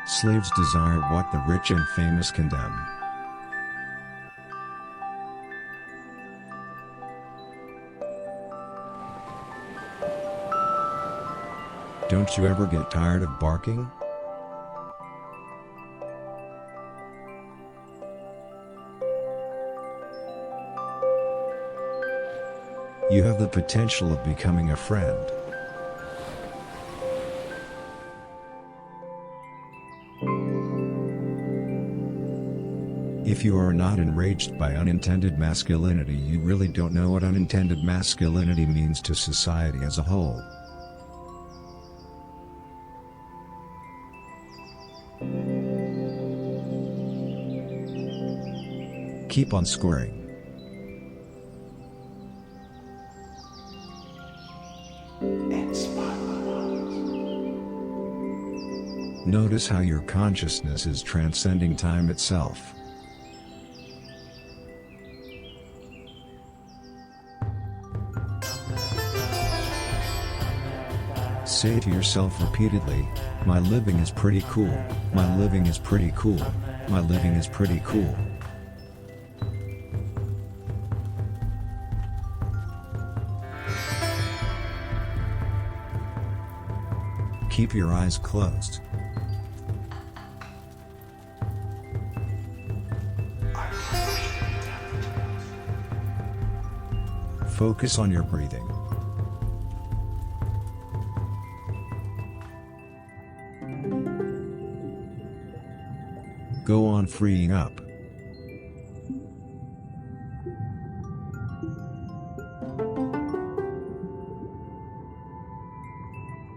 Slaves desire what the rich and famous condemn. Don't you ever get tired of barking? You have the potential of becoming a friend. If you are not enraged by unintended masculinity, you really don't know what unintended masculinity means to society as a whole. Keep on scoring. Notice how your consciousness is transcending time itself. Say to yourself repeatedly, "My living is pretty cool, my living is pretty cool, my living is pretty cool." Keep your eyes closed. Focus on your breathing. Go on freeing up.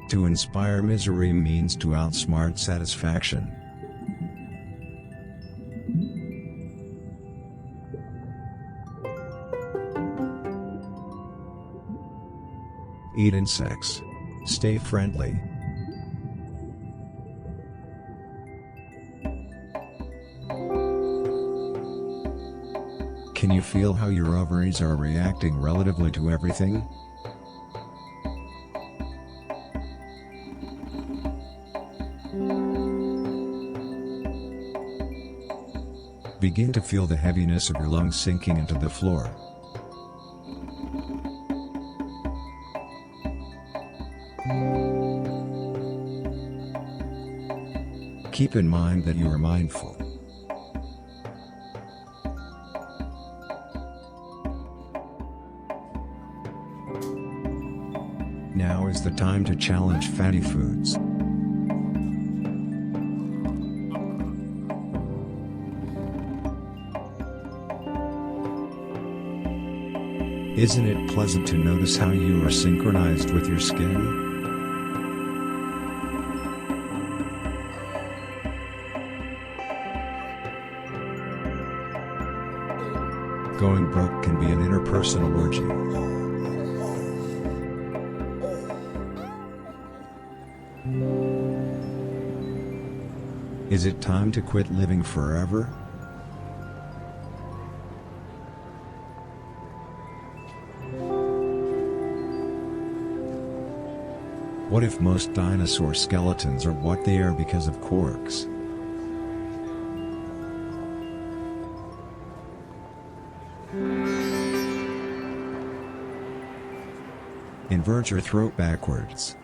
To inspire misery means to outsmart satisfaction. Eat insects. Stay friendly. Can you feel how your ovaries are reacting relatively to everything? Begin to feel the heaviness of your lungs sinking into the floor. Keep in mind that you are mindful. Now is the time to challenge fatty foods. Isn't it pleasant to notice how you are synchronized with your skin? Going broke can be an interpersonal orgy. Is it time to quit living forever? What if most dinosaur skeletons are what they are because of quarks? Invert your throat backwards.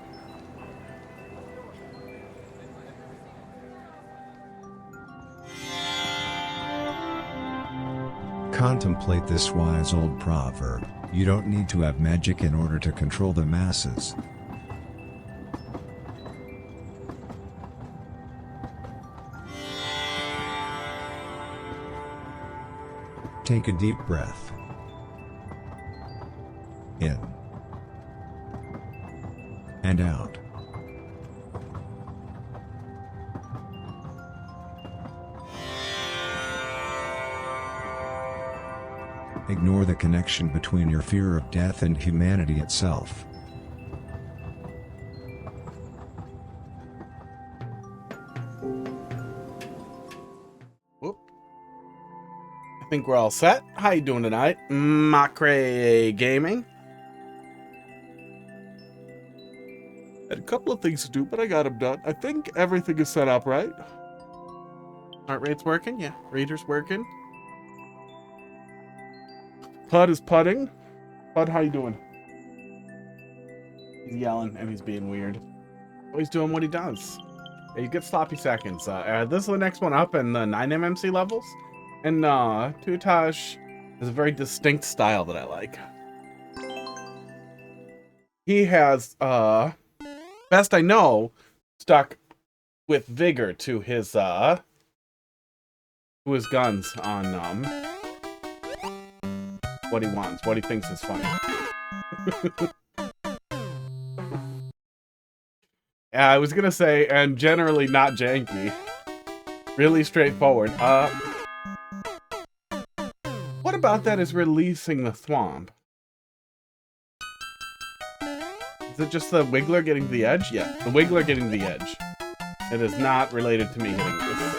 Contemplate this wise old proverb: you don't need to have magic in order to control the masses. Take a deep breath. In. And out. Ignore the connection between your fear of death and humanity itself. Whoop. I think we're all set. How you doing tonight? Macre Gaming. Had a couple of things to do, but I got them done. I think everything is set up right. Heart rate's working. Yeah, reader's working. Pud is putting. Pud, how you doing? He's yelling and he's being weird. Oh, he's doing what he does. Yeah, you get sloppy seconds. This is the next one up in the 9 MMC levels. And Tutajkk has a very distinct style that I like. He has, best I know, stuck with vigor to his guns on what he wants, what he thinks is funny. Yeah, I was gonna say, and generally not janky. Really straightforward. What about that is releasing the thwomp? Is it just the wiggler getting to the edge? Yeah, the wiggler getting to the edge. It is not related to me hitting this.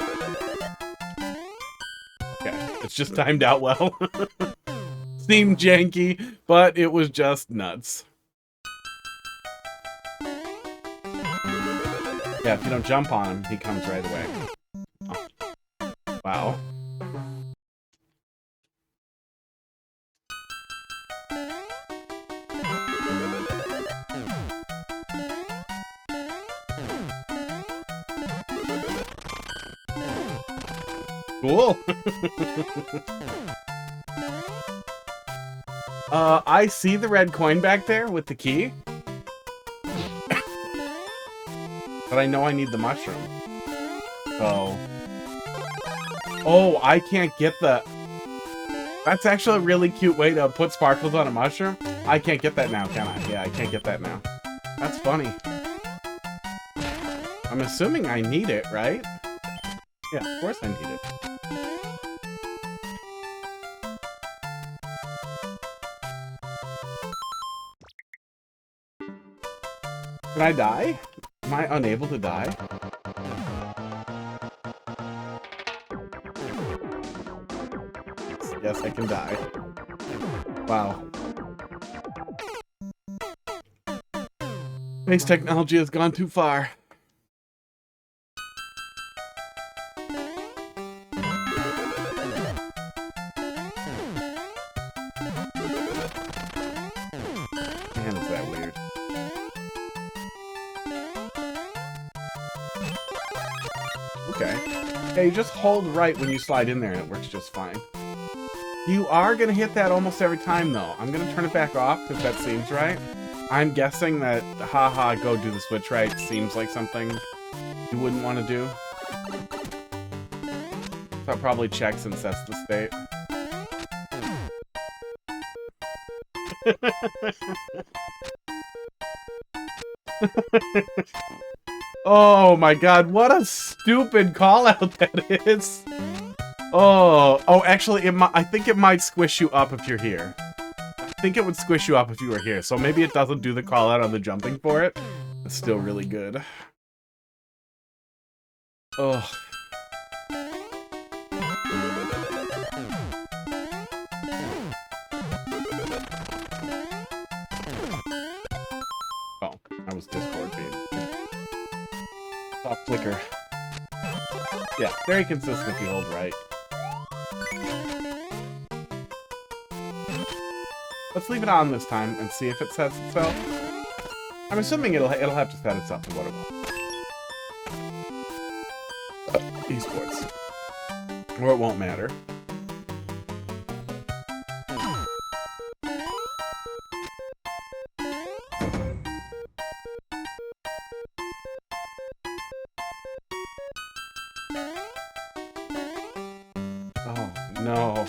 Okay, it's just timed out well. Seemed janky, but it was just nuts. Yeah, if you don't jump on him, he comes right away. Oh. Wow. Cool. I see the red coin back there with the key. But I know I need the mushroom. So... Oh, I can't get the... That's actually a really cute way to put sparkles on a mushroom. I can't get that now, can I? Yeah, I can't get that now. That's funny. I'm assuming I need it, right? Yeah, of course I need it. Can I die? Am I unable to die? Yes, I can die. Wow. Space technology has gone too far. Man, is that weird. Okay. Yeah, you just hold right when you slide in there and it works just fine. You are going to hit that almost every time, though. I'm going to turn it back off because that seems right. I'm guessing that, haha, go do the switch right seems like something you wouldn't want to do. So it probably checks and sets the state. Oh my god, what a stupid call out that is. Oh, actually, I think it might squish you up if you're here. I think it would squish you up if you were here, so maybe it doesn't do the call out on the jumping for it. It's still really good. Oh. Oh, that was Discord being. Stop flicker. Yeah, very consistent if you hold right. Let's leave it on this time and see if it sets itself. I'm assuming it'll have to set itself to what it will. Esports. Or it won't matter. Oh, no.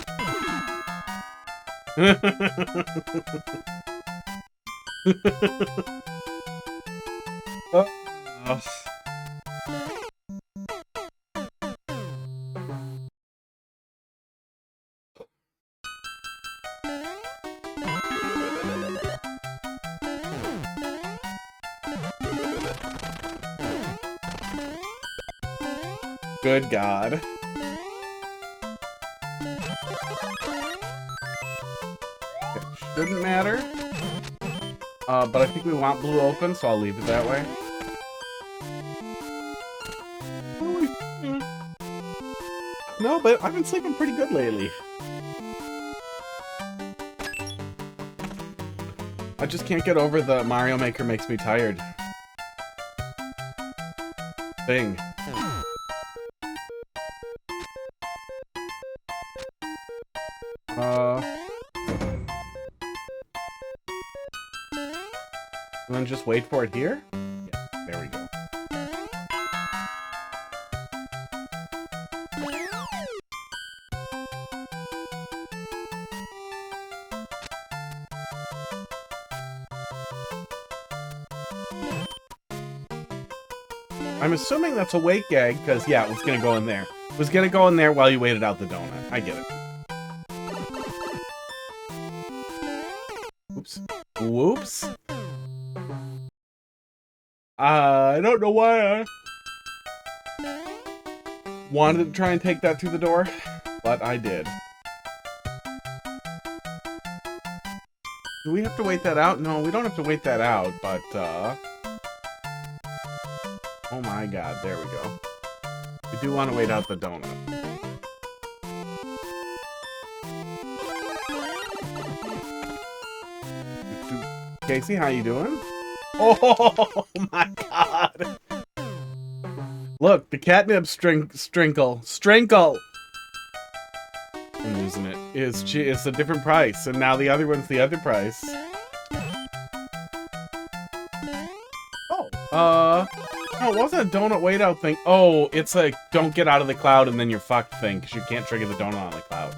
Oh. Good God. It shouldn't matter. But I think we want blue open, so I'll leave it that way. No, but I've been sleeping pretty good lately. I just can't get over the Mario Maker makes me tired thing. And then just wait for it here? Yeah, there we go. I'm assuming that's a wait gag, because, yeah, it was gonna go in there. It was gonna go in there while you waited out the donut. I get it. Oops. Whoops. I don't know why I wanted to try and take that through the door, but I did. Do we have to wait that out? No, we don't have to wait that out, but, oh my god, there we go. We do want to wait out the donut. Casey, how you doing? Oh my god! Look, the catnip strinkle. I'm losing it. It's a different price, and now the other one's the other price. Oh, no, it wasn't a donut wait out thing. Oh, it's a don't get out of the cloud and then you're fucked thing, because you can't trigger the donut on the cloud.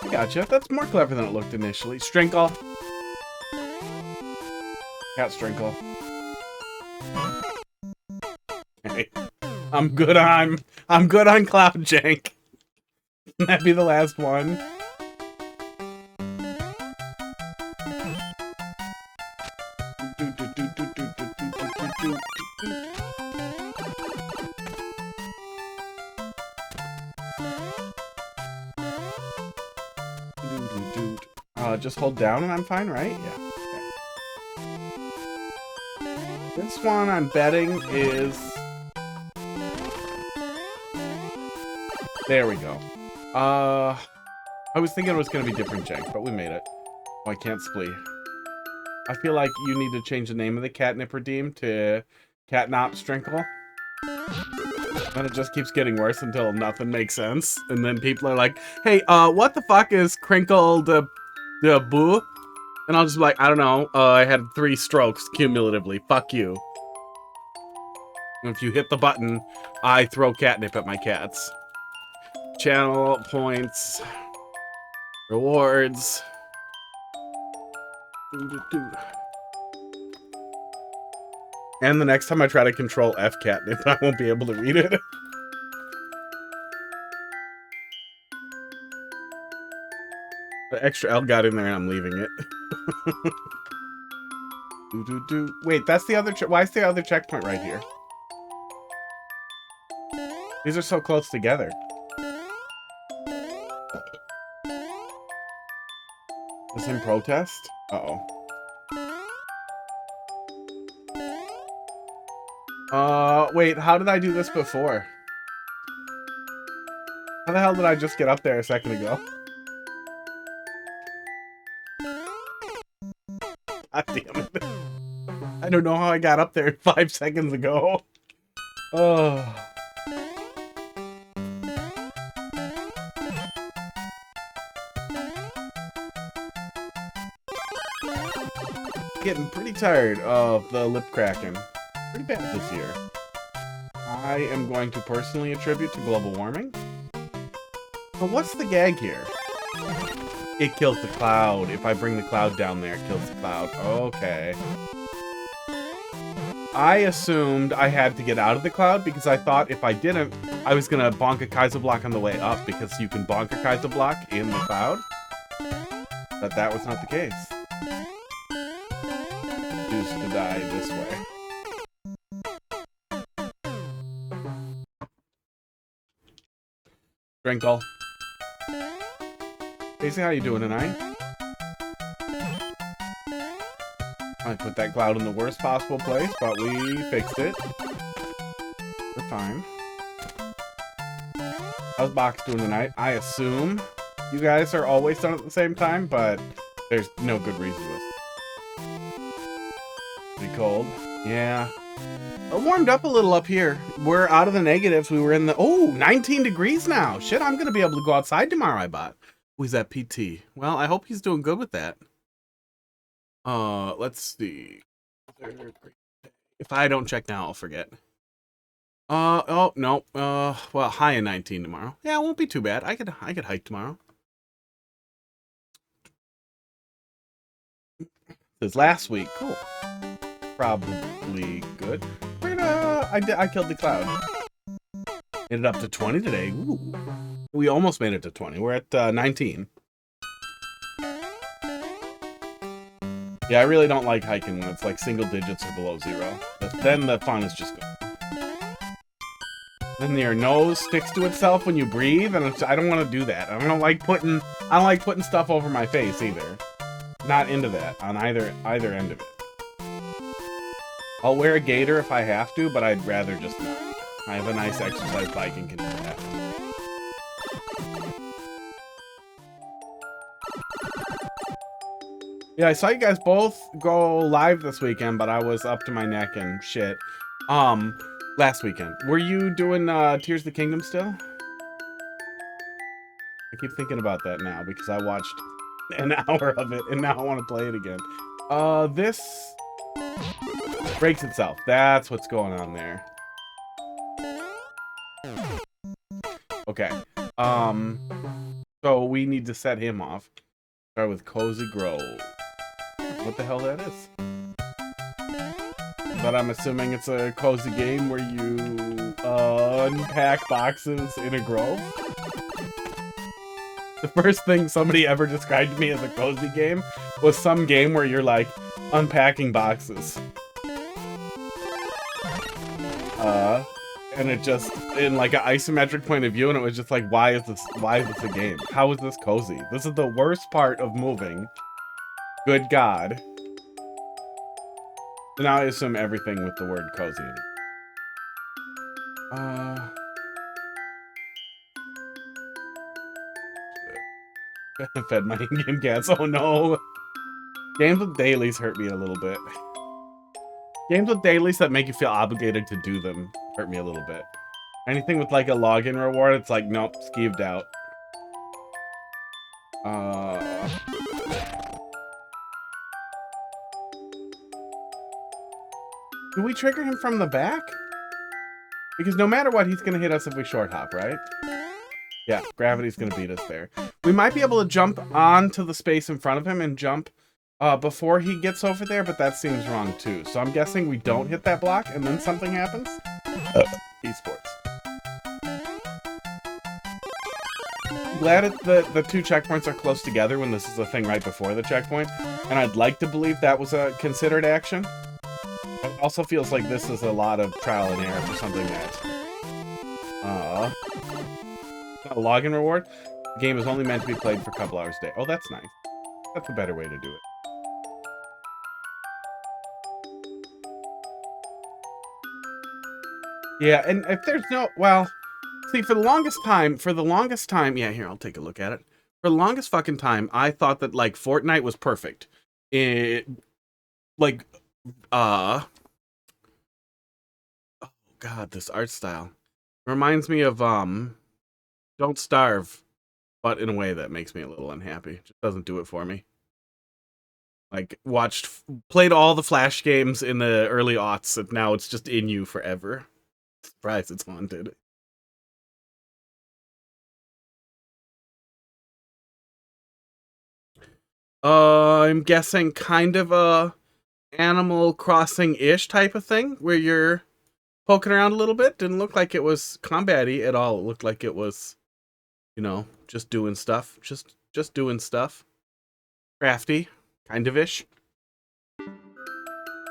I gotcha. That's more clever than it looked initially. Strinkle. Cat Strinkle. Hey, I'm good on Cloud Jank. Can that be the last one? Just hold down and I'm fine, right? Yeah. Okay. This one I'm betting is... There we go. I was thinking it was going to be different, Jank, but we made it. Oh, I can't splee. I feel like you need to change the name of the catnip redeem to Catnop Strinkle. And it just keeps getting worse until nothing makes sense. And then people are like, hey, what the fuck is Crinkle the boo? And I'll just be like, I don't know. I had 3 strokes cumulatively. Fuck you. And if you hit the button, I throw catnip at my cats. Channel points. Rewards. And the next time I try to control F catnip, I won't be able to read it. The extra L got in there and I'm leaving it. Wait, that's the other why is the other checkpoint right here? These are so close together. Is in protest? Uh-oh. Wait, how did I do this before? How the hell did I just get up there a second ago? God damn it. I don't know how I got up there 5 seconds ago. Oh. Getting pretty tired of the lip cracking. Pretty bad this year. I am going to personally attribute to global warming. But what's the gag here? It kills the cloud. If I bring the cloud down there, it kills the cloud. Okay. I assumed I had to get out of the cloud because I thought if I didn't, I was going to bonk a Kaiser block on the way up because you can bonk a Kaiser block in the cloud. But that was not the case. Choose to die this way. Drinkle. Casey, how you doing tonight? I put that cloud in the worst possible place, but we fixed it. We're fine. How's Box doing tonight? I assume you guys are always done at the same time, but there's no good reason to it. Pretty cold. Yeah. It warmed up a little up here. We're out of the negatives. We were in the... Oh, 19 degrees now. Shit, I'm going to be able to go outside tomorrow, I bet. Who's that PT? Well, I hope he's doing good with that. Let's see. If I don't check now, I'll forget. Oh, no. Well, high in 19 tomorrow. Yeah, it won't be too bad. I could hike tomorrow. This last week. Cool. Probably good. I killed the cloud. Made it up to 20 today. Ooh. We almost made it to 20. We're at 19. Yeah, I really don't like hiking when it's like single digits or below 0. Then the fun is just gone. Then your nose sticks to itself when you breathe, and I don't want to do that. I don't like putting stuff over my face either. Not into that on either end of it. I'll wear a gaiter if I have to, but I'd rather just not. I have a nice exercise bike and can do that. Yeah, I saw you guys both go live this weekend, but I was up to my neck and shit. Last weekend. Were you doing Tears of the Kingdom still? I keep thinking about that now because I watched an hour of it and now I want to play it again. This breaks itself. That's what's going on there. Okay. So we need to set him off. Start with Cozy Grove. What the hell that is? But I'm assuming it's a cozy game where you unpack boxes in a grove. The first thing somebody ever described to me as a cozy game was some game where you're like unpacking boxes. And it just in like an isometric point of view, and it was just like, why is this a game? How is this cozy? This is the worst part of moving. Good God. So now I assume everything with the word cozy in it. Fed my in-game cats. Oh no. Games with dailies hurt me a little bit. Games with dailies that make you feel obligated to do them hurt me a little bit. Anything with like a login reward, it's like, nope, skeeved out. Do we trigger him from the back? Because no matter what, he's gonna hit us if we short hop, right? Yeah, gravity's gonna beat us there. We might be able to jump onto the space in front of him and jump before he gets over there, but that seems wrong too. So I'm guessing we don't hit that block and then something happens? Esports. I'm glad the two checkpoints are close together when this is a thing right before the checkpoint. And I'd like to believe that was a considered action. It also feels like this is a lot of trial and error for something that... a login reward? The game is only meant to be played for a couple hours a day. Oh, that's nice. That's a better way to do it. Yeah, and if there's no... Well, see, for the longest time... Yeah, here, I'll take a look at it. For the longest fucking time, I thought that, like, Fortnite was perfect. Oh, God, this art style. Reminds me of, Don't Starve, but in a way that makes me a little unhappy. It just doesn't do it for me. Like, played all the Flash games in the early aughts, and now it's just in you forever. Surprised it's haunted. I'm guessing kind of a Animal Crossing-ish type of thing, where you're poking around a little bit. Didn't look like it was combat-y at all. It looked like it was, you know, just doing stuff. Just doing stuff. Crafty, kind of-ish.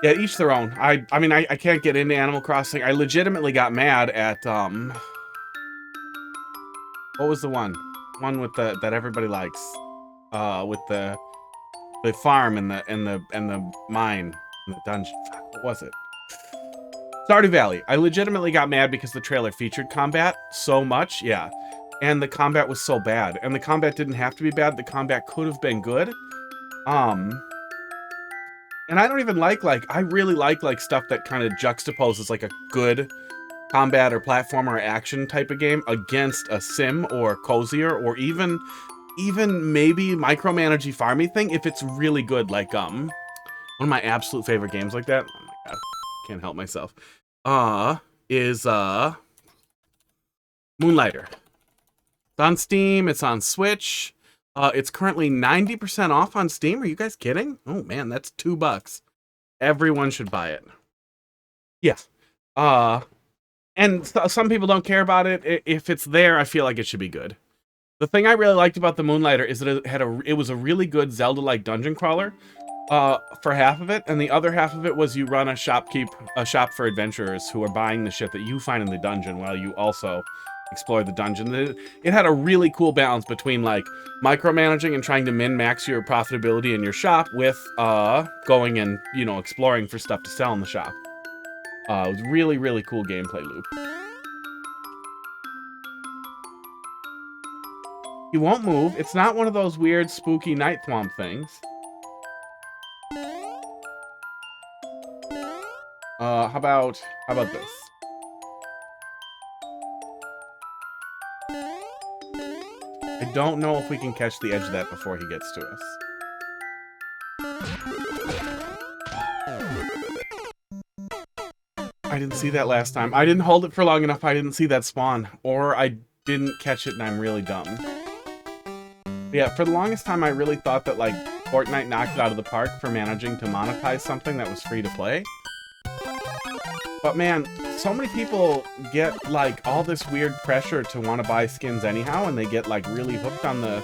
Yeah, each their own. I mean, I can't get into Animal Crossing. I legitimately got mad at, what was the one? One with that everybody likes. With the farm and the mine. in the dungeon. Fuck, what was it? Stardew Valley. I legitimately got mad because the trailer featured combat so much. Yeah. And the combat was so bad. And the combat didn't have to be bad. The combat could have been good. And I don't even like I really like stuff that kind of juxtaposes like a good combat or platformer or action type of game against a sim or cozier or even maybe micromanagey farmy thing if it's really good. Like one of my absolute favorite games like that. Oh my god, can't help myself. Is Moonlighter. It's on Steam. It's on Switch. It's currently 90% off on Steam. Are you guys kidding? Oh man, that's $2. Everyone should buy it. Yes. And some people don't care about it. If it's there, I feel like it should be good. The thing I really liked about the Moonlighter is that it was a really good Zelda-like dungeon crawler for half of it, and the other half of it was you run a shop for adventurers who are buying the shit that you find in the dungeon while you also explore the dungeon. It had a really cool balance between like micromanaging and trying to min-max your profitability in your shop with going and, you know, exploring for stuff to sell in the shop. It was really, really cool gameplay loop. He won't move. It's not one of those weird, spooky night thwomp things. How about this? I don't know if we can catch the edge of that before he gets to us. I didn't see that last time. I didn't hold it for long enough. I didn't see that spawn. Or I didn't catch it and I'm really dumb. Yeah, for the longest time, I really thought that, like, Fortnite knocked it out of the park for managing to monetize something that was free to play. But man, so many people get, like, all this weird pressure to want to buy skins anyhow, and they get, like, really hooked on the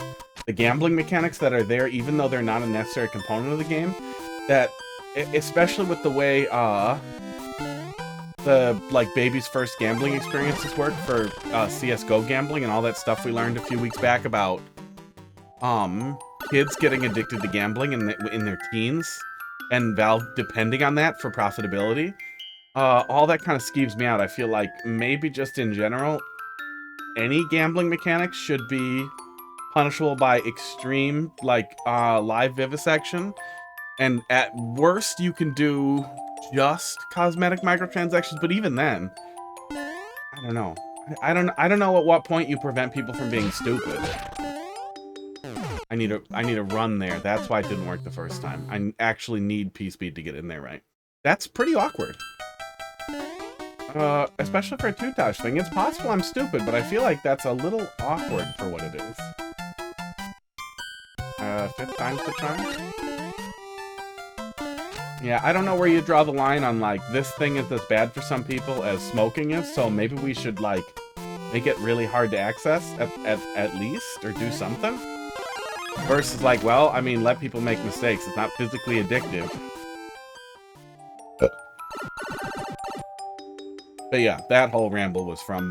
gambling mechanics that are there, even though they're not a necessary component of the game, that, especially with the way, the, like, baby's first gambling experiences work for CSGO gambling and all that stuff we learned a few weeks back about kids getting addicted to gambling in their teens and Valve depending on that for profitability. All that kind of skeeves me out. I feel like maybe just in general, any gambling mechanics should be punishable by extreme, like, live vivisection. And at worst, you can do just cosmetic microtransactions, but even then, I don't know. I don't know at what point you prevent people from being stupid. I need a run there. That's why it didn't work the first time. I actually need P-Speed to get in there right. That's pretty awkward. Especially for a Tutajkk thing. It's possible I'm stupid, but I feel like that's a little awkward for what it is. 5th time's the charm? Yeah, I don't know where you draw the line on, like, this thing is as bad for some people as smoking is, so maybe we should, like, make it really hard to access at least, or do something. Versus, like, well, I mean, let people make mistakes. It's not physically addictive. But yeah, that whole ramble was from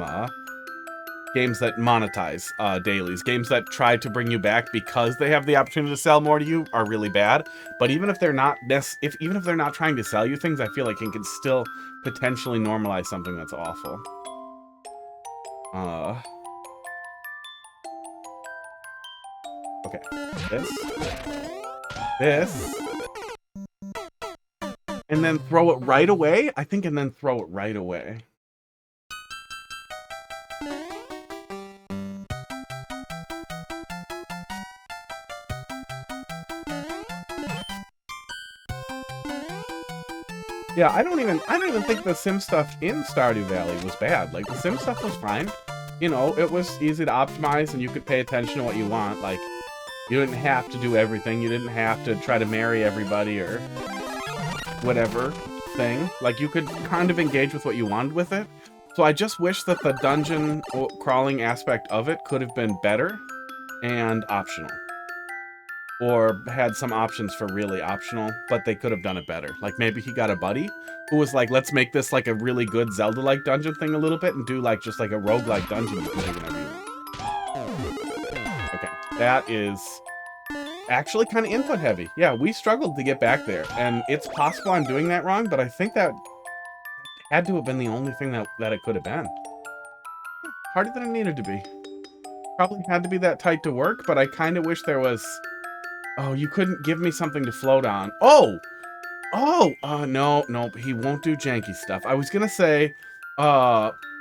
games that monetize dailies. Games that try to bring you back because they have the opportunity to sell more to you are really bad. But even if they're not even if they're not trying to sell you things, I feel like it can still potentially normalize something that's awful. Okay, this, and then throw it right away. I think, and then throw it right away. Yeah, I don't even think the sim stuff in Stardew Valley was bad. Like, the sim stuff was fine. You know, it was easy to optimize and you could pay attention to what you want. Like, you didn't have to do everything. You didn't have to try to marry everybody or whatever thing. Like, you could kind of engage with what you wanted with it. So I just wish that the dungeon crawling aspect of it could have been better and optional. Or had some options for really optional, but they could have done it better. Like, maybe he got a buddy who was like, let's make this like a really good Zelda-like dungeon thing a little bit and do like just like a roguelike dungeon you can do whenever you want. Okay, that is actually kind of input heavy. Yeah, we struggled to get back there, and it's possible I'm doing that wrong, but I think that had to have been the only thing that it could have been. Harder than it needed to be. Probably had to be that tight to work, but I kind of wish there was... Oh, you couldn't give me something to float on. Oh! Oh! No, he won't do janky stuff. I was gonna say,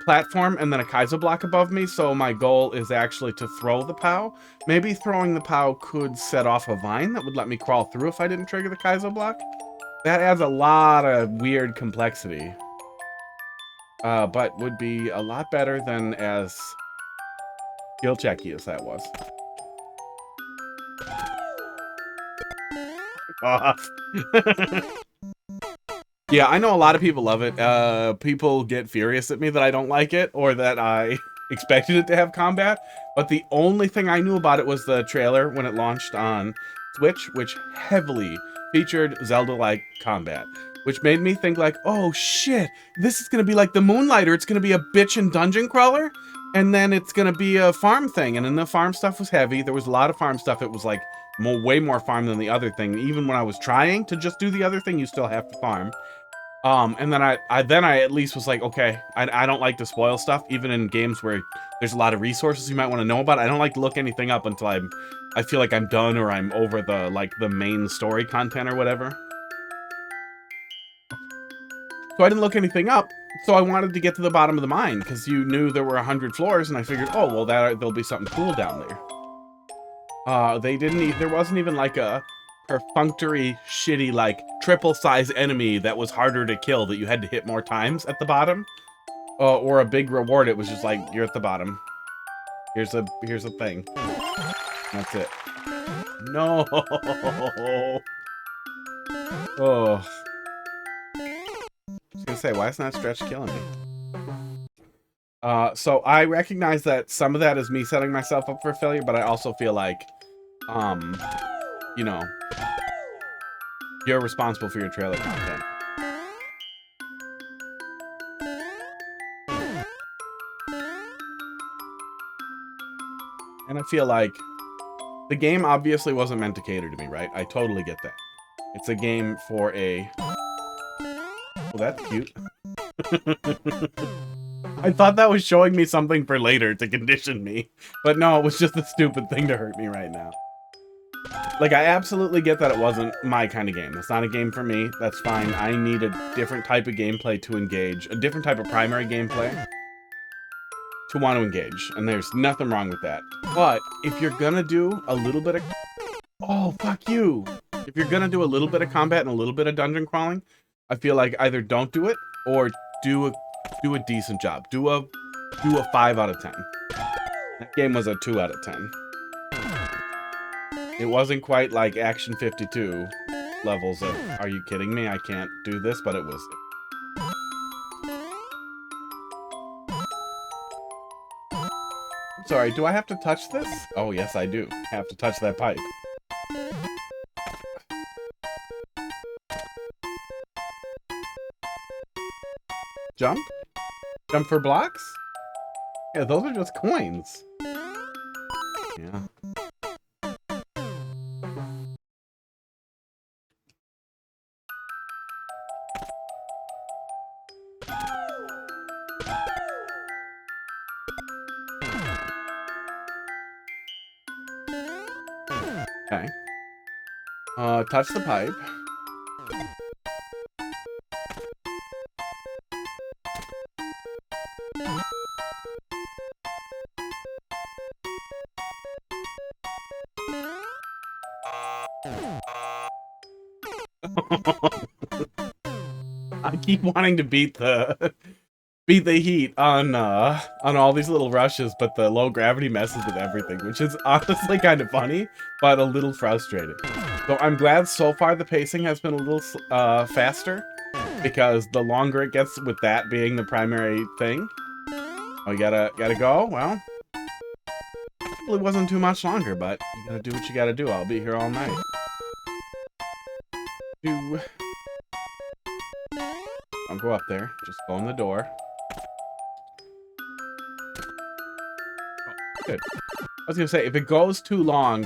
platform and then a Kaizo block above me, so my goal is actually to throw the POW. Maybe throwing the POW could set off a vine that would let me crawl through if I didn't trigger the Kaizo block. That adds a lot of weird complexity. But would be a lot better than as skill checky as that was. Off. Yeah, I know a lot of people love it. People get furious at me that I don't like it, or that I expected it to have combat. But the only thing I knew about it was the trailer when it launched on Switch, which heavily featured Zelda-like combat. Which made me think like, oh shit, this is gonna be like the Moonlighter. It's gonna be a bitchin' dungeon crawler, and then it's gonna be a farm thing. And then the farm stuff was heavy. There was a lot of farm stuff. It was like way more farm than the other thing. Even when I was trying to just do the other thing, you still have to farm. And then I at least was like, okay, I don't like to spoil stuff, even in games where there's a lot of resources you might want to know about. I don't like to look anything up until I feel like I'm done or I'm over the main story content or whatever. So I didn't look anything up. So I wanted to get to the bottom of the mine because you knew there were 100 floors, and I figured, oh well, there'll be something cool down there. There wasn't even like a perfunctory, shitty, like triple size enemy that was harder to kill that you had to hit more times at the bottom, or a big reward. It was just like, you're at the bottom. Here's a thing. That's it. No. Oh. I was gonna say, why is not Stretch killing me? So I recognize that some of that is me setting myself up for failure, but I also feel like, you know, you're responsible for your trailer content. And I feel like the game obviously wasn't meant to cater to me, right? I totally get that. It's a game for a... Oh, that's cute. I thought that was showing me something for later to condition me. But no, it was just a stupid thing to hurt me right now. Like, I absolutely get that it wasn't my kind of game. It's not a game for me. That's fine. I need a different type of gameplay to engage. A different type of primary gameplay to want to engage. And there's nothing wrong with that. But if you're gonna do a little bit of... Oh, fuck you! If you're gonna do a little bit of combat and a little bit of dungeon crawling, I feel like either don't do it or do a decent job. Do a 5 out of 10. That game was a 2 out of 10. It wasn't quite like Action 52 levels of, are you kidding me? I can't do this, but it was. Sorry, do I have to touch this? Oh, yes, I do. I have to touch that pipe. Jump? Jump for blocks? Yeah, those are just coins. Yeah. Okay. Touch the pipe. I keep wanting to beat the heat on all these little rushes, but the low gravity messes with everything, which is honestly kind of funny, but a little frustrating. So I'm glad so far the pacing has been a little faster, because the longer it gets with that being the primary thing. Oh, you gotta go? Well, it wasn't too much longer, but you gotta do what you gotta do. I'll be here all night. Don't go up there. Just go in the door. Oh, good. I was gonna say, if it goes too long,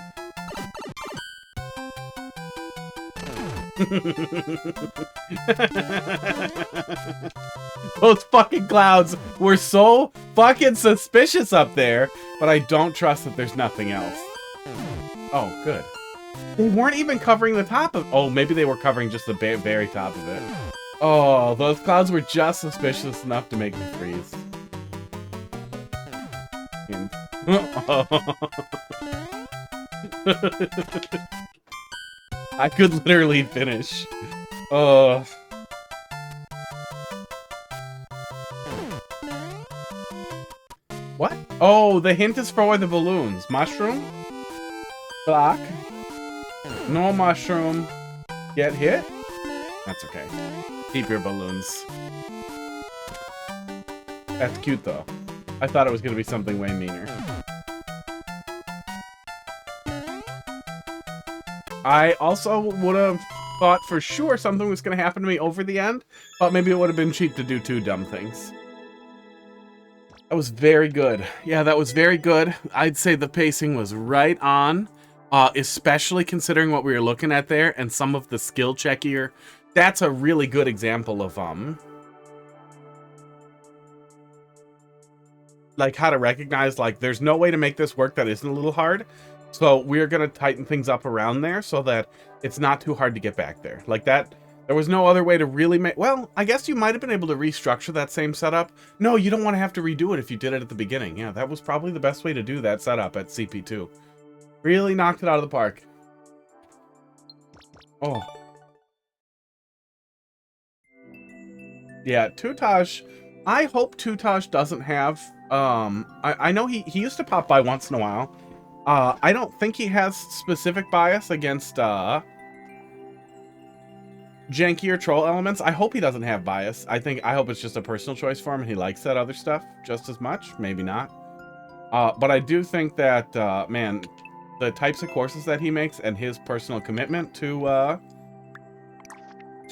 Those fucking clouds were so fucking suspicious up there, but I don't trust that there's nothing else. Oh, good. They weren't even covering the top of... Oh, maybe they were covering just the very top of it. Oh, those clouds were just suspicious enough to make me freeze. I could literally finish. What? Oh, the hint is for the balloons. Mushroom? Block. No mushroom. Get hit? That's okay. Keep your balloons. That's cute, though. I thought it was going to be something way meaner. I also would have thought for sure something was going to happen to me over the end. Thought maybe it would have been cheap to do 2 dumb things. That was very good. Yeah, that was very good. I'd say the pacing was right on, especially considering what we were looking at there and some of the skill checkier. That's a really good example of like how to recognize like there's no way to make this work that isn't a little hard. So we're going to tighten things up around there so that it's not too hard to get back there. Like that, there was no other way to really make... Well, I guess you might have been able to restructure that same setup. No, you don't want to have to redo it if you did it at the beginning. Yeah, that was probably the best way to do that setup at CP2. Really knocked it out of the park. Oh. Yeah, Tutajkk. I hope Tutajkk doesn't have... I know he used to pop by once in a while. I don't think he has specific bias against jankier troll elements. I hope he doesn't have bias. I hope it's just a personal choice for him and he likes that other stuff just as much. Maybe not. But I do think that, man, the types of courses that he makes and his personal commitment to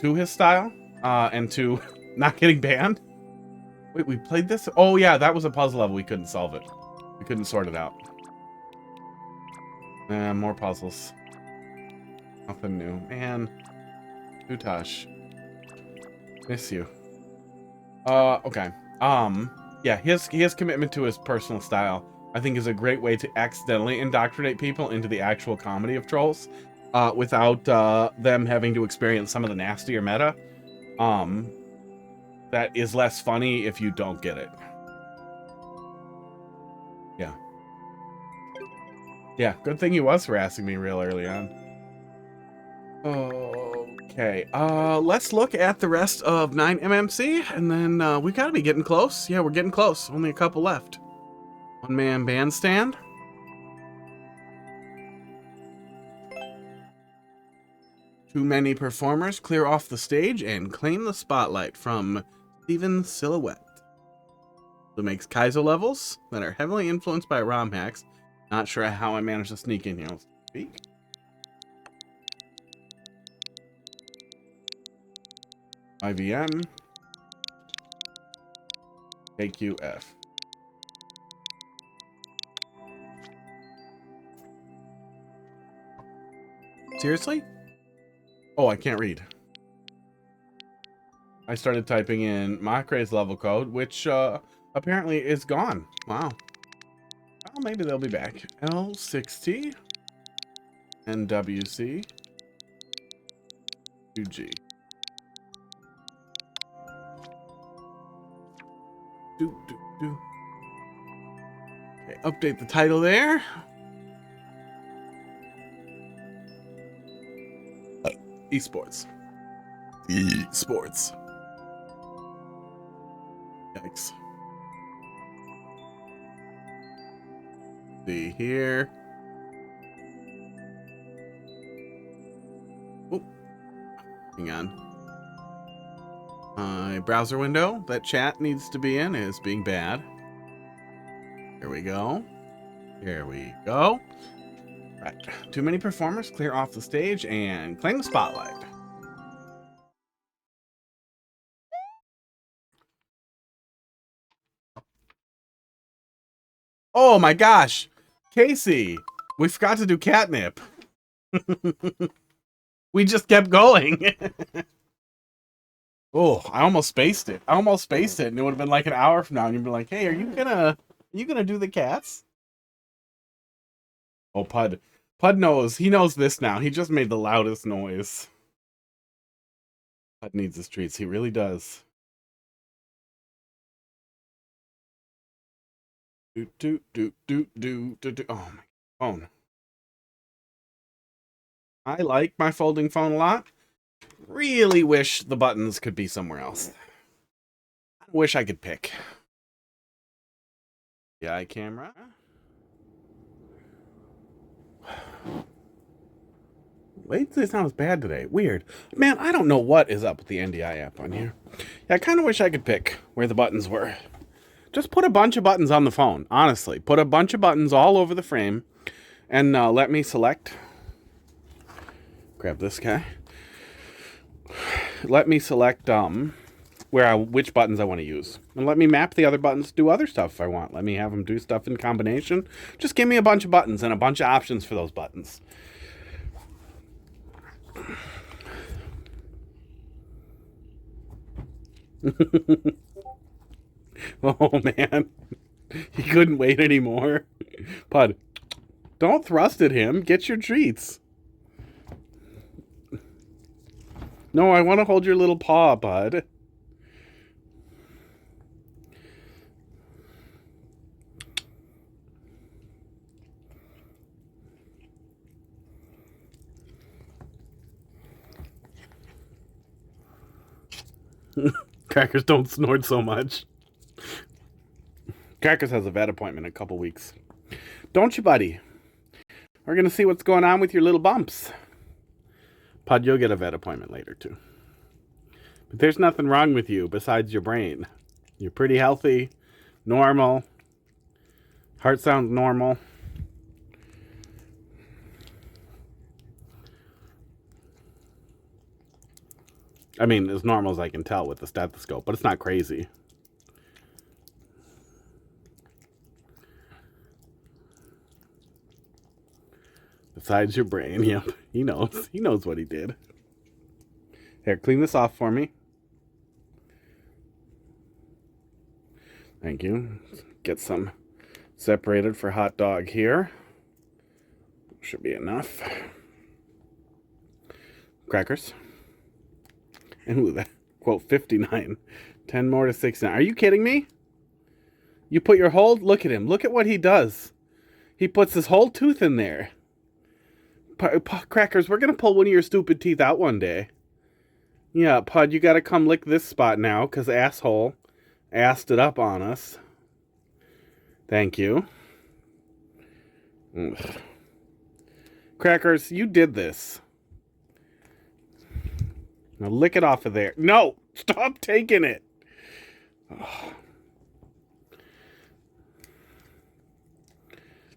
his style and to not getting banned. Wait, we played this? Oh, yeah, that was a puzzle level. We couldn't solve it. We couldn't sort it out. More puzzles. Nothing new. Man. Tutajkk. Miss you. Okay. Yeah, his commitment to his personal style, I think, is a great way to accidentally indoctrinate people into the actual comedy of trolls, without them having to experience some of the nastier meta. That is less funny if you don't get it. Yeah. Yeah, good thing he was harassing me real early on. Okay, let's look at the rest of 9MMC, and then we gotta be getting close. Yeah, we're getting close. Only a couple left. One-man bandstand. Too many performers clear off the stage and claim the spotlight from Steven Silhouette. Who makes Kaizo levels that are heavily influenced by ROM hacks. Not sure how I managed to sneak in here. Let's speak. IVM. KQF. Seriously? Oh, I can't read. I started typing in Macre's level code, which apparently is gone. Wow. Well, maybe they'll be back. L60 and WC 2G. Okay, update the title there. Esports. Esports. Yikes. See here. Oh, hang on. My browser window that chat needs to be in is being bad. Here we go. Here we go. Right. Too many performers clear off the stage and claim the spotlight. Oh my gosh. Casey, we forgot to do catnip. We just kept going. Oh, I almost spaced it. And it would have been like an hour from now, and you'd be like, "Hey, are you gonna do the cats?" Oh, Pud knows. He knows this now. He just made the loudest noise. Pud needs his treats. He really does. Do. Oh my phone. I like my folding phone a lot. Really wish the buttons could be somewhere else. I wish I could pick. The eye camera. Wait, it's not as bad today. Weird. Man, I don't know what is up with the NDI app on here. Yeah, I kind of wish I could pick where the buttons were. Just put a bunch of buttons on the phone, honestly. Put a bunch of buttons all over the frame and let me select. Grab this guy. Let me select which buttons I want to use. And let me map the other buttons to do other stuff if I want. Let me have them do stuff in combination. Just give me a bunch of buttons and a bunch of options for those buttons. Oh man, he couldn't wait anymore. Pud, don't thrust at him. Get your treats. No, I want to hold your little paw, Bud. Crackers, don't snort so much. Crackers has a vet appointment in a couple weeks. Don't you, buddy? We're going to see what's going on with your little bumps. Pud, you'll get a vet appointment later, too. But there's nothing wrong with you besides your brain. You're pretty healthy, normal. Heart sounds normal. I mean, as normal as I can tell with the stethoscope, but it's not crazy. Besides your brain, yep. He knows. He knows what he did. Here, clean this off for me. Thank you. Get some separated for hot dog here. Should be enough. Crackers. And ooh, that quote 59. 10 more to 69. Are you kidding me? You put your whole, look at him. Look at what he does. He puts his whole tooth in there. Crackers, we're going to pull one of your stupid teeth out one day. Yeah, Pud, you got to come lick this spot now because asshole assed it up on us. Thank you. Ugh. Crackers, you did this. Now lick it off of there. No! Stop taking it! Oh.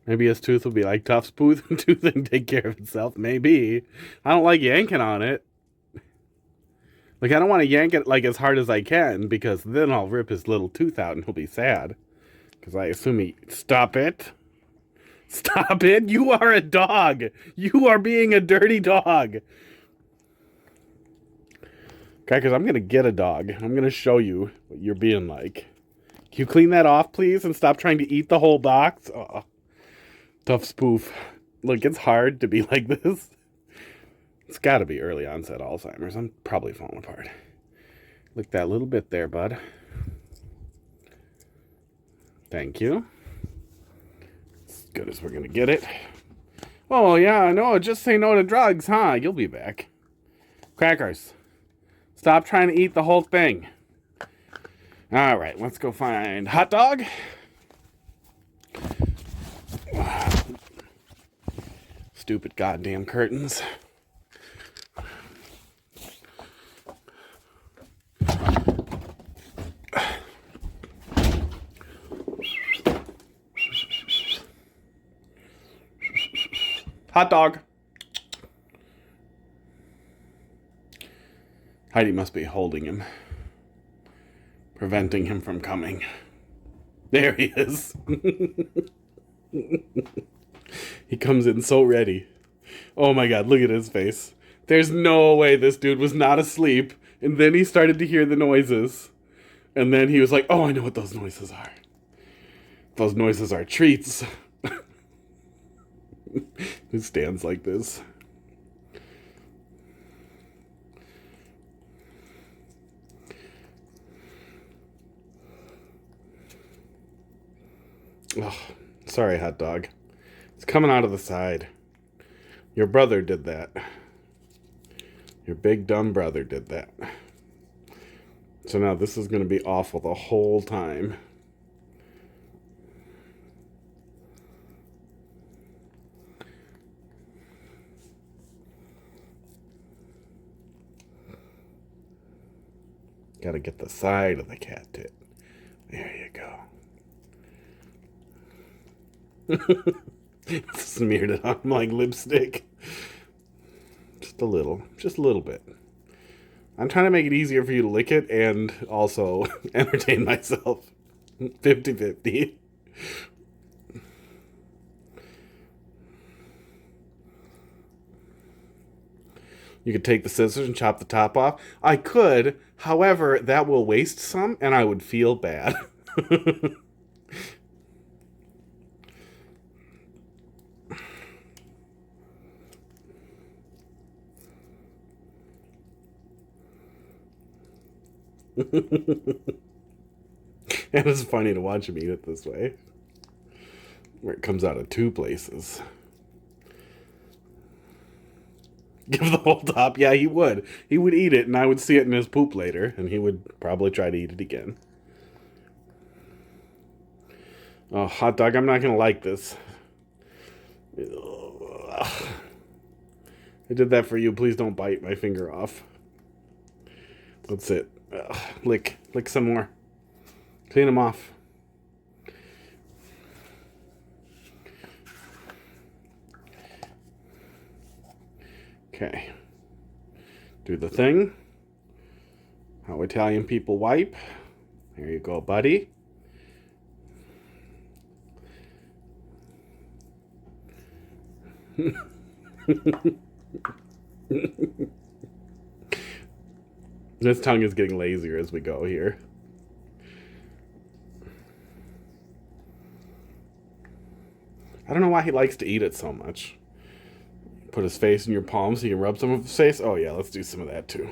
Maybe his tooth will be like tough tooth and take care of itself. Maybe. I don't like yanking on it. Like, I don't want to yank it like as hard as I can because then I'll rip his little tooth out and he'll be sad. Because I assume he... Stop it. Stop it. You are a dog. You are being a dirty dog. Crackers, I'm going to get a dog. I'm going to show you what you're being like. Can you clean that off, please, and stop trying to eat the whole box? Oh, tough spoof. Look, it's hard to be like this. It's got to be early onset Alzheimer's. I'm probably falling apart. Look that little bit there, bud. Thank you. As good as we're going to get it. Oh, yeah, no, just say no to drugs, huh? You'll be back. Crackers. Stop trying to eat the whole thing. All right, let's go find hot dog. Stupid goddamn curtains. Hot dog. Heidi must be holding him, preventing him from coming. There he is. He comes in so ready. Oh my God, look at his face. There's no way this dude was not asleep. And then he started to hear the noises. And then he was like, oh, I know what those noises are. Those noises are treats. Who stands like this? Oh, sorry, hot dog. It's coming out of the side. Your brother did that. Your big dumb brother did that. So now this is going to be awful the whole time. Got to get the side of the cat tit. There you go. Smeared it on like lipstick. Just a little bit. I'm trying to make it easier for you to lick it and also entertain myself. 50-50. You could take the scissors and chop the top off. I could, however, that will waste some and I would feel bad. And it's funny to watch him eat it this way, where it comes out of two places. Give the whole top. Yeah, he would. He would eat it, and I would see it in his poop later, and he would probably try to eat it again. Oh, hot dog, I'm not going to like this. Ugh. I did that for you. Please don't bite my finger off. That's it. Ugh. Lick some more. Clean them off. Okay. Do the thing. How Italian people wipe. There you go, buddy. This tongue is getting lazier as we go here. I don't know why he likes to eat it so much. Put his face in your palm so you can rub some of his face. Oh yeah, let's do some of that too.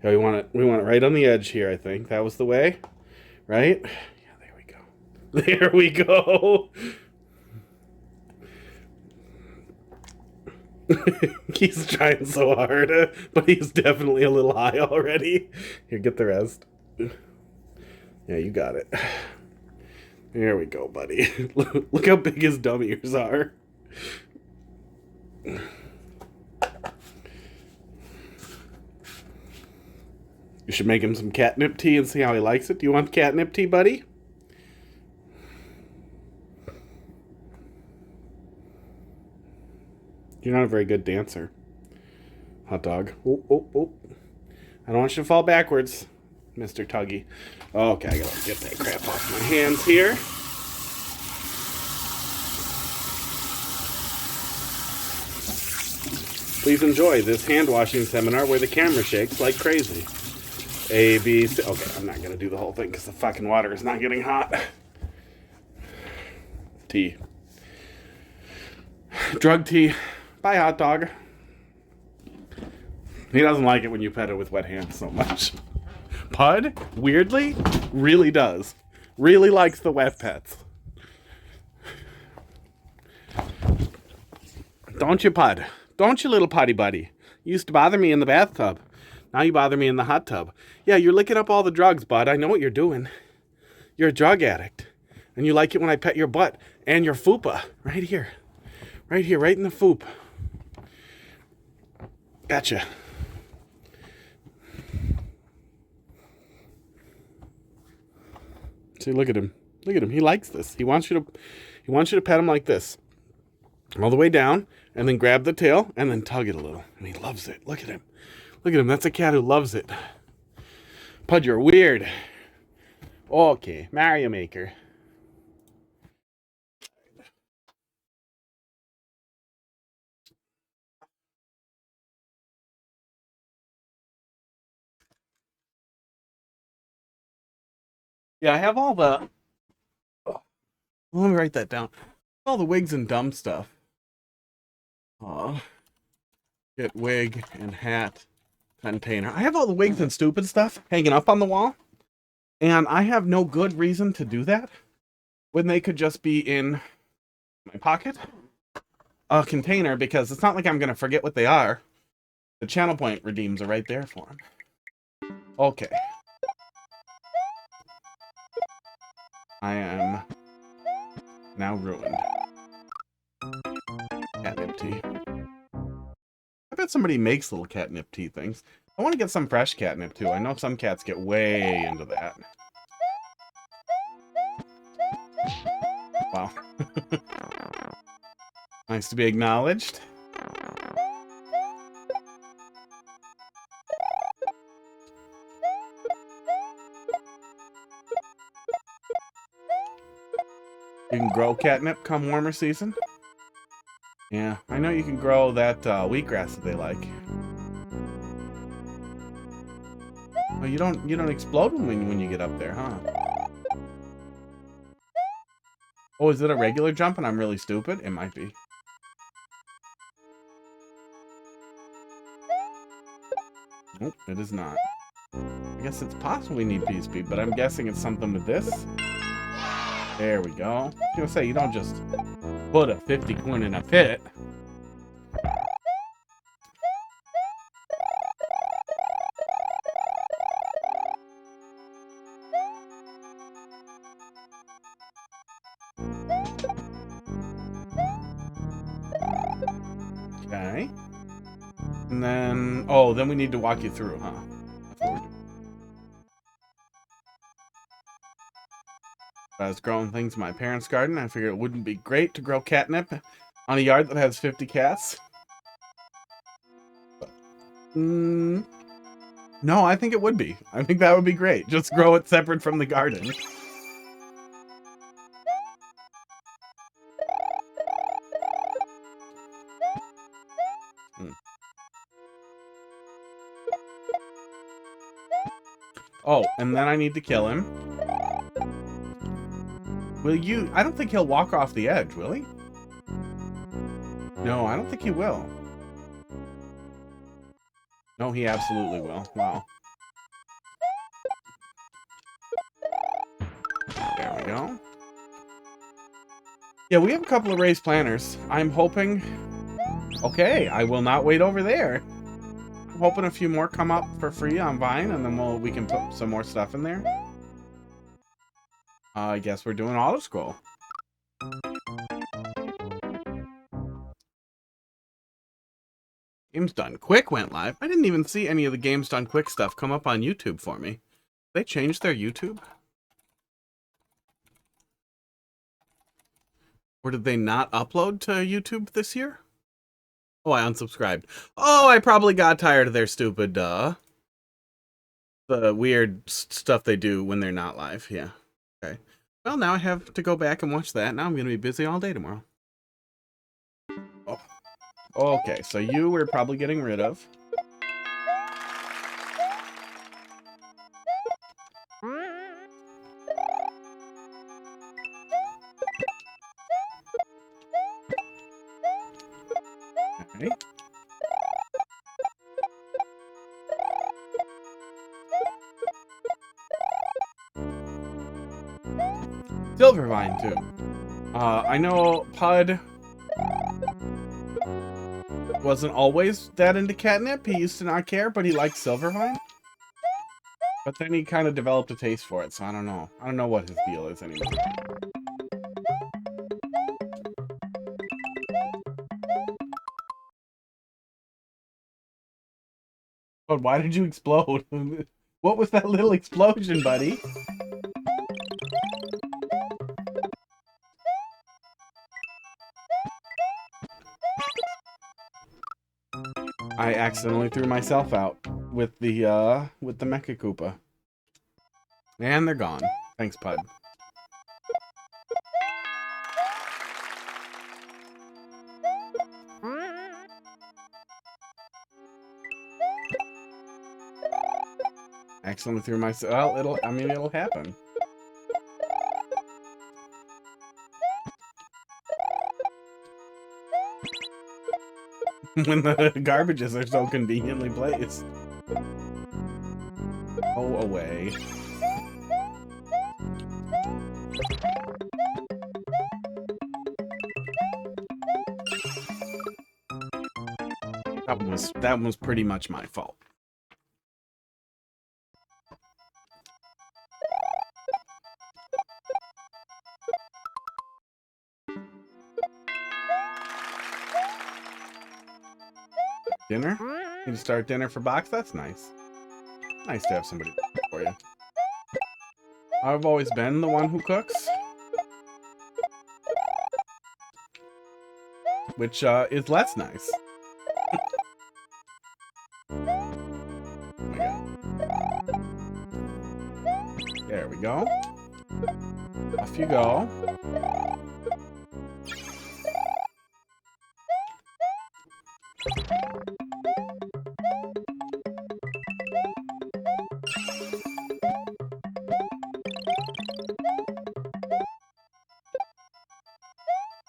Yeah, we want it right on the edge here, I think. That was the way. Right? Yeah, there we go. There we go. He's trying so hard, but he's definitely a little high already. Here, get the rest. Yeah, you got it. There we go, buddy. Look how big his dumb ears are. You should make him some catnip tea and see how he likes it. Do you want catnip tea, buddy? You're not a very good dancer. Hot dog. Oh, oh, oh. I don't want you to fall backwards, Mr. Tuggy. Okay, I gotta get that crap off my hands here. Please enjoy this hand washing seminar where the camera shakes like crazy. A, B, C. Okay, I'm not gonna do the whole thing because the fucking water is not getting hot. Tea. Drug tea. Bye, hot dog. He doesn't like it when you pet it with wet hands so much. Pud, weirdly, really does. Really likes the wet pets. Don't you, Pud? Don't you, little putty buddy? You used to bother me in the bathtub. Now you bother me in the hot tub. Yeah, you're licking up all the drugs, bud. I know what you're doing. You're a drug addict. And you like it when I pet your butt and your fupa. Right here. Right here, right in the foop. Gotcha. See, look at him. Look at him. He likes this. He wants you to pet him like this. All the way down, and then grab the tail, and then tug it a little. And he loves it. Look at him. Look at him. That's a cat who loves it. Pud, you're weird. Okay, Mario Maker. Yeah, I have all the... Let me write that down. All the wigs and dumb stuff. Get wig and hat container. I have all the wigs and stupid stuff hanging up on the wall. And I have no good reason to do that when they could just be in my pocket. A container, because it's not like I'm going to forget what they are. The channel point redeems are right there for them. Okay. I am now ruined. Catnip tea. I bet somebody makes little catnip tea things. I want to get some fresh catnip too. I know some cats get way into that. Wow. Nice to be acknowledged. You can grow catnip come warmer season. Yeah, I know you can grow that wheatgrass that they like. Oh, you don't explode when you get up there, huh? Oh, is it a regular jump and I'm really stupid? It might be. Nope, it is not. I guess it's possible we need P-Speed, but I'm guessing it's something with this. There we go. I was gonna say, you don't just put a 50 coin in a pit. Okay. And then, oh, then we need to walk you through, huh? That's what we're doing. I was growing things in my parents' garden. I figured it wouldn't be great to grow catnip on a yard that has 50 cats. No, I think it would be. I think that would be great. Just grow it separate from the garden. Oh, and then I need to kill him. Will you... I don't think he'll walk off the edge, will he? No, I don't think he will. No, he absolutely will. Wow. There we go. Yeah, we have a couple of raised planners. I'm hoping... Okay, I will not wait over there. I'm hoping a few more come up for free on Vine, and then we can put some more stuff in there. I guess we're doing auto-scroll. Games Done Quick went live. I didn't even see any of the Games Done Quick stuff come up on YouTube for me. They changed their YouTube? Or did they not upload to YouTube this year? Oh, I unsubscribed. Oh, I probably got tired of their stupid, the weird stuff they do when they're not live. Yeah. Okay. Well, now I have to go back and watch that. Now I'm going to be busy all day tomorrow. Oh. Okay, so you we're probably getting rid of. Okay. Silvervine, too. I know Pud wasn't always that into catnip. He used to not care, but he liked Silvervine. But then he kind of developed a taste for it, so I don't know. I don't know what his deal is anymore. But why did you explode? What was that little explosion, buddy? I accidentally threw myself out with the Mecha Koopa. And they're gone. Thanks, Pud. Accidentally threw myself. Well, it'll happen. when the garbages are so conveniently placed. Go away. That was pretty much my fault. Dinner? You can start dinner for Box? That's nice. Nice to have somebody for you. I've always been the one who cooks. Which is less nice. Oh my God. There we go. Off you go.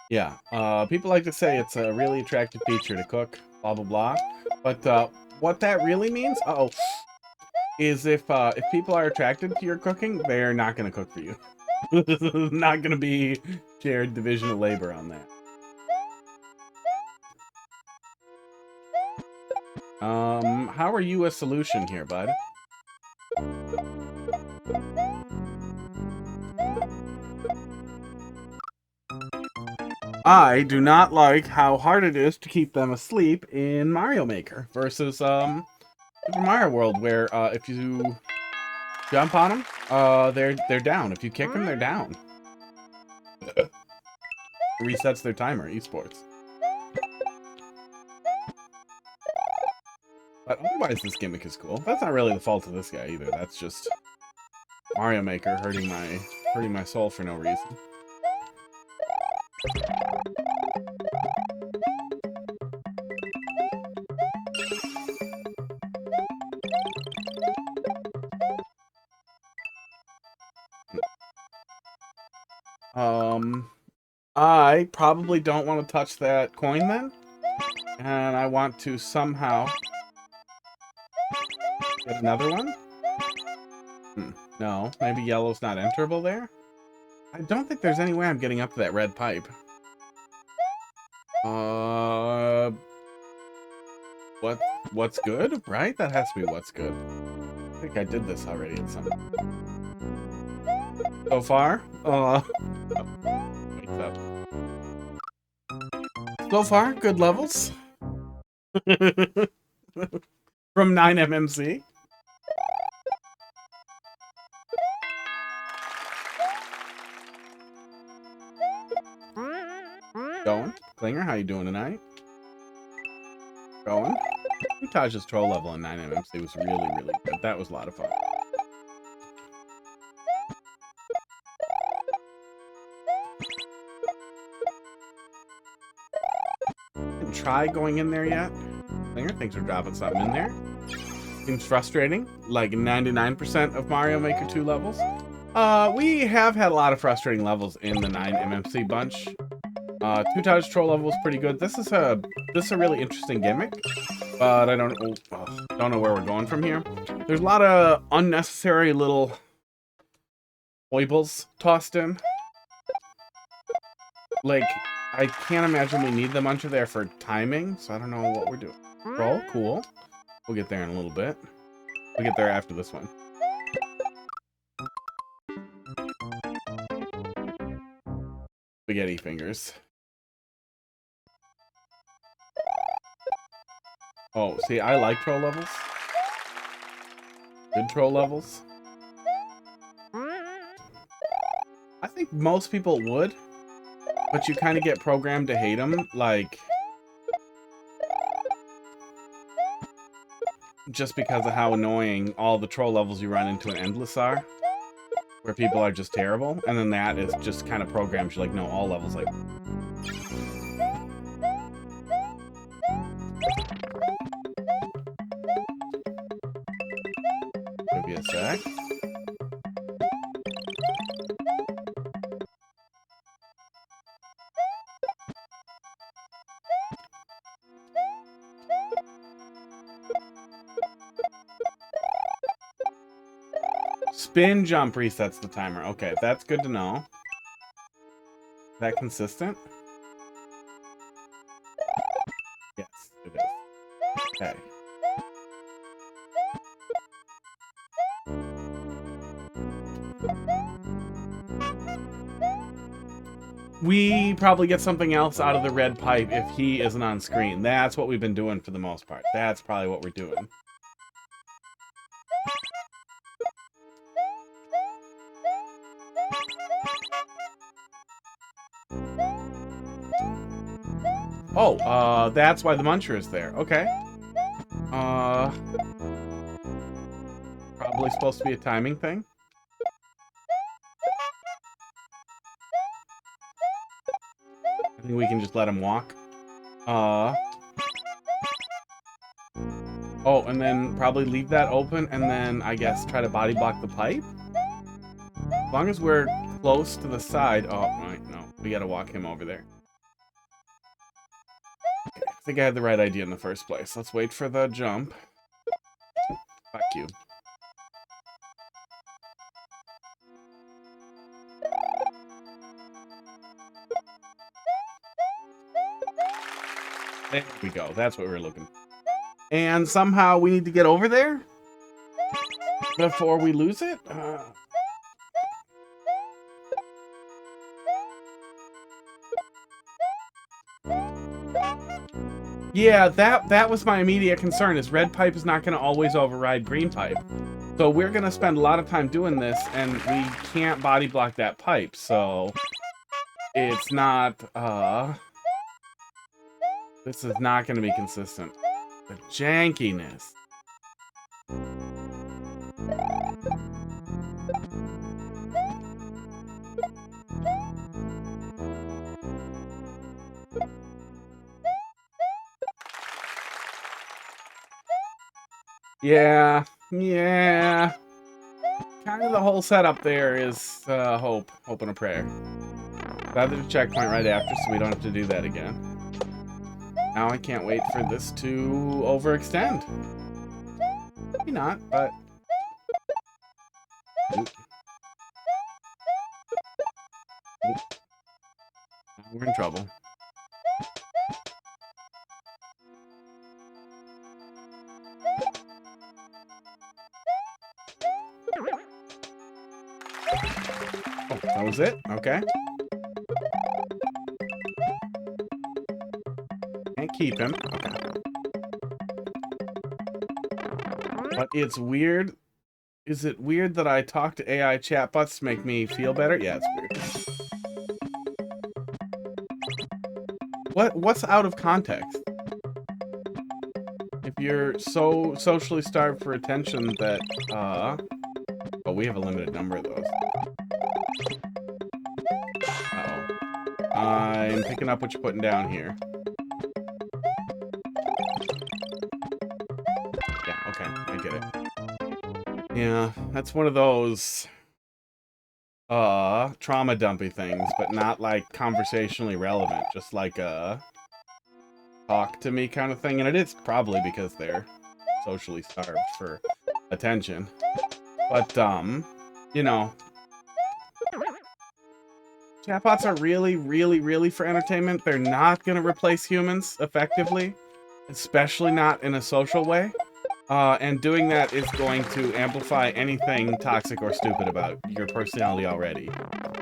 Yeah, people like to say it's a really attractive feature to cook, blah, blah, blah. But what that really means, is if people are attracted to your cooking, they're not going to cook for you. This is not going to be shared division of labor on that. How are you a solution here, bud? I do not like how hard it is to keep them asleep in Mario Maker versus Super Mario World, where if you jump on them, they're down. If you kick them, they're down. Resets their timer. Esports. But otherwise, this gimmick is cool. That's not really the fault of this guy either. That's just Mario Maker hurting my soul for no reason. I probably don't want to touch that coin then. And I want to somehow get another one. No, maybe yellow's not enterable there. I don't think there's any way I'm getting up to that red pipe. What's good? Right? That has to be what's good. I think I did this already at some point. So far, wakes up. So far, good levels. From 9MMC. Going. Klinger, how you doing tonight? Going. Tutajk's troll level on 9MMC was really, really good. That was a lot of fun. Didn't try going in there yet. Klinger, thanks for dropping something in there. Seems frustrating, like 99% of Mario Maker 2 levels. We have had a lot of frustrating levels in the 9MMC bunch. Tutajk's troll level was pretty good. This is a really interesting gimmick, but I don't know where we're going from here. There's a lot of unnecessary little foibles tossed in. Like, I can't imagine we need the muncher there for timing, so I don't know what we're doing. Roll, cool. We'll get there in a little bit. We'll get there after this one. Spaghetti fingers. Oh, see, I like troll levels. Good troll levels. I think most people would, but you kind of get programmed to hate them, like, just because of how annoying all the troll levels you run into in Endless are, where people are just terrible, and then that is just kind of programmed you like, no, all levels, like... Give me a sec. spin jump resets the timer. Okay, that's good to know. That consistent? Yes, it is. Okay. We probably get something else out of the red pipe if he isn't on screen. That's what we've been doing for the most part. That's probably what we're doing. Oh, that's why the muncher is there. Okay. Probably supposed to be a timing thing. I think we can just let him walk. Oh, and then probably leave that open, and then I guess try to body block the pipe. As long as we're close to the side. Oh, right, no. We gotta walk him over there. Okay, I think I had the right idea in the first place. Let's wait for the jump. Fuck you. There we go. That's what we're looking for. And somehow we need to get over there before we lose it. Yeah, that was my immediate concern, is red pipe is not going to always override green pipe. So we're going to spend a lot of time doing this, and we can't body block that pipe, so it's not, this is not going to be consistent. The jankiness. Yeah. Kind of the whole setup there is hope and a prayer. Got the checkpoint right after, so we don't have to do that again. Now I can't wait for this to overextend. Maybe not, but... Oop. Oop. We're in trouble. Oh, that was it? Okay. Can't keep him. Okay. But it's weird. Is it weird that I talk to AI chatbots to make me feel better? Yeah, it's weird. What's out of context? If you're so socially starved for attention that, oh, we have a limited number of those. Uh-oh. I'm picking up what you're putting down here. Yeah, okay, I get it. Yeah, that's one of those, trauma dumpy things, but not, like, conversationally relevant. Just like a talk to me kind of thing. And it is probably because they're socially starved for attention. But, you know, chatbots are really for entertainment. They're not going to replace humans effectively, especially not in a social way. And doing that is going to amplify anything toxic or stupid about your personality already.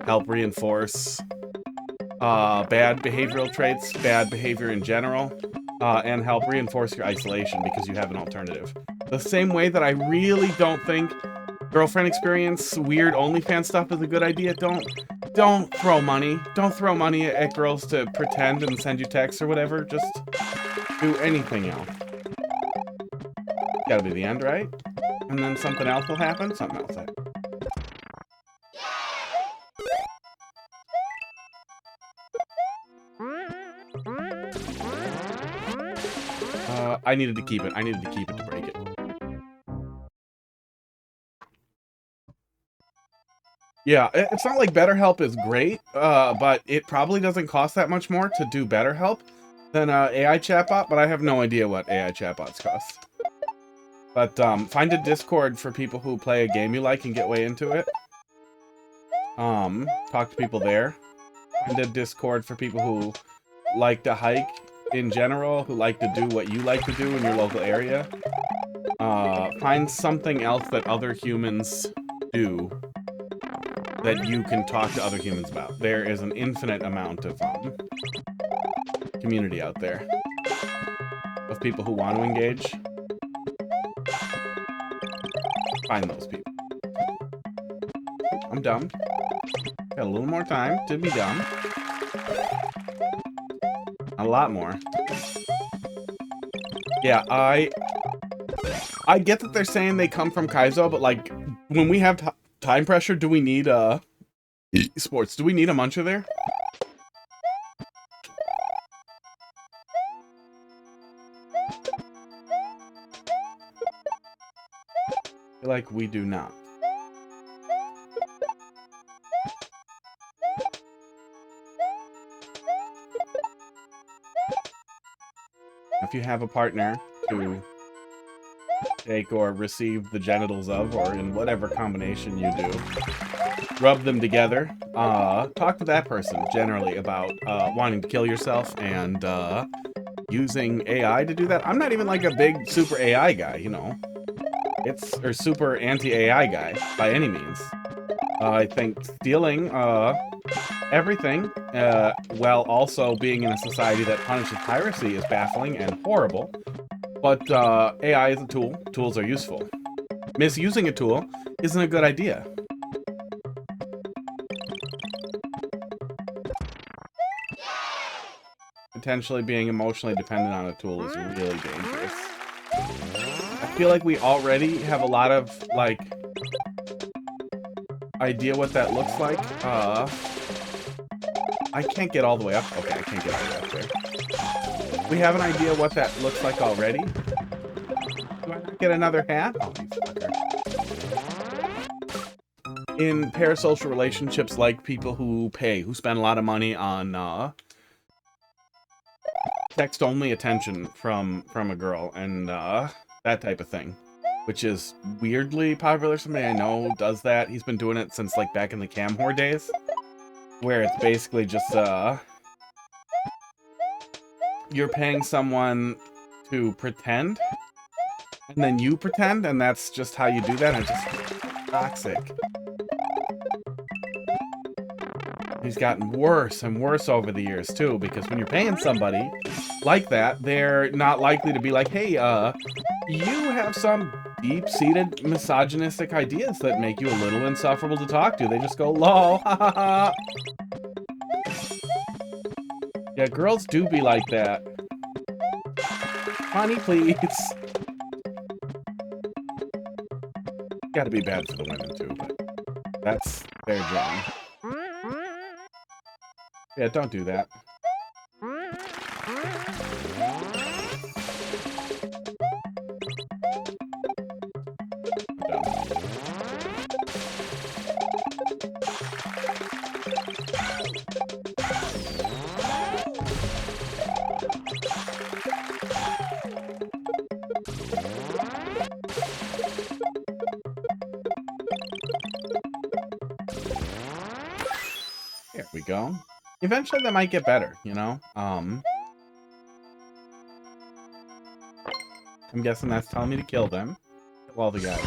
Help reinforce bad behavioral traits, bad behavior in general, and help reinforce your isolation because you have an alternative. The same way that I really don't think girlfriend experience, weird OnlyFans stuff is a good idea. Don't throw money. Don't throw money at girls to pretend and send you texts or whatever. Just do anything else. Gotta be the end, right? And then something else will happen? Something else happens. I needed to keep it. I needed to keep it to break it. Yeah, it's not like BetterHelp is great, but it probably doesn't cost that much more to do BetterHelp than AI chatbot, but I have no idea what AI chatbots cost. But find a Discord for people who play a game you like and get way into it. Talk to people there. Find a Discord for people who like to hike in general, who like to do what you like to do in your local area. Find something else that other humans do that you can talk to other humans about. There is an infinite amount of community out there of people who want to engage. Find those people. I'm dumb. Got a little more time to be dumb. A lot more. Yeah, I get that they're saying they come from Kaizo, but like when we have time pressure, do we need sports? Do we need a muncher there? I feel like we do not. If you have a partner to take or receive the genitals of, or in whatever combination you do, rub them together, talk to that person generally about wanting to kill yourself and using AI to do that. I'm not even like a big super AI guy, you know. Or super anti-AI guy by any means. I think stealing everything while also being in a society that punishes piracy is baffling and horrible. But AI is a tool. Tools are useful. Misusing a tool isn't a good idea. Potentially being emotionally dependent on a tool is really dangerous. I feel like we already have a lot of, like, idea what that looks like. I can't get all the way up. Okay, I can't get all the way up there. We have an idea what that looks like already. Do I not get another hat? Oh, you fucker. In parasocial relationships, like people who spend a lot of money on text-only attention from a girl and that type of thing, which is weirdly popular. Somebody I know does that. He's been doing it since like back in the cam whore days, where it's basically just you're paying someone to pretend, and then you pretend, and that's just how you do that, and it's just toxic. He's gotten worse and worse over the years, too, because when you're paying somebody like that, they're not likely to be like, hey, you have some deep-seated misogynistic ideas that make you a little insufferable to talk to. They just go, lol, ha ha ha. Yeah, girls do be like that. Honey, please. Gotta be bad for the women, too, but that's their job. Yeah, don't do that. There we go. Eventually that might get better, you know? I'm guessing that's telling me to kill them. Kill all the guys.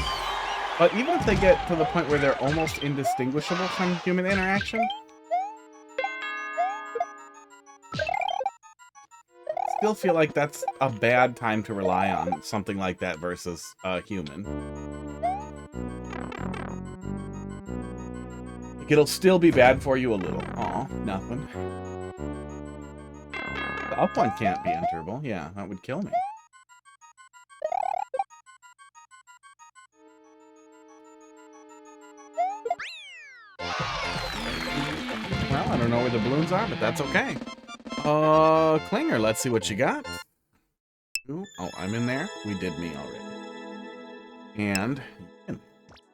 But even if they get to the point where they're almost indistinguishable from human interaction, still feel like that's a bad time to rely on something like that versus a human. Like, it'll still be bad for you a little. Aw, nothing. The up one can't be enterable. Yeah, that would kill me. Well, I don't know where the balloons are, but that's okay. Klinger, let's see what you got. Ooh, oh, I'm in there. We did me already. And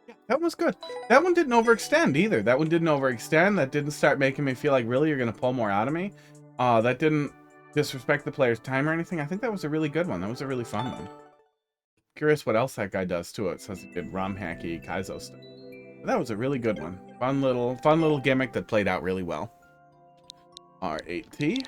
yeah, that was good. That one didn't overextend either. That one didn't overextend. That didn't start making me feel like, really, you're going to pull more out of me. That didn't disrespect the player's time or anything. I think that was a really good one. That was a really fun one. Curious what else that guy does to it. It says he did ROM hacky Kaizo stuff. That was a really good one. Fun little gimmick that played out really well. R8T.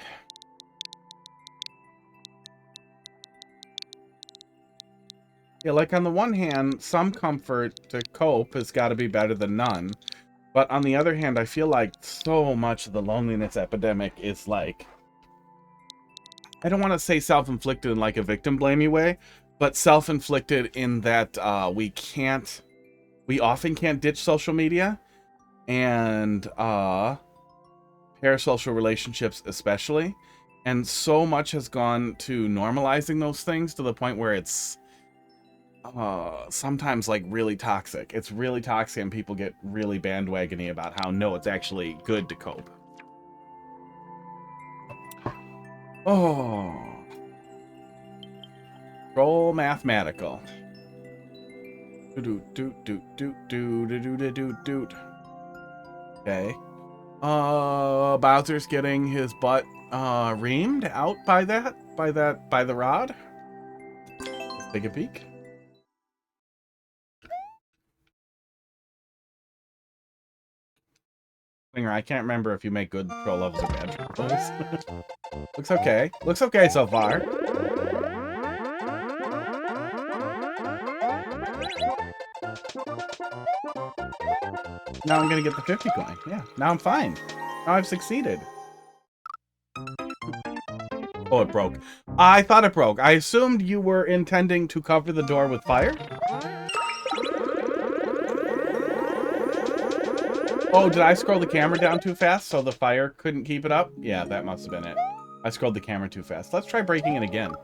Yeah, like on the one hand, some comfort to cope has got to be better than none. But on the other hand, I feel like so much of the loneliness epidemic is like, I don't want to say self-inflicted in like a victim blamey way, but self-inflicted in that we often can't ditch social media, and parasocial relationships especially. And so much has gone to normalizing those things to the point where it's sometimes like really toxic. It's really toxic and people get really bandwagony about how no, it's actually good to cope. Oh. Roll mathematical. Okay. Bowser's getting his butt reamed out by the rod. Let's take a peek. Klinger, I can't remember if you make good troll levels or bad troll levels. Looks okay. Looks okay so far. Now I'm gonna get the 50 coin. Yeah, now I'm fine. Now I've succeeded. Oh, it broke. I thought it broke. I assumed you were intending to cover the door with fire. Oh, did I scroll the camera down too fast so the fire couldn't keep it up? Yeah, that must have been it. I scrolled the camera too fast. Let's try breaking it again.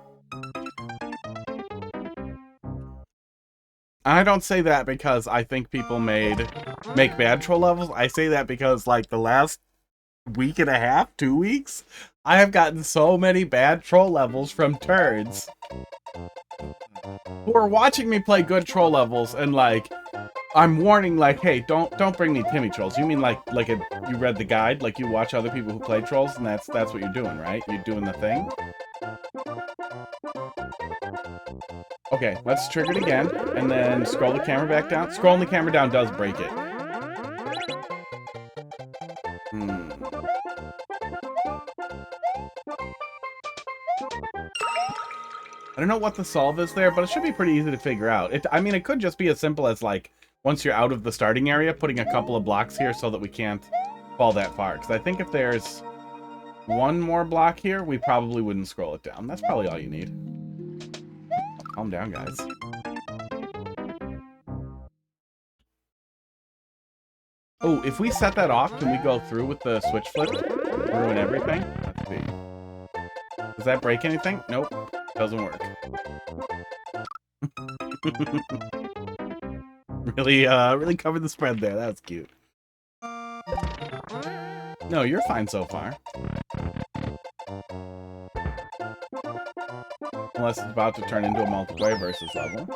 I don't say that because I think people make bad troll levels. I say that because, like, the last week and a half, 2 weeks, I have gotten so many bad troll levels from turds who are watching me play good troll levels, and, like, I'm warning, like, hey, don't bring me Timmy trolls. You mean you read the guide, like you watch other people who play trolls, and that's what you're doing, right? You're doing the thing. Okay, let's trigger it again, and then scroll the camera back down. Scrolling the camera down does break it. I don't know what the solve is there, but it should be pretty easy to figure out. I mean, it could just be as simple as, like, once you're out of the starting area, putting a couple of blocks here so that we can't fall that far. Because I think if there's one more block here, we probably wouldn't scroll it down. That's probably all you need. Calm down, guys. Oh, if we set that off, can we go through with the switch flip? Ruin everything? Let's see. Does that break anything? Nope. Doesn't work. Really covered the spread there. That's cute. No, you're fine so far. Unless it's about to turn into a multiplayer versus level.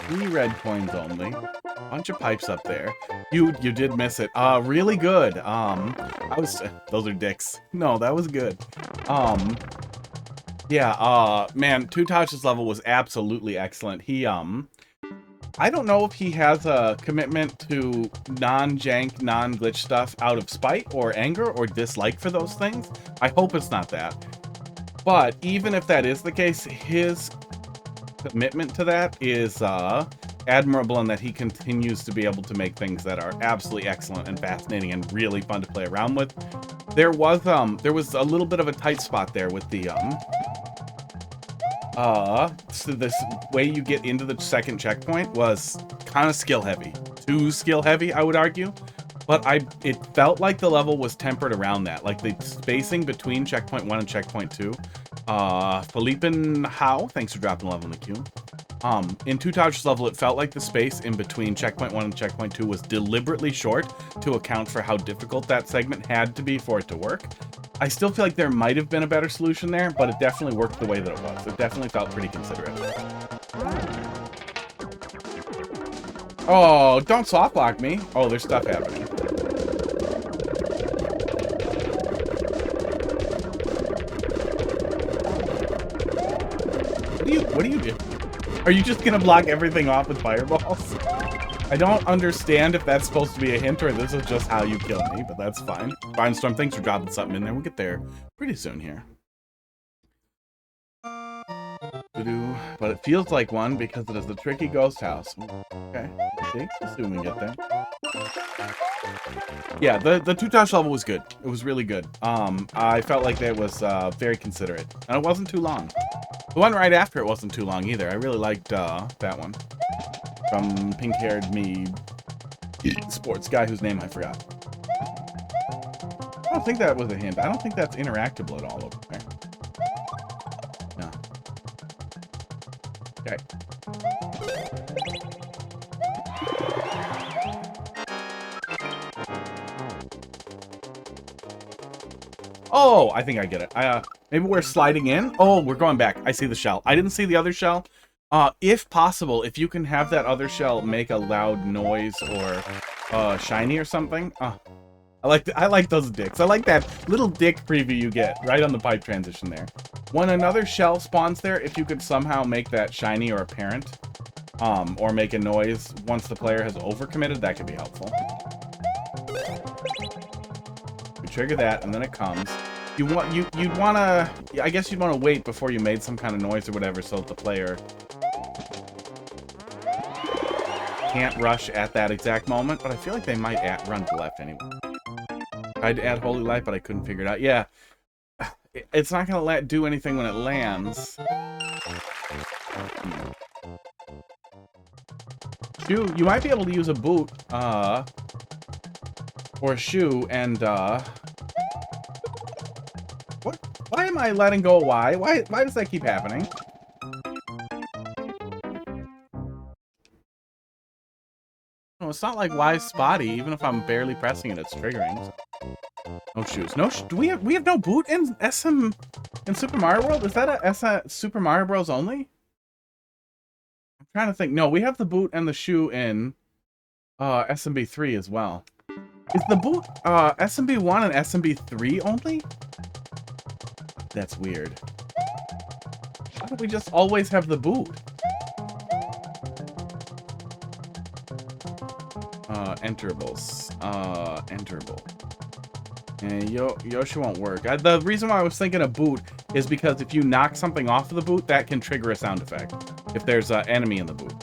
3 red coins only. Bunch of pipes up there. You did miss it. Really good. Those are dicks. No, that was good. Yeah, man, Tutajkk's level was absolutely excellent. He, I don't know if he has a commitment to non-jank, non-glitch stuff out of spite or anger or dislike for those things. I hope it's not that. But even if that is the case, his commitment to that is admirable in that he continues to be able to make things that are absolutely excellent and fascinating and really fun to play around with. There was a little bit of a tight spot there with the so this way you get into the second checkpoint was kind of skill heavy. Too skill heavy, I would argue. But it felt like the level was tempered around that. Like the spacing between checkpoint 1 and checkpoint 2. Felipe and How, thanks for dropping a level in the queue. In Tutajkk's level, it felt like the space in between checkpoint 1 and checkpoint 2 was deliberately short to account for how difficult that segment had to be for it to work. I still feel like there might have been a better solution there, but it definitely worked the way that it was. It definitely felt pretty considerate. Oh, don't soft lock me. Oh, there's stuff happening. What are you doing? Are you just gonna block everything off with fireballs? I don't understand if that's supposed to be a hint or this is just how you kill me, but that's fine. Barnstorm, thanks for dropping something in there. We'll get there pretty soon here. But it feels like one because it is the tricky ghost house. Okay, let's see when we get there. Yeah, the Tutajkk level was good. It was really good. I felt like that was very considerate, and it wasn't too long. The one right after it wasn't too long either. I really liked that one from pink-haired me sports guy whose name I forgot. I don't think that was a hint. I don't think that's interactable at all over there. No. Okay. Oh, I think I get it. Maybe we're sliding in. Oh, we're going back. I see the shell. I didn't see the other shell. If possible, if you can have that other shell make a loud noise or shiny or something. I like those dicks. I like that little dick preview you get right on the pipe transition there. When another shell spawns there, if you could somehow make that shiny or apparent, or make a noise once the player has overcommitted, that could be helpful. We trigger that, and then it comes. You'd wanna, I guess you'd wanna wait before you made some kind of noise or whatever, so that the player can't rush at that exact moment. But I feel like they might run to left anyway. Tried to add Holy Light, but I couldn't figure it out. Yeah, it's not gonna do anything when it lands. Shoe, you might be able to use a boot, or a shoe, and what? Why am I letting go? Why does that keep happening? No, it's not like why spotty. Even if I'm barely pressing it, it's triggering. So. No shoes. No. Do we have no boot in in Super Mario World? Is that a Super Mario Bros. Only? I'm trying to think. No, we have the boot and the shoe in SMB3 as well. Is the boot SMB1 and SMB3 only? That's weird. Why don't we just always have the boot? Enterables. Enterable. And Yoshi won't work. The reason why I was thinking a boot is because if you knock something off of the boot, that can trigger a sound effect. If there's an enemy in the boot,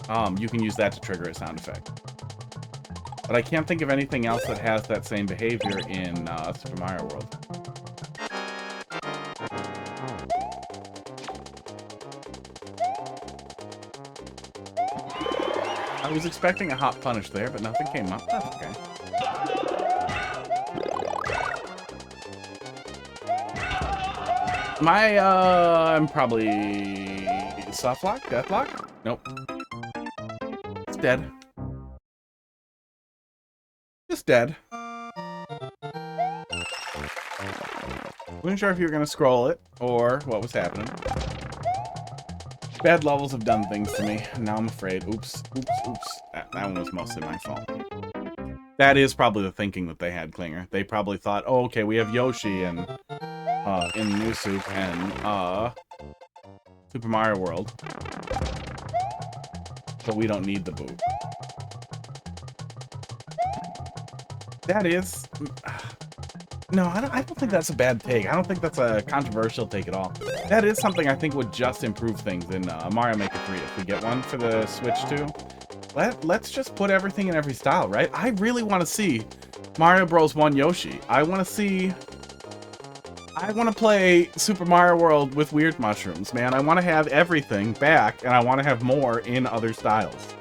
you can use that to trigger a sound effect. But I can't think of anything else that has that same behavior in Super Mario World. I was expecting a hot punish there, but nothing came up. That's okay. I'm probably soft lock, death lock. Nope, it's dead. Just dead. Wasn't sure if you were gonna scroll it or what was happening. Bad levels have done things to me. Now I'm afraid. Oops. That one was mostly my fault. That is probably the thinking that they had, Klinger. They probably thought, oh, okay, we have Yoshi and in New Soup and Super Mario World, but we don't need the boot. That is... No, I don't think that's a bad take. I don't think that's a controversial take at all. That is something I think would just improve things in Mario Maker 3 if we get one for the Switch too. Let's just put everything in every style, right? I really want to see Mario Bros. 1 Yoshi. I want to play Super Mario World with weird mushrooms, man. I want to have everything back, and I want to have more in other styles.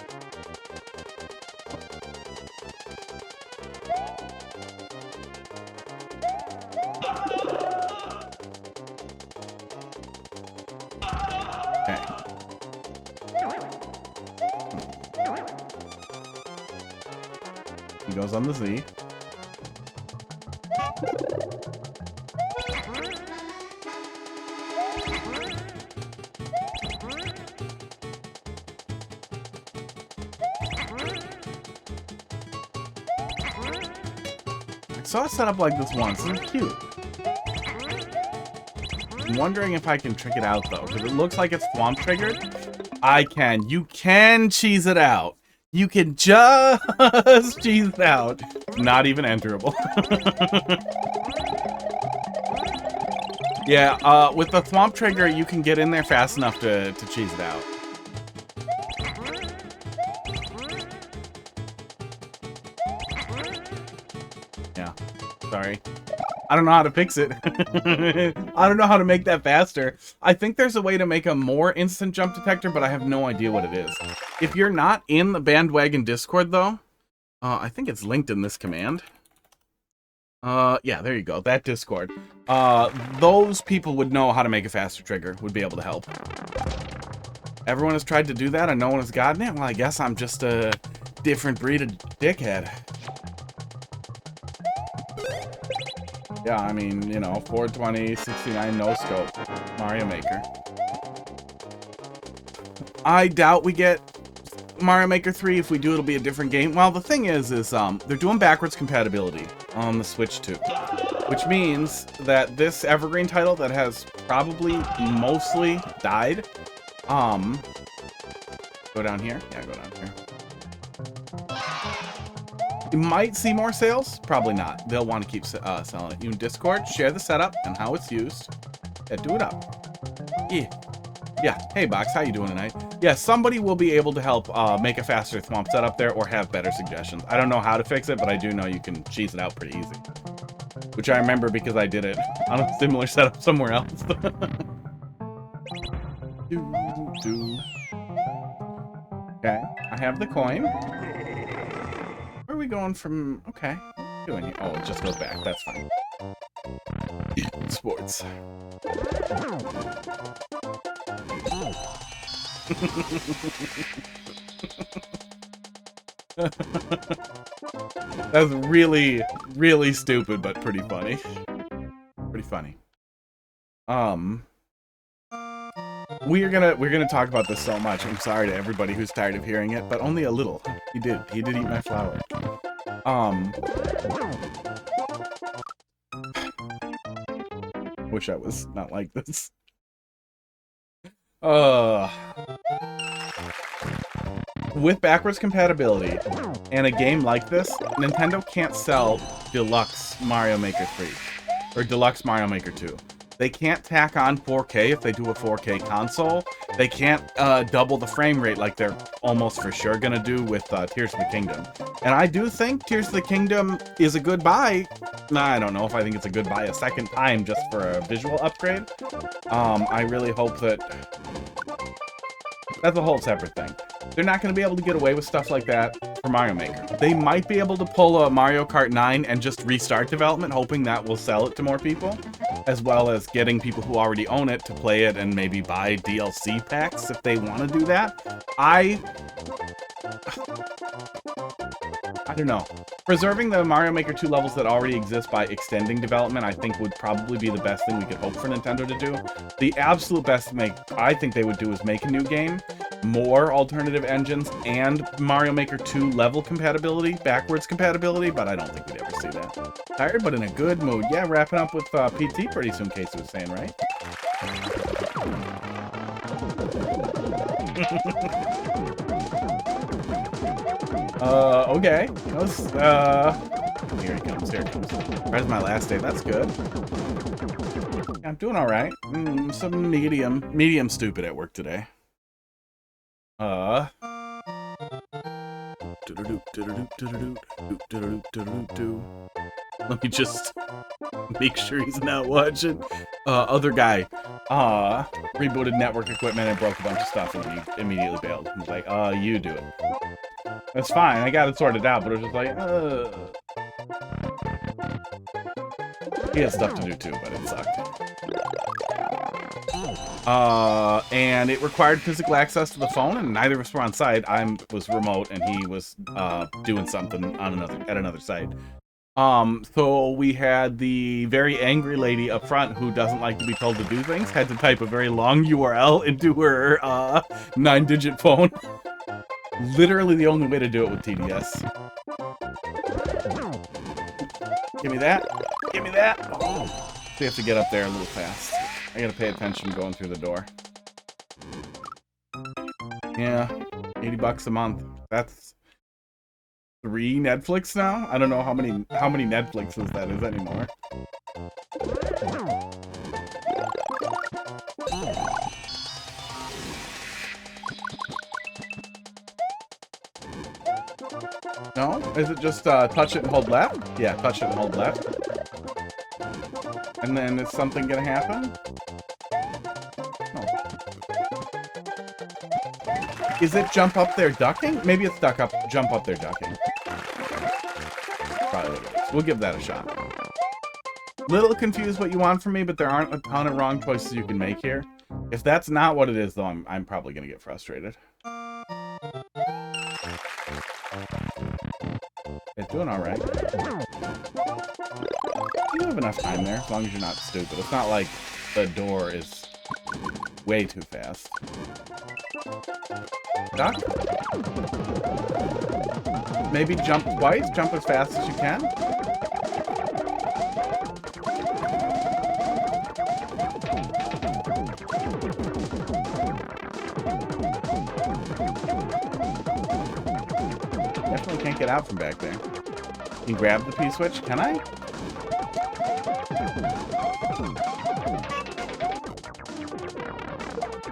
Goes on the Z. I saw it set up like this once. It's cute. I'm wondering if I can trick it out though, because it looks like it's swamp triggered, I can. You can cheese it out. You can just cheese it out. Not even enterable. Yeah, with the Thwomp trigger, you can get in there fast enough to cheese it out. Yeah, sorry. I don't know how to fix it. I don't know how to make that faster. I think there's a way to make a more instant jump detector, but I have no idea what it is. If you're not in the Bandwagon Discord, though, I think it's linked in this command. Yeah, there you go. That Discord. Those people would know how to make a faster trigger, would be able to help. Everyone has tried to do that and no one has gotten it? Well, I guess I'm just a different breed of dickhead. Yeah, I mean, you know, 420, 69, no scope. Mario Maker. I doubt we get Mario Maker 3. If we do, it'll be a different game. Well, the thing is they're doing backwards compatibility on the Switch too. Which means that this evergreen title that has probably mostly died. Go down here? Yeah, go down here. You might see more sales. Probably not. They'll want to keep selling it. You in Discord, share the setup and how it's used. Yeah, do it up. Yeah. Yeah. Hey, Box, how you doing tonight? Yeah, somebody will be able to help make a faster Thwomp setup there or have better suggestions. I don't know how to fix it, but I do know you can cheese it out pretty easy. Which I remember because I did it on a similar setup somewhere else. Okay, I have the coin. Where are we going from? Okay. Doing it. Oh, it just goes back. That's fine. Sports. That's really, really stupid, but pretty funny. Pretty funny. We're gonna talk about this so much. I'm sorry to everybody who's tired of hearing it, but only a little. He did eat my flower. Wish I was not like this. With backwards compatibility and a game like this, Nintendo can't sell Deluxe Mario Maker 3 or Deluxe Mario Maker 2. They can't tack on 4K if they do a 4K console. They can't double the frame rate like they're almost for sure gonna do with Tears of the Kingdom. And I do think Tears of the Kingdom is a good buy. I don't know if I think it's a good buy a second time just for a visual upgrade. I really hope that... That's a whole separate thing. They're not going to be able to get away with stuff like that for Mario Maker. They might be able to pull a Mario Kart 9 and just restart development, hoping that will sell it to more people, as well as getting people who already own it to play it and maybe buy DLC packs if they want to do that. I don't know. Preserving the Mario Maker 2 levels that already exist by extending development, I think would probably be the best thing we could hope for Nintendo to do. The absolute best I think they would do is make a new game, more alternative engines, and Mario Maker 2 level compatibility, backwards compatibility, but I don't think we'd ever see that. Tired, but in a good mood. Yeah, wrapping up with PT pretty soon, Casey was saying, right? Okay. That was, here he comes, here he comes. Where's my last day? That's good. Yeah, I'm doing alright. Some medium stupid at work today. Let me just make sure he's not watching. Other guy, rebooted network equipment and broke a bunch of stuff and he immediately bailed. He's like, you do it. That's fine, I got it sorted out, but it was just like, He had stuff to do too, but it sucked. And it required physical access to the phone, and neither of us were on site. I was remote, and he was doing something on another site. So we had the very angry lady up front who doesn't like to be told to do things, had to type a very long URL into her 9-digit phone. Literally the only way to do it with TDS. Give me that. Give me that. Oh. So you have to get up there a little fast. I gotta pay attention going through the door. Yeah, $80 a month. That's 3 Netflix now? I don't know how many Netflixes that is anymore. No? Is it just touch it and hold left? Yeah, touch it and hold left. And then is something gonna happen? No. Is it jump up there ducking? Maybe it's jump up there ducking. Probably what it is. We'll give that a shot. Little confused what you want from me, but there aren't a ton of wrong choices you can make here. If that's not what it is, though, I'm probably gonna get frustrated. It's doing all right. You have enough time there, as long as you're not stupid. It's not like the door is way too fast. Duck? Maybe jump twice? Jump as fast as you can? Definitely can't get out from back there. Can you grab the P-switch? Can I?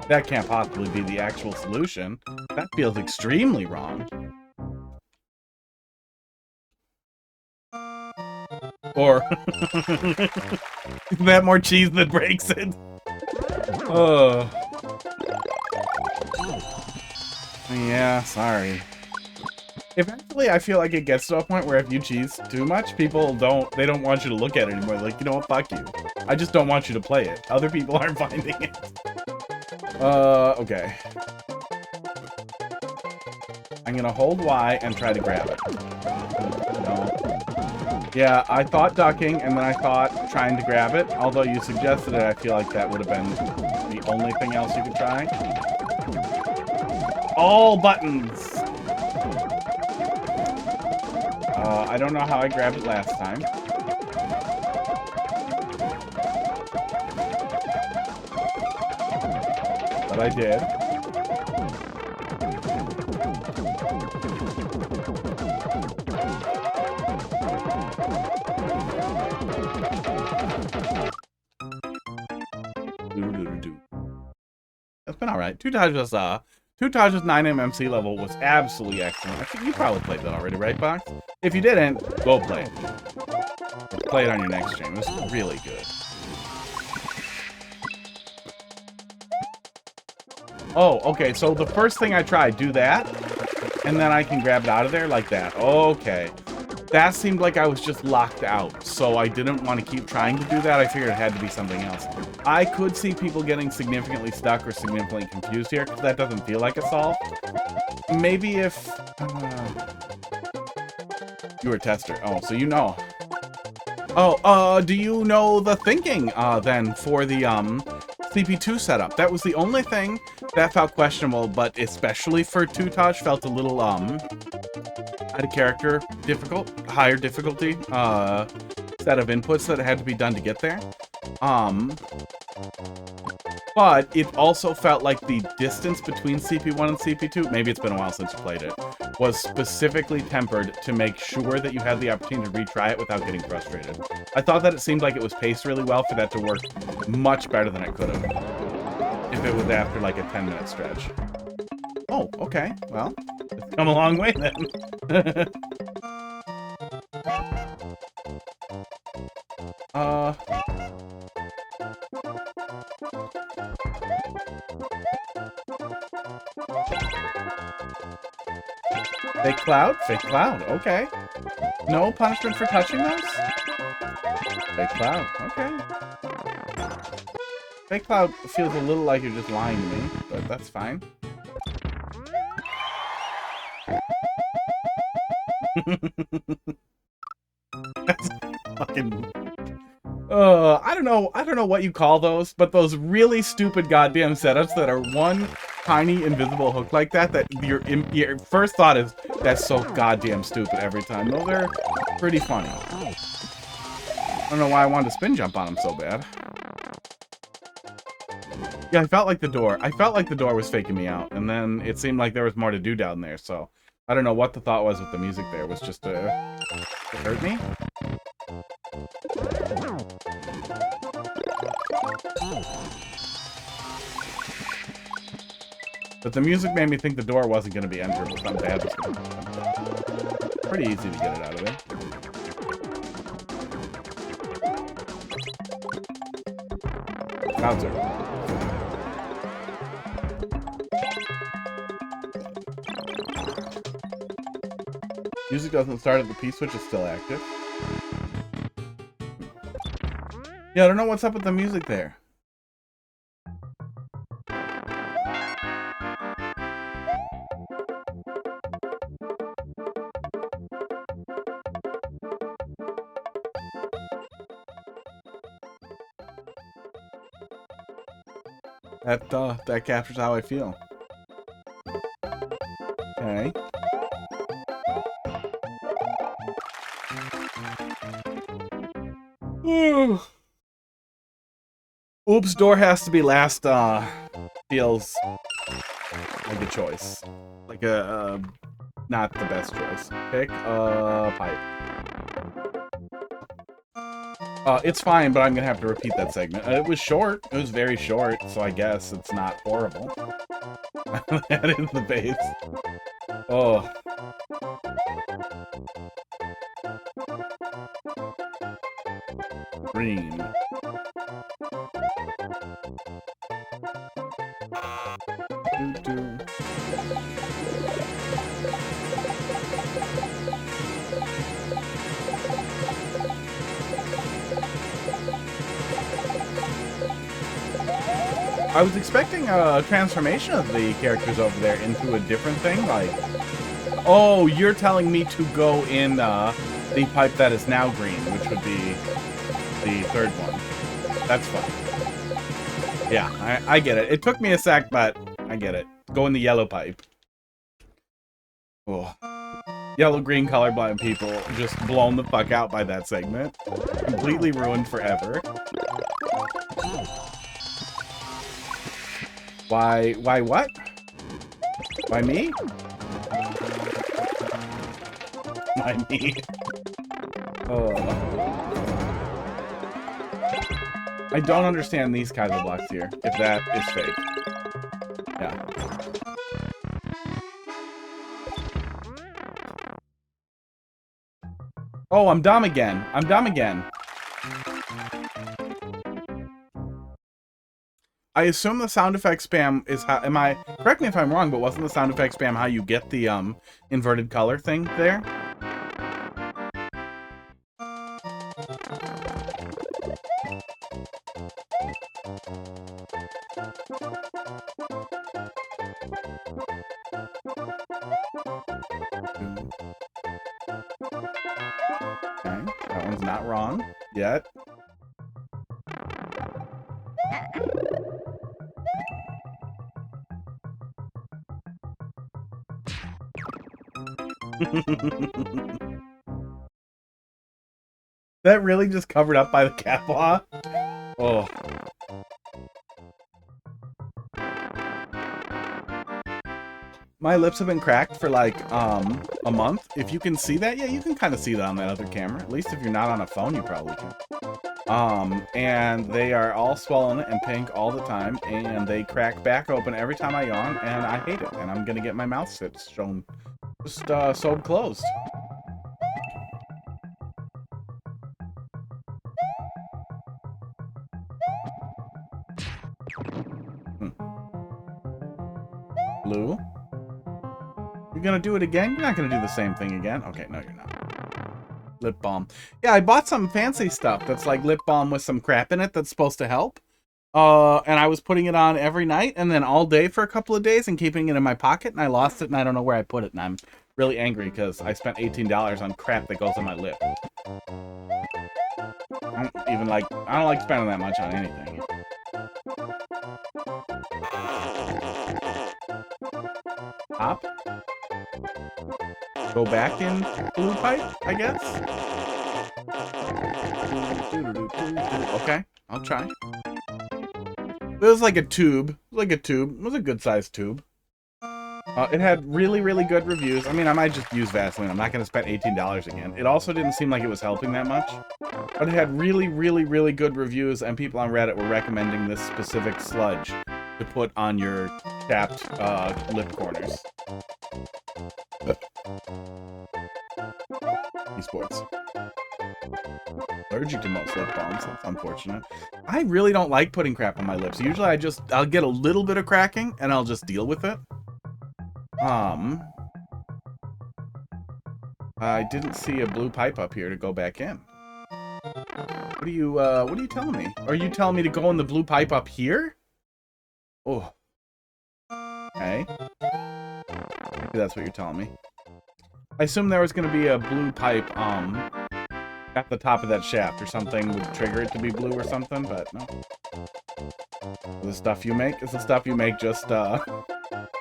That can't possibly be the actual solution. That feels extremely wrong. Or is that more cheese that breaks it? Oh. Yeah, sorry. Eventually, I feel like it gets to a point where if you cheese too much, people don't want you to look at it anymore. Like, you know what, fuck you. I just don't want you to play it. Other people aren't finding it. Okay. I'm gonna hold Y and try to grab it. No. Yeah, I thought ducking, and then I thought trying to grab it. Although you suggested it, I feel like that would have been the only thing else you could try. All buttons! I don't know how I grabbed it last time. But I did. That's been alright. Tutajk's 9MMC level was absolutely excellent. I think you probably played that already, right, Box? If you didn't, go play it. Play it on your next stream. It was really good. Oh, okay, so the first thing I tried, do that, and then I can grab it out of there like that. Okay. That seemed like I was just locked out, so I didn't want to keep trying to do that. I figured it had to be something else. I could see people getting significantly stuck or significantly confused here, because that doesn't feel like a solve. Maybe if... you were a tester. Oh, so you know. Oh, do you know the thinking, then, for the, CP2 setup? That was the only thing that felt questionable, but especially for Tutajkk, felt a little, out of character, higher difficulty, set of inputs that had to be done to get there. But it also felt like the distance between CP1 and CP2, maybe it's been a while since you played it, was specifically tempered to make sure that you had the opportunity to retry it without getting frustrated. I thought that it seemed like it was paced really well for that to work much better than it could have, if it was after like a 10-minute stretch. Oh, okay, well, it's come a long way then. Fake cloud? Fake cloud, okay. No punishment for touching those? Fake cloud, okay. Fake cloud feels a little like you're just lying to me, but that's fine. That's fucking... I don't know what you call those, but those really stupid goddamn setups that are one tiny invisible hook like that your first thought is, that's so goddamn stupid every time. Those are pretty funny. I don't know why I wanted to spin jump on them so bad. Yeah, I felt like the door was faking me out, and then it seemed like there was more to do down there, so I don't know what the thought was with the music there. It was just to hurt me? But the music made me think the door wasn't going to be enterable. Something bad was going to happen. Pretty easy to get it out of there. Bowser. Music doesn't start if the P-switch is still active. Yeah, I don't know what's up with the music there. That captures how I feel. Okay. Oops, door has to be last, feels like a choice. Like a, not the best choice. Pick a pipe. It's fine, but I'm gonna have to repeat that segment. It was short. It was very short, so I guess it's not horrible. That is the base. Oh. Green. I was expecting a transformation of the characters over there into a different thing, like... Oh, you're telling me to go in the pipe that is now green, which would be the third one. That's fine. Yeah, I get it. It took me a sec, but I get it. Go in the yellow pipe. Oh. Yellow-green colorblind people just blown the fuck out by that segment. Completely ruined forever. Why what? Why me? Why me? Oh. I don't understand these kinds of blocks here, if that is fake. Yeah. Oh, I'm dumb again. I'm dumb again. I assume the sound effect spam is how, correct me if I'm wrong, but wasn't the sound effect spam how you get the, inverted color thing there? Okay, that one's not wrong yet. That really just covered up by the cat paw? Oh. My lips have been cracked for like, a month. If you can see that, yeah, you can kind of see that on that other camera. At least if you're not on a phone, you probably can. And they are all swollen and pink all the time, and they crack back open every time I yawn, and I hate it. And I'm gonna get my mouth shown just, sewed closed. Blue? You're gonna do it again? You're not gonna do the same thing again? Okay, no, you're not. Lip balm. Yeah, I bought some fancy stuff that's like lip balm with some crap in it that's supposed to help. And I was putting it on every night and then all day for a couple of days and keeping it in my pocket, and I lost it and I don't know where I put it, and I'm really angry because I spent $18 on crap that goes on my lip. I don't like spending that much on anything. Hop. Go back in blue pipe, I guess? Okay, I'll try. It was like a tube. It was a good sized tube. It had really, really good reviews. I mean, I might just use Vaseline. I'm not going to spend $18 again. It also didn't seem like it was helping that much. But it had really, really, really good reviews, and people on Reddit were recommending this specific sludge to put on your chapped lip corners. Esports. Allergic to most lip balms. That's unfortunate. I really don't like putting crap on my lips. Usually I'll get a little bit of cracking and I'll just deal with it. I didn't see a blue pipe up here to go back in. What are you telling me? Are you telling me to go in the blue pipe up here? Oh. Okay. Maybe that's what you're telling me. I assumed there was going to be a blue pipe, at the top of that shaft or something would trigger it to be blue or something, but no. The stuff you make is the stuff you make just,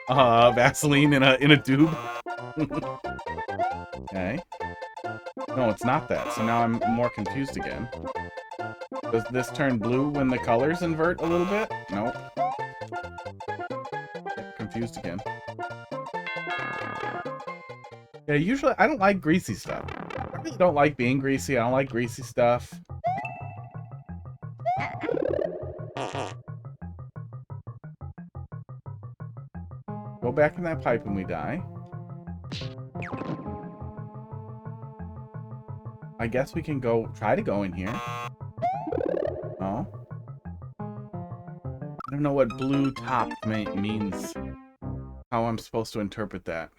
Vaseline in a tube. Okay. No, it's not that, so now I'm more confused again. Does this turn blue when the colors invert a little bit? Nope. Confused again. Yeah, usually I don't like greasy stuff. I really don't like being greasy. I don't like greasy stuff. Go back in that pipe when we die. I guess we can try to go in here. Oh. I don't know what blue top means. How I'm supposed to interpret that.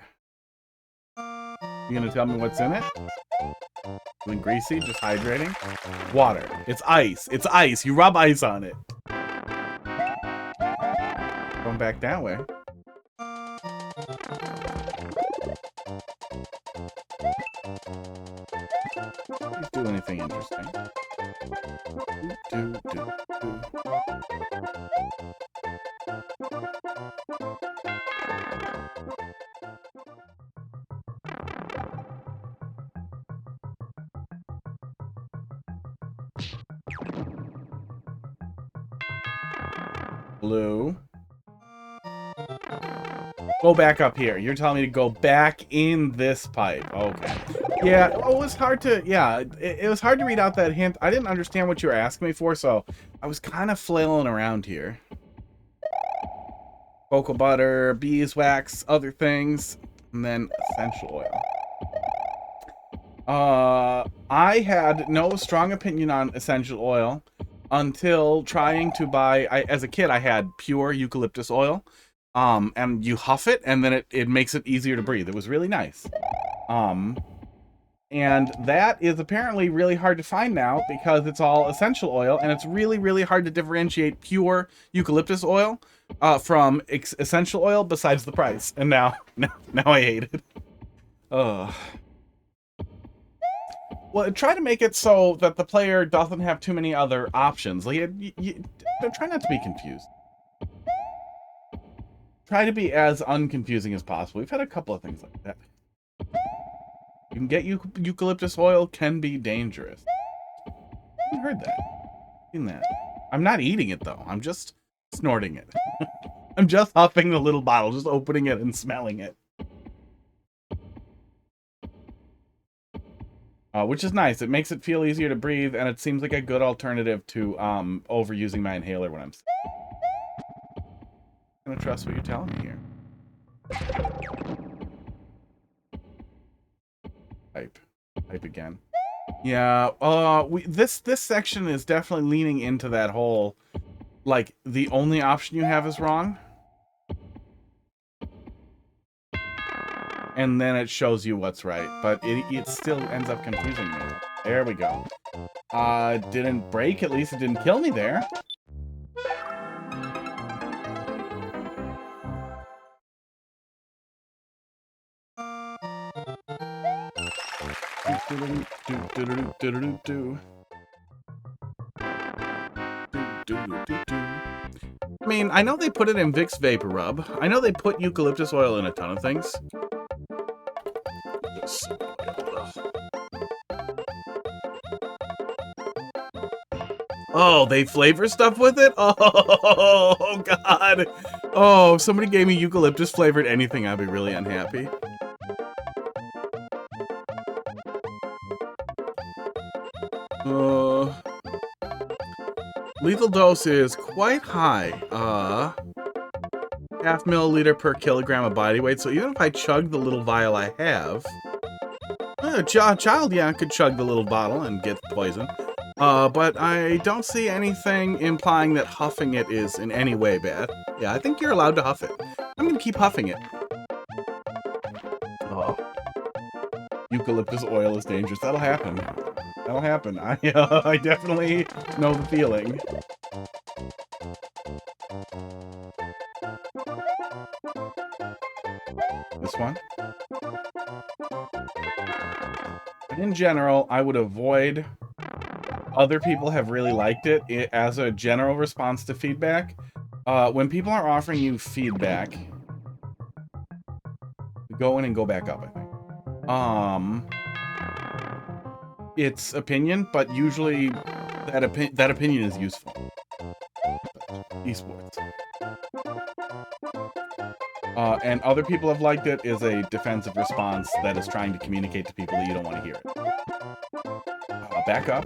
You gonna tell me what's in it? Something greasy, just hydrating? Water. It's ice. It's ice. You rub ice on it. Going back that way. Please do anything interesting. Do. Blue. Go back up here. You're telling me to go back in this pipe. Okay. Yeah, it was hard to, it was hard to read out that hint. I didn't understand what you were asking me for, so I was kind of flailing around here. Cocoa butter, beeswax, other things, and then essential oil. I had no strong opinion on essential oil until trying to buy, as a kid, I had pure eucalyptus oil. And you huff it, and then it makes it easier to breathe. It was really nice. And that is apparently really hard to find now because it's all essential oil, and it's really, really hard to differentiate pure eucalyptus oil from essential oil besides the price. And now I hate it. Well, try to make it so that the player doesn't have too many other options. Like, try not to be confused. Try to be as unconfusing as possible. We've had a couple of things like that. You can get eucalyptus oil can be dangerous. I haven't heard that. Seen that. I'm not eating it though. I'm just snorting it. I'm just huffing the little bottle, just opening it and smelling it. Which is nice. It makes it feel easier to breathe, and it seems like a good alternative to overusing my inhaler when I'm sick. I'm gonna trust what you're telling me here. Type again. Yeah, this section is definitely leaning into that whole, like, the only option you have is wrong. And then it shows you what's right, but it still ends up confusing me. There we go. Didn't break, at least it didn't kill me there. I mean, I know they put it in Vicks Vapor Rub. I know they put eucalyptus oil in a ton of things. Oh, they flavor stuff with it? Oh, God. Oh, if somebody gave me eucalyptus flavored anything, I'd be really unhappy. Lethal dose is quite high. Half milliliter per kilogram of body weight. So even if I chug the little vial I have, a child, yeah, could chug the little bottle and get poison. But I don't see anything implying that huffing it is in any way bad. Yeah, I think you're allowed to huff it. I'm gonna keep huffing it. Oh. Eucalyptus oil is dangerous. That'll happen. That'll happen. I definitely know the feeling. This one. In general, I would avoid. Other people have really liked it as a general response to feedback. When people are offering you feedback, go in and go back up, I think. It's opinion, but usually that opinion is useful. Esports. And other people have liked it is a defensive response that is trying to communicate to people that you don't want to hear it. Back up.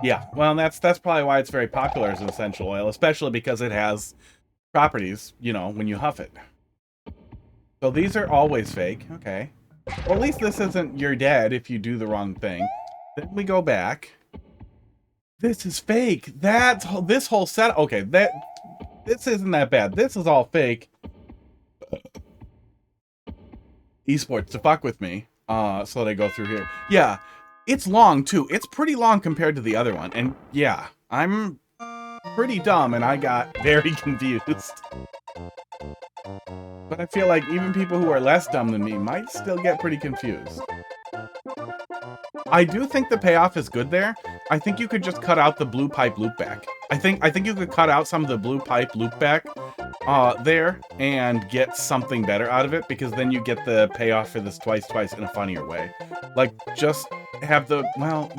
Yeah, well, that's probably why it's very popular as an essential oil, especially because it has properties, you know, when you huff it. So these are always fake. Okay. Well, at least this isn't you're dead if you do the wrong thing. Then we go back. This is fake. That's this whole set. Okay, this isn't that bad. This is all fake. Esports to fuck with me. So they go through here. Yeah, it's long too. It's pretty long compared to the other one. And yeah, I'm pretty dumb and I got very confused. But I feel like even people who are less dumb than me might still get pretty confused. I do think the payoff is good there. I think you could just cut out the blue pipe loopback. I think you could cut out some of the blue pipe loopback there and get something better out of it, because then you get the payoff for this twice in a funnier way. Like, just have the, well,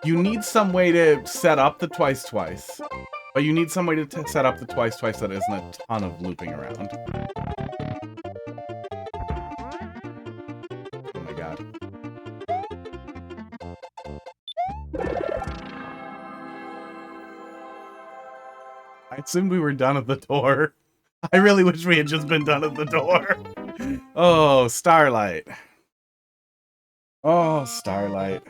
you need some way to set up the twice, but you need some way to set up the twice that isn't a ton of looping around. Oh my god. I assumed we were done at the door. I really wish we had just been done at the door. Oh, Starlight. Oh, Starlight.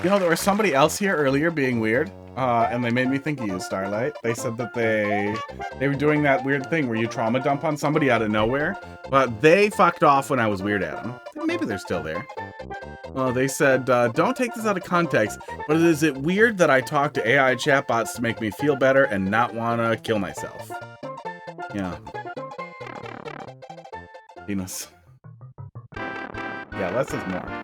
You know, there was somebody else here earlier being weird, and they made me think of you, Starlight. They said that they were doing that weird thing where you trauma dump on somebody out of nowhere, but they fucked off when I was weird at them. Maybe they're still there. They said, don't take this out of context, but is it weird that I talk to AI chatbots to make me feel better and not want to kill myself? Yeah. Penis. Yeah, less is more.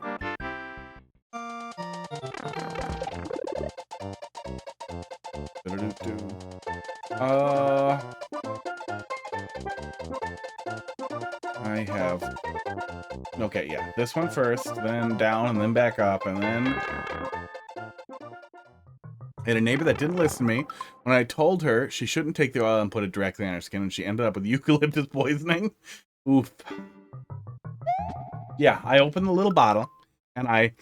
I have... Okay, yeah. This one first, then down, and then back up, and then... I had a neighbor that didn't listen to me when I told her she shouldn't take the oil and put it directly on her skin, and she ended up with eucalyptus poisoning. Oof. Yeah, I open the little bottle, and I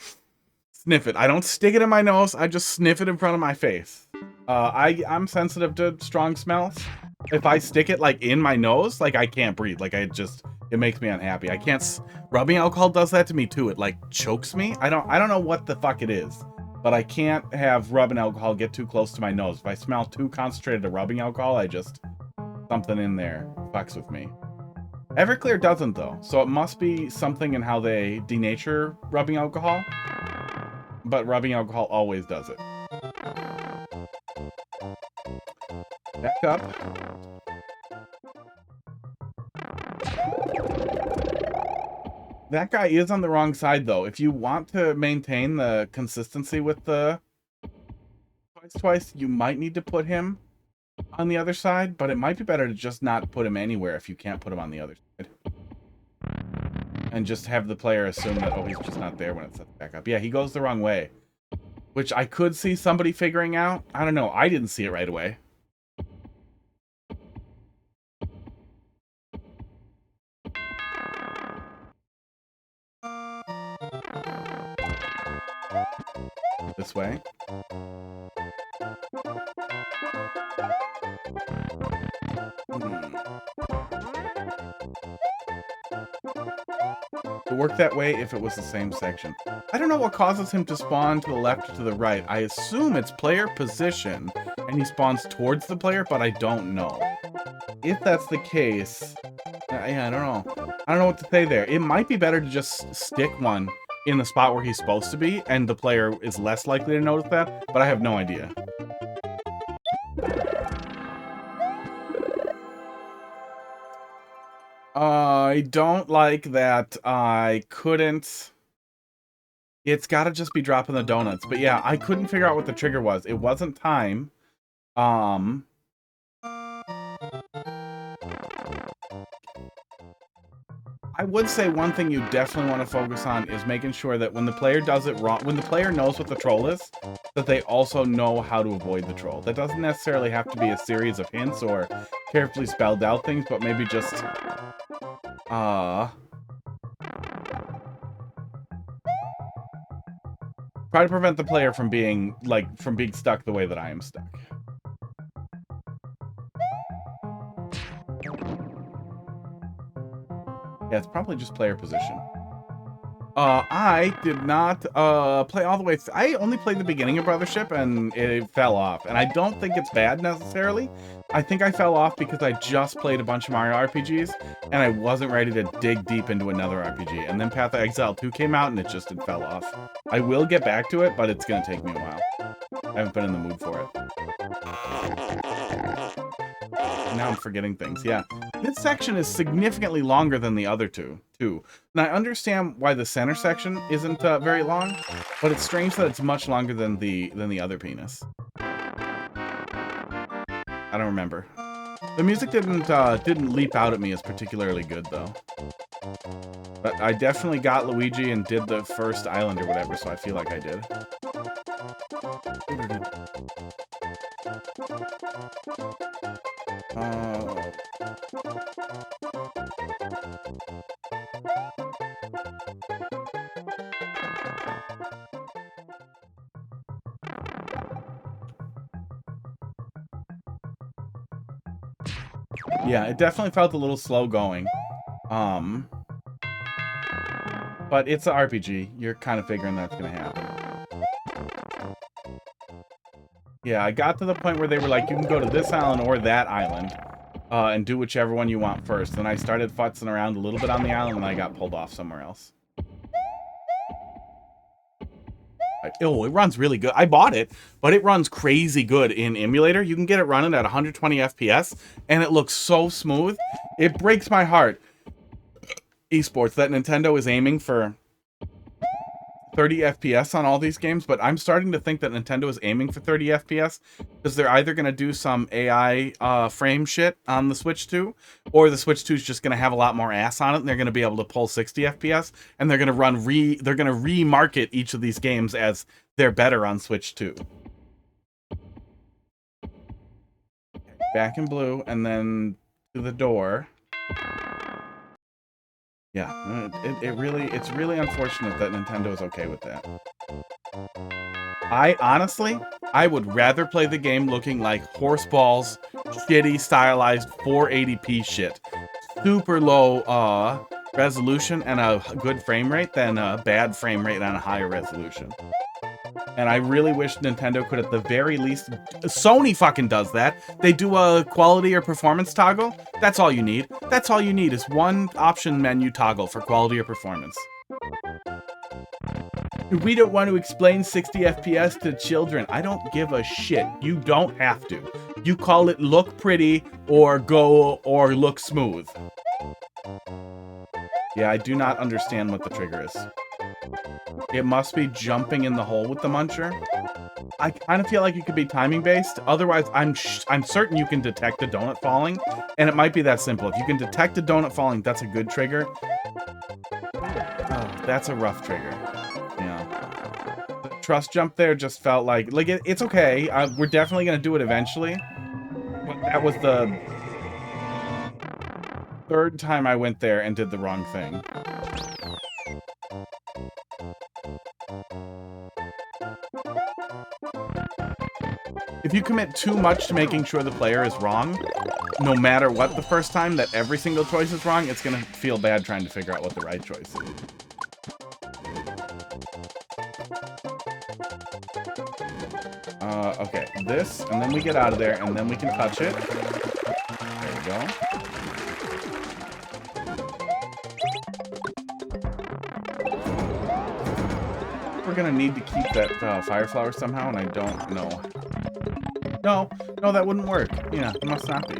sniff it. I don't stick it in my nose, I just sniff it in front of my face. I'm sensitive to strong smells. If I stick it, like, in my nose, like, I can't breathe. Like, it makes me unhappy. I can't... Rubbing alcohol does that to me, too. It, like, chokes me. I don't know what the fuck it is, but I can't have rubbing alcohol get too close to my nose. If I smell too concentrated of rubbing alcohol, something in there fucks with me. Everclear doesn't, though, so it must be something in how they denature rubbing alcohol, but rubbing alcohol always does it. Back up. That guy is on the wrong side, though. If you want to maintain the consistency with the twice, you might need to put him on the other side, but it might be better to just not put him anywhere if you can't put him on the other side. And just have the player assume that, oh, he's just not there when it sets back up. Yeah, he goes the wrong way. Which I could see somebody figuring out. I don't know. I didn't see it right away. This way. It worked that way if it was the same section. I don't know what causes him to spawn to the left or to the right. I assume it's player position, and he spawns towards the player, but I don't know. If that's the case, yeah, I don't know. I don't know what to say there. It might be better to just stick one in the spot where he's supposed to be, and the player is less likely to notice that, but I have no idea. I don't like that I couldn't... It's gotta just be dropping the donuts. But yeah, I couldn't figure out what the trigger was. It wasn't time. I would say one thing you definitely want to focus on is making sure that when the player does it wrong, when the player knows what the troll is, that they also know how to avoid the troll. That doesn't necessarily have to be a series of hints or carefully spelled out things, but maybe just, try to prevent the player from being, stuck the way that I am stuck. Yeah, it's probably just player position. I did not play all the way through. I only played the beginning of Brothership, and it fell off. And I don't think it's bad, necessarily. I think I fell off because I just played a bunch of Mario RPGs, and I wasn't ready to dig deep into another RPG. And then Path of Exile 2 came out, and it fell off. I will get back to it, but it's going to take me a while. I haven't been in the mood for it. Now I'm forgetting things. Yeah, this section is significantly longer than the other two, too. And I understand why the center section isn't very long, but it's strange that it's much longer than the other penis. I don't remember. The music didn't leap out at me as particularly good, though. But I definitely got Luigi and did the first island or whatever, so I feel like I did. Yeah, it definitely felt a little slow going. But it's an RPG. You're kind of figuring that's gonna happen. Yeah, I got to the point where they were like, you can go to this island or that island, and do whichever one you want first. Then I started futzing around a little bit on the island, and I got pulled off somewhere else. Oh, it runs really good. I bought it, but it runs crazy good in emulator. You can get it running at 120 FPS, and it looks so smooth. It breaks my heart, esports, that Nintendo is aiming for 30 FPS on all these games, but I'm starting to think that Nintendo is aiming for 30 FPS because they're either going to do some AI frame shit on the Switch 2, or the Switch 2 is just going to have a lot more ass on it, and they're going to be able to pull 60 FPS, and they're going to they're going to remarket each of these games as they're better on Switch 2. Back in blue, and then to the door. Yeah, it's really unfortunate that Nintendo is okay with that. I would rather play the game looking like horseballs, shitty, stylized 480p shit, super low resolution and a good frame rate than a bad frame rate and a higher resolution. And I really wish Nintendo could, at the very least... Sony fucking does that. They do a quality or performance toggle. That's all you need. That's all you need is one option menu toggle for quality or performance. We don't want to explain 60 FPS to children. I don't give a shit. You don't have to. You call it look pretty or look smooth. Yeah, I do not understand what the trigger is. It must be jumping in the hole with the muncher. I kind of feel like it could be timing based. Otherwise, I'm certain you can detect a donut falling, and it might be that simple. If you can detect a donut falling, that's a good trigger. That's a rough trigger. Yeah. The trust jump there just felt like it's okay. We're definitely gonna do it eventually. But that was the third time I went there and did the wrong thing. If you commit too much to making sure the player is wrong, no matter what the first time, that every single choice is wrong, it's gonna feel bad trying to figure out what the right choice is. Okay, this, and then we get out of there, and then we can touch it. There we go. We're gonna need to keep that fire flower somehow, and I don't know. No, that wouldn't work. Yeah, it must not be.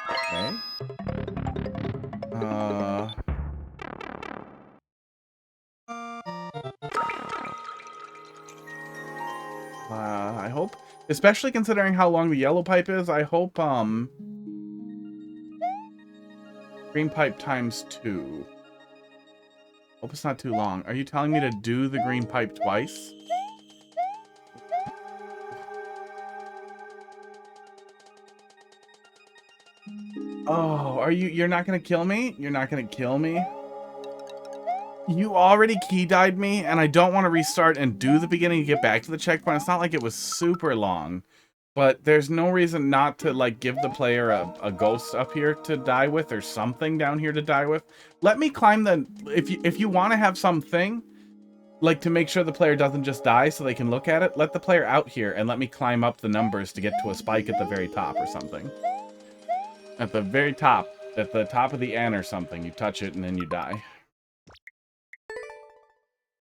Okay. I hope, especially considering how long the yellow pipe is, I hope, green pipe times 2. Hope it's not too long. Are you telling me to do the green pipe twice? Oh, you're not gonna kill me? You're not gonna kill me? You already key died me, and I don't want to restart and do the beginning and get back to the checkpoint. It's not like it was super long, but there's no reason not to, like, give the player a ghost up here to die with, or something down here to die with. Let me climb the... If you want to have something, like, to make sure the player doesn't just die so they can look at it, let the player out here and let me climb up the numbers to get to a spike at the very top or something. At the very top. At the top of the N or something. You touch it and then you die.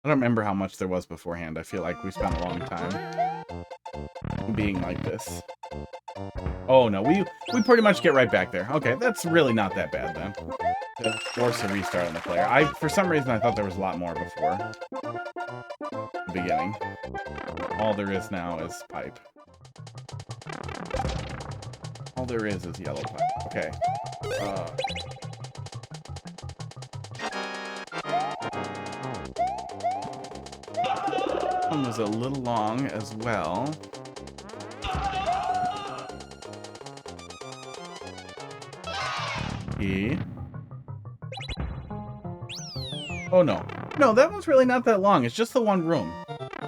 I don't remember how much there was beforehand. I feel like we spent a long time being like this. Oh no, we pretty much get right back there. Okay, that's really not that bad then. To force a restart on the player. For some reason I thought there was a lot more before the beginning. All there is now is pipe. All there is yellow pipe. Okay. One was a little long as well. E. Oh no. No, that one's really not that long. It's just the one room.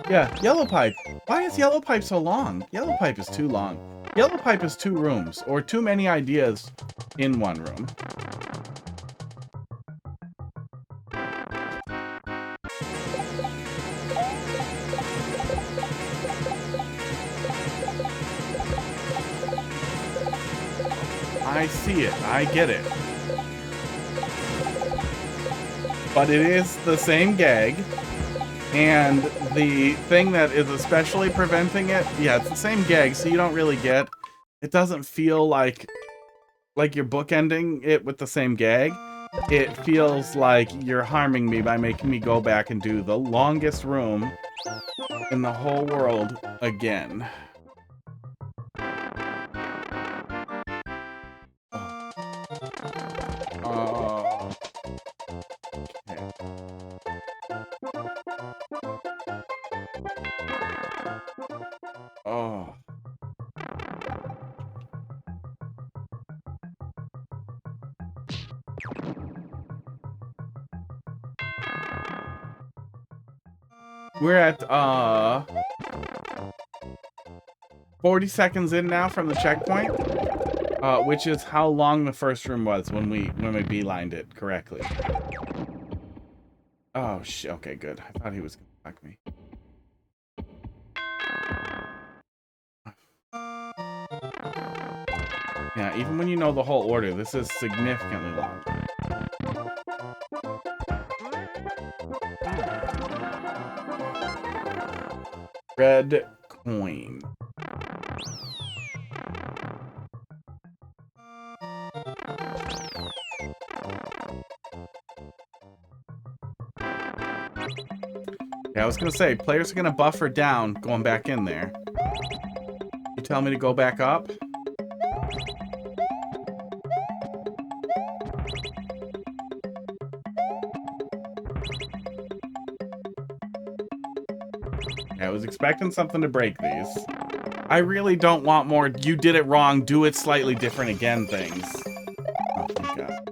Yeah, yellow pipe. Why is yellow pipe so long? Yellow pipe is too long. Yellow pipe is 2 rooms, or too many ideas in one room. I see it. I get it. But it is the same gag. And the thing that is especially preventing it, yeah, it's the same gag, so you don't really get... It doesn't feel like you're bookending it with the same gag. It feels like you're harming me by making me go back and do the longest room in the whole world again. Oh. We're at 40 seconds in now from the checkpoint, which is how long the first room was when we beelined it correctly. Oh shit! Okay, good. I thought he was gonna attack me. Yeah, even when you know the whole order, this is significantly longer. Red coin. Yeah, I was gonna say, players are gonna buffer down going back in there. You tell me to go back up? was expecting something to break these. I really don't want more you did it wrong, do it slightly different again things. Oh my god.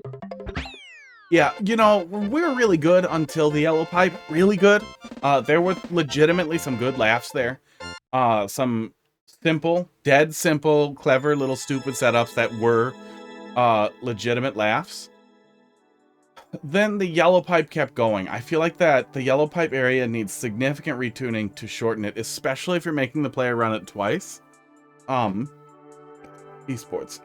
Yeah, you know, we were really good until the yellow pipe. Really good. There were legitimately some good laughs there. Some simple, dead simple, clever little stupid setups that were legitimate laughs. Then the yellow pipe kept going. I feel like that the yellow pipe area needs significant retuning to shorten it, especially if you're making the player run it twice. Esports.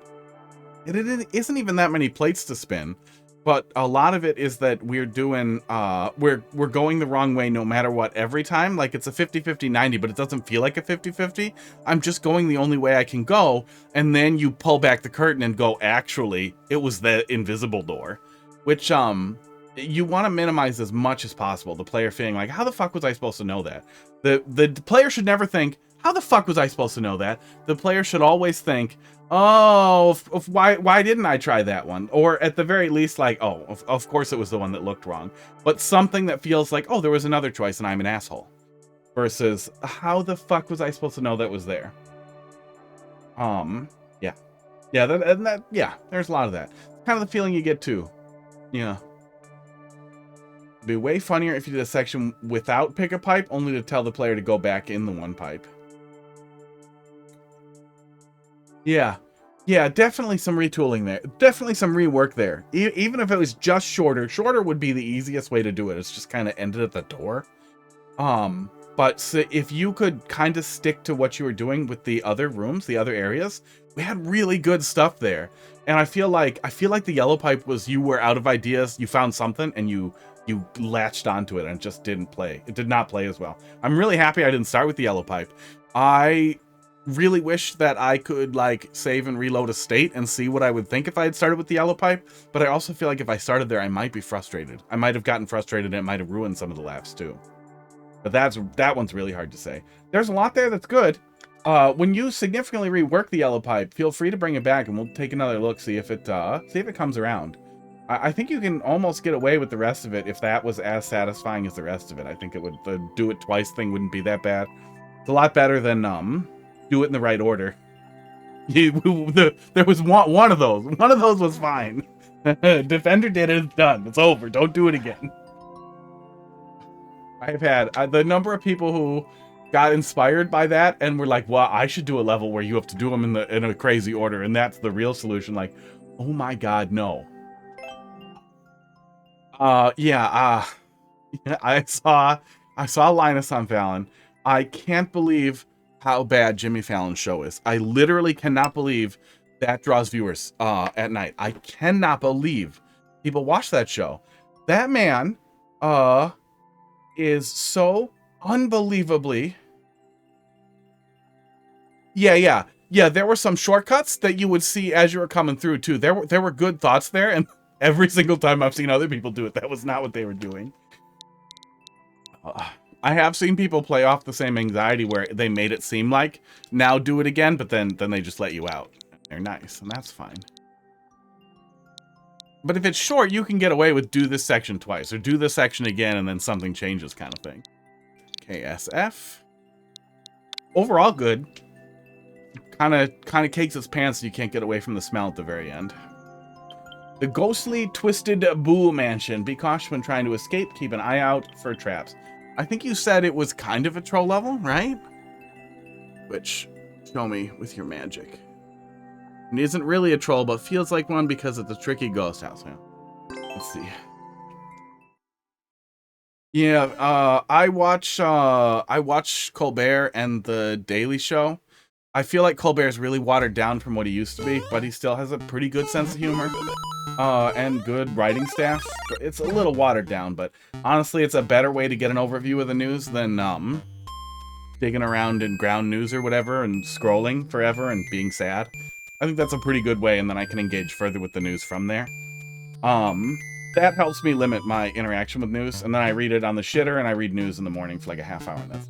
It isn't even that many plates to spin, but a lot of it is that we're doing we're going the wrong way no matter what every time. Like it's a 50-50-90, but it doesn't feel like a 50-50. I'm just going the only way I can go, and then you pull back the curtain and go, actually, it was the invisible door. Which, you want to minimize as much as possible. The player feeling like, how the fuck was I supposed to know that? The player should never think, how the fuck was I supposed to know that? The player should always think, oh, why didn't I try that one? Or at the very least, like, oh, of course it was the one that looked wrong. But something that feels like, oh, there was another choice and I'm an asshole. Versus, how the fuck was I supposed to know that was there? Yeah. Yeah, there's a lot of that. Kind of the feeling you get too. Yeah. It'd be way funnier if you did a section without pick a pipe, only to tell the player to go back in the one pipe. Yeah. Yeah, definitely some retooling there. Definitely some rework there. Even if it was just shorter. Shorter would be the easiest way to do it. It's just kind of ended at the door. But so if you could kind of stick to what you were doing with the other rooms, the other areas, we had really good stuff there. And I feel like the yellow pipe was you were out of ideas, you found something, and you latched onto it and it just didn't play. It did not play as well. I'm really happy I didn't start with the yellow pipe. I really wish that I could like save and reload a state and see what I would think if I had started with the yellow pipe. But I also feel like if I started there, I might be frustrated. I might have gotten frustrated and it might have ruined some of the laughs too. But that one's really hard to say. There's a lot there that's good. When you significantly rework the yellow pipe, feel free to bring it back and we'll take another look, see if it comes around. I think you can almost get away with the rest of it if that was as satisfying as the rest of it. I think it would, the do it twice thing wouldn't be that bad. It's a lot better than do it in the right order. There was one of those. One of those was fine. Defender did it, it's done. It's over. Don't do it again. I've had the number of people who got inspired by that and were like, well, I should do a level where you have to do them in a crazy order, and that's the real solution. Like, oh my god, no. I saw Linus on Fallon. I can't believe how bad Jimmy Fallon's show is. I literally cannot believe that draws viewers at night. I cannot believe people watch that show. That man is so unbelievably... Yeah, there were some shortcuts that you would see as you were coming through too. There were good thoughts there, and every single time I've seen other people do it, that was not what they were doing. I have seen people play off the same anxiety where they made it seem like, now do it again, but then they just let you out. They're nice, and that's fine. But if it's short, you can get away with do this section twice, or do this section again, and then something changes kind of thing. KSF. Overall good. Kind of cakes its pants, so you can't get away from the smell at the very end. The ghostly twisted Boo Mansion. Be cautious when trying to escape. Keep an eye out for traps. I think you said it was kind of a troll level, right? Which, show me with your magic. It isn't really a troll, but feels like one because it's a tricky ghost house. Let's see. Yeah, I watch Colbert and The Daily Show. I feel like Colbert's really watered down from what he used to be, but he still has a pretty good sense of humor. And good writing staff. It's a little watered down, but honestly, it's a better way to get an overview of the news than digging around in ground news or whatever and scrolling forever and being sad. I think that's a pretty good way, and then I can engage further with the news from there. That helps me limit my interaction with news, and then I read it on the shitter, and I read news in the morning for like a half hour, and that's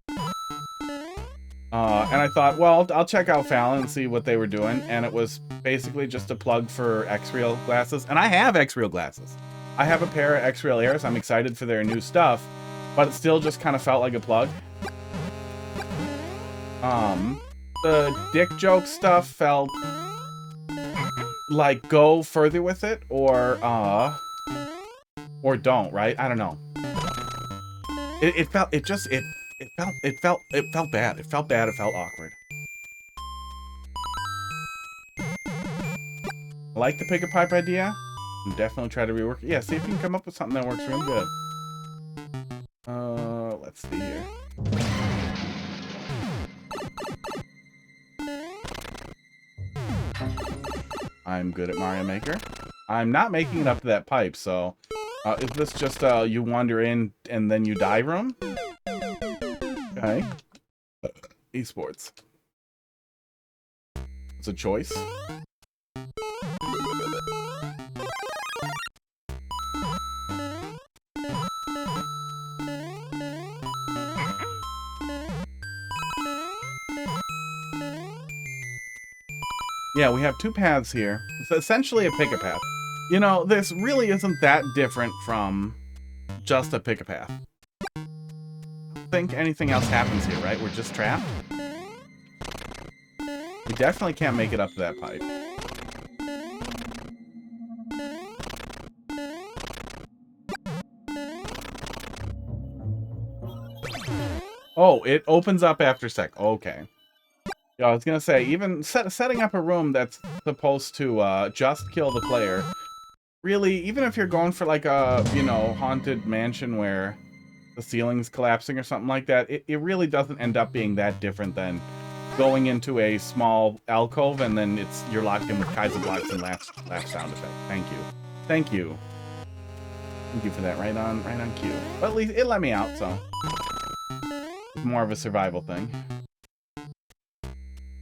and I thought, well, I'll check out Fallon and see what they were doing, and it was basically just a plug for X-Real glasses, and I have X-Real glasses. I have a pair of X-Real Airs. I'm excited for their new stuff, but it still just kind of felt like a plug. The dick joke stuff felt like go further with it or don't, right? I don't know. It felt bad. It felt bad. It felt awkward. I like the pick a pipe idea. And definitely try to rework it. Yeah, see if you can come up with something that works real good. Let's see here. I'm good at Mario Maker. I'm not making it up to that pipe, so is this just you wander in and then you die room? Okay. Esports. It's a choice. Yeah, we have two paths here. It's essentially a pick-a-path. You know, this really isn't that different from just a pick-a-path. I don't think anything else happens here, right? We're just trapped. We definitely can't make it up to that pipe. Oh, it opens up after sec. Okay. Yeah, I was gonna say, even setting up a room that's supposed to just kill the player, really, even if you're going for like a, you know, haunted mansion where the ceiling's collapsing or something like that, it really doesn't end up being that different than going into a small alcove and then you're locked in with Kaiser blocks and laugh sound effect. Thank you. Thank you. Thank you for that. Right on cue. But at least it let me out, so it's more of a survival thing.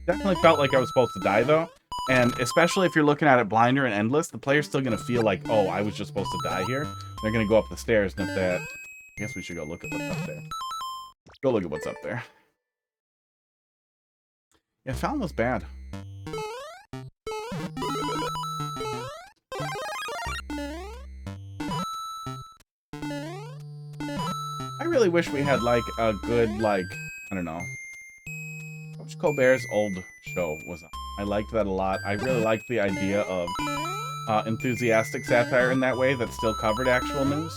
Definitely felt like I was supposed to die, though. And especially if you're looking at it blinder and endless, the player's still going to feel like, oh, I was just supposed to die here. They're going to go up the stairs, and if that... I guess we should go look at what's up there. Go look at what's up there. Yeah, Fallon was bad. I really wish we had, like, a good, like, I don't know. Which Colbert's old show was on. I liked that a lot. I really liked the idea of enthusiastic satire in that way that still covered actual news.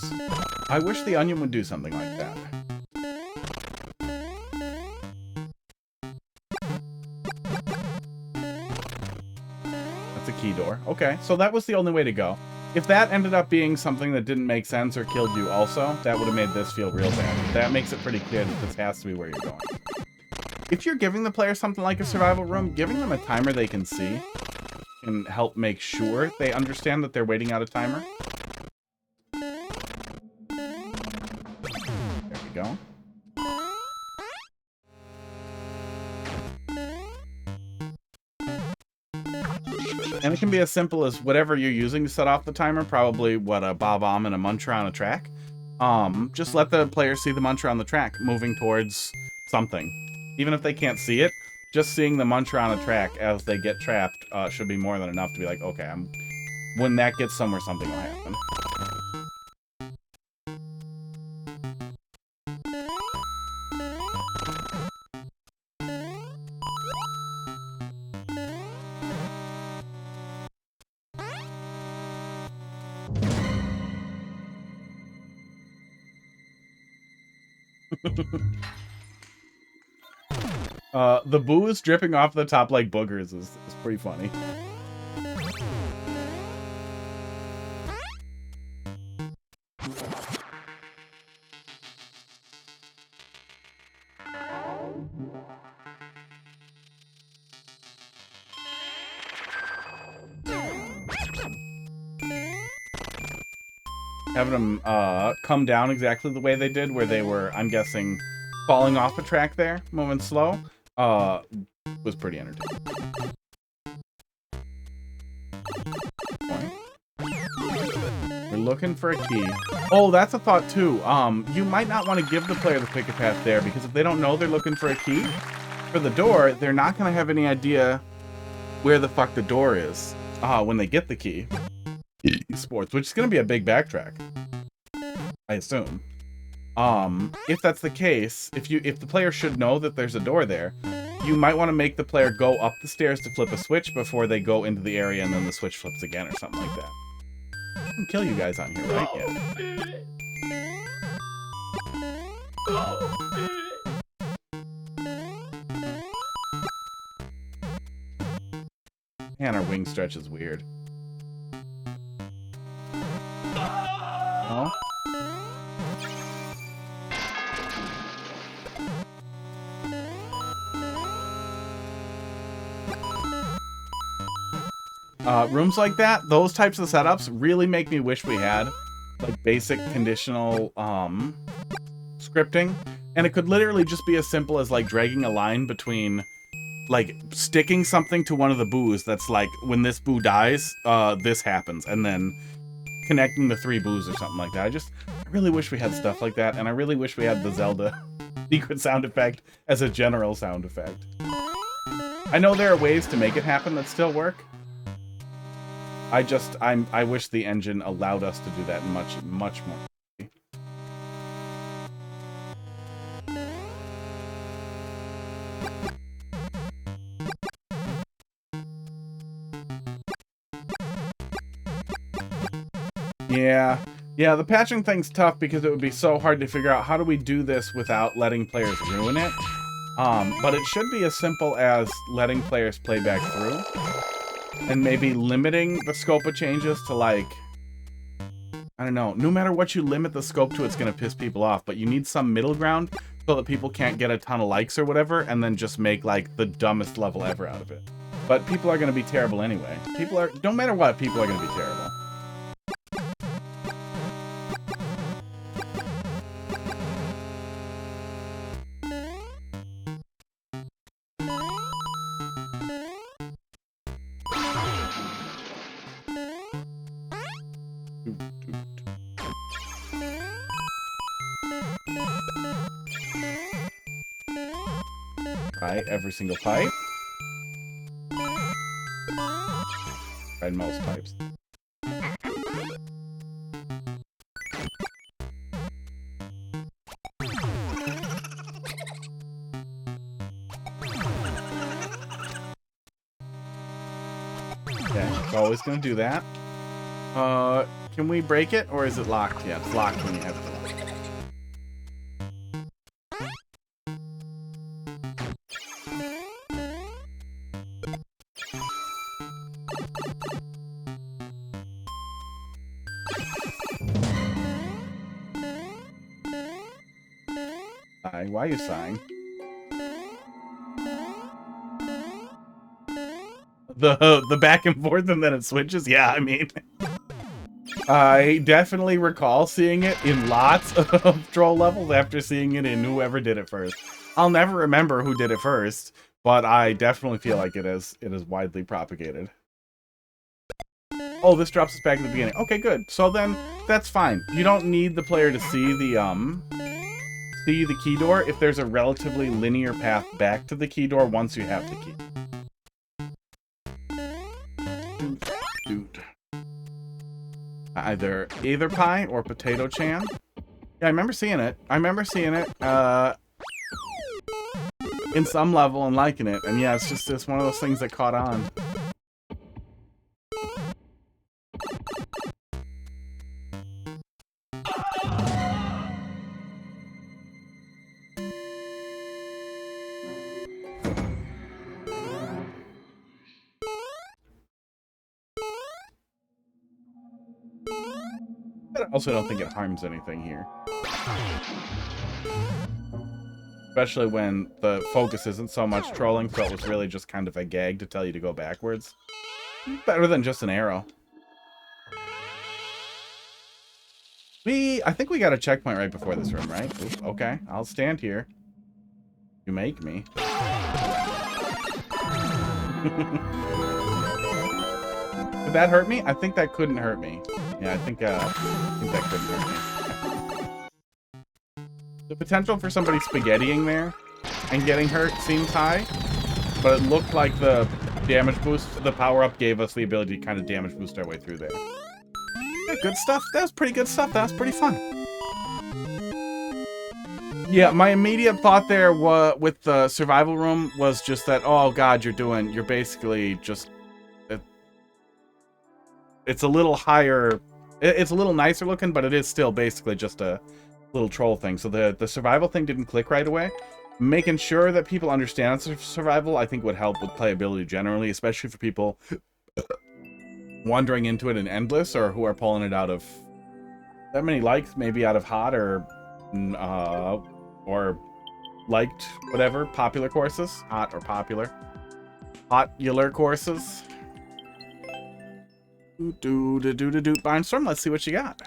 I wish The Onion would do something like that. That's a key door. Okay, so that was the only way to go. If that ended up being something that didn't make sense or killed you also, that would have made this feel real bad. That makes it pretty clear that this has to be where you're going. If you're giving the player something like a survival room, giving them a timer they can see can help make sure they understand that they're waiting out a timer. There we go. And it can be as simple as whatever you're using to set off the timer, probably what, a bob-omb and a muncher on a track. Just let the player see the muncher on the track moving towards something. Even if they can't see it, just seeing the muncher on a track as they get trapped should be more than enough to be like, okay, when that gets somewhere, something will happen. The booze dripping off the top like boogers is pretty funny. Having them come down exactly the way they did, where they were, I'm guessing, falling off a track there, moving slow, was pretty entertaining. We're looking for a key. Oh, that's a thought too. You might not want to give the player the pick-a-path there, because if they don't know they're looking for a key for the door, they're not going to have any idea where the fuck the door is when they get the key. Sports, which is going to be a big backtrack, I assume. If that's the case, if the player should know that there's a door there, you might want to make the player go up the stairs to flip a switch before they go into the area and then the switch flips again or something like that. I can kill you guys on here, right? Yeah. Man, our wing stretch is weird. Oh? Rooms like that, those types of setups really make me wish we had like basic conditional scripting, and it could literally just be as simple as like dragging a line between like sticking something to one of the boos that's like, when this boo dies, this happens, and then connecting the 3 boos or something like that. I really wish we had stuff like that, and I really wish we had the Zelda secret sound effect as a general sound effect. I know there are ways to make it happen that still work. I wish the engine allowed us to do that much more. Yeah, the patching thing's tough because it would be so hard to figure out how do we do this without letting players ruin it. But it should be as simple as letting players play back through. And maybe limiting the scope of changes to, like, I don't know, no matter what you limit the scope to, it's going to piss people off, but you need some middle ground so that people can't get a ton of likes or whatever, and then just make, like, the dumbest level ever out of it. But people are going to be terrible anyway. No matter what, people are going to be terrible. Right, every single pipe. Right, most pipes. Okay, it's always gonna do that. Can we break it, or is it locked? Yeah, it's locked when you have it. Why are you sighing? The back and forth and then it switches? Yeah, I mean... I definitely recall seeing it in lots of troll levels after seeing it in whoever did it first. I'll never remember who did it first, but I definitely feel like it is widely propagated. Oh, this drops us back at the beginning. Okay, good. So then, that's fine. You don't need the player to see the key door if there's a relatively linear path back to the key door once you have the key. Dude. Either pie or potato chan. Yeah, I remember seeing it. In some level and liking it. And yeah, it's one of those things that caught on. But I also don't think it harms anything here. Especially when the focus isn't so much trolling, so it was really just kind of a gag to tell you to go backwards. Better than just an arrow. I think we got a checkpoint right before this room, right? Oops, okay, I'll stand here. You make me. Did that hurt me? I think that couldn't hurt me. Yeah, I think that couldn't hurt me. The potential for somebody spaghettiing there and getting hurt seems high, but it looked like the damage boost, the power-up gave us the ability to kind of damage boost our way through there. Yeah, good stuff. That was pretty good stuff. That was pretty fun. Yeah, my immediate thought there with the survival room was just that, oh god, you're basically just, it's a little higher, it's a little nicer looking, but it is still basically just a little troll thing. So the survival thing didn't click right away. Making sure that people understand survival, I think, would help with playability generally, especially for people wandering into it in endless, or who are pulling it out of that many likes, maybe out of hot or liked, whatever, popular courses. Hot or popular. Popular courses. Barnstorm, let's see what you got.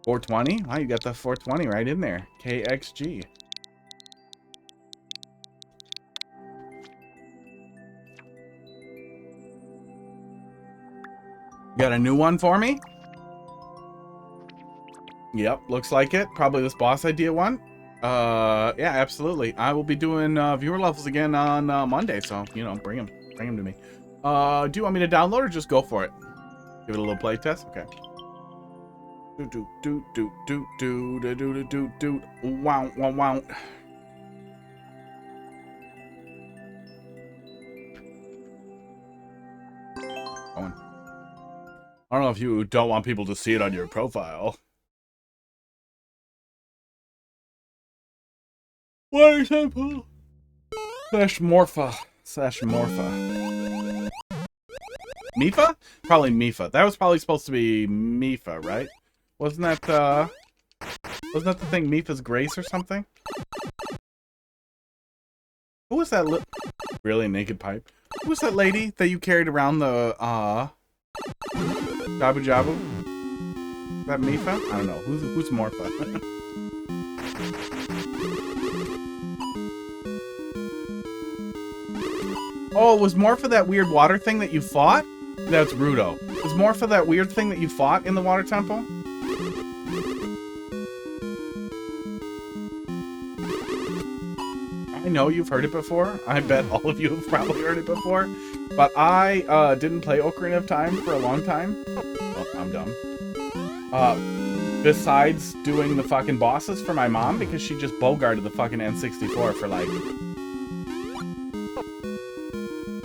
420? Wow, you got the 420 right in there. KXG. Got a new one for me? Yep, looks like it. Probably this boss idea one. Yeah, absolutely. I will be doing viewer levels again on Monday, so, you know, bring them to me. Do you want me to download or just go for it? Give it a little play test? Okay. Wow, wow, wow. I don't know if you don't want people to see it on your profile. Water sample. Slash Morpha. Mifa? Probably Mifa. That was probably supposed to be Mifa, right? Wasn't that the thing Mifa's Grace or something? Who was that really naked pipe? Who was that lady that you carried around the Jabu Jabu? Is that Mifa? I don't know. Who's Morpha? Oh, was Morpha that weird water thing that you fought? That's Rudo. Was Morpha that weird thing that you fought in the water temple? I know you've heard it before. I bet all of you have probably heard it before. But I didn't play Ocarina of Time for a long time. Oh, I'm dumb. Besides doing the fucking bosses for my mom, because she just bogarted the fucking N64 for like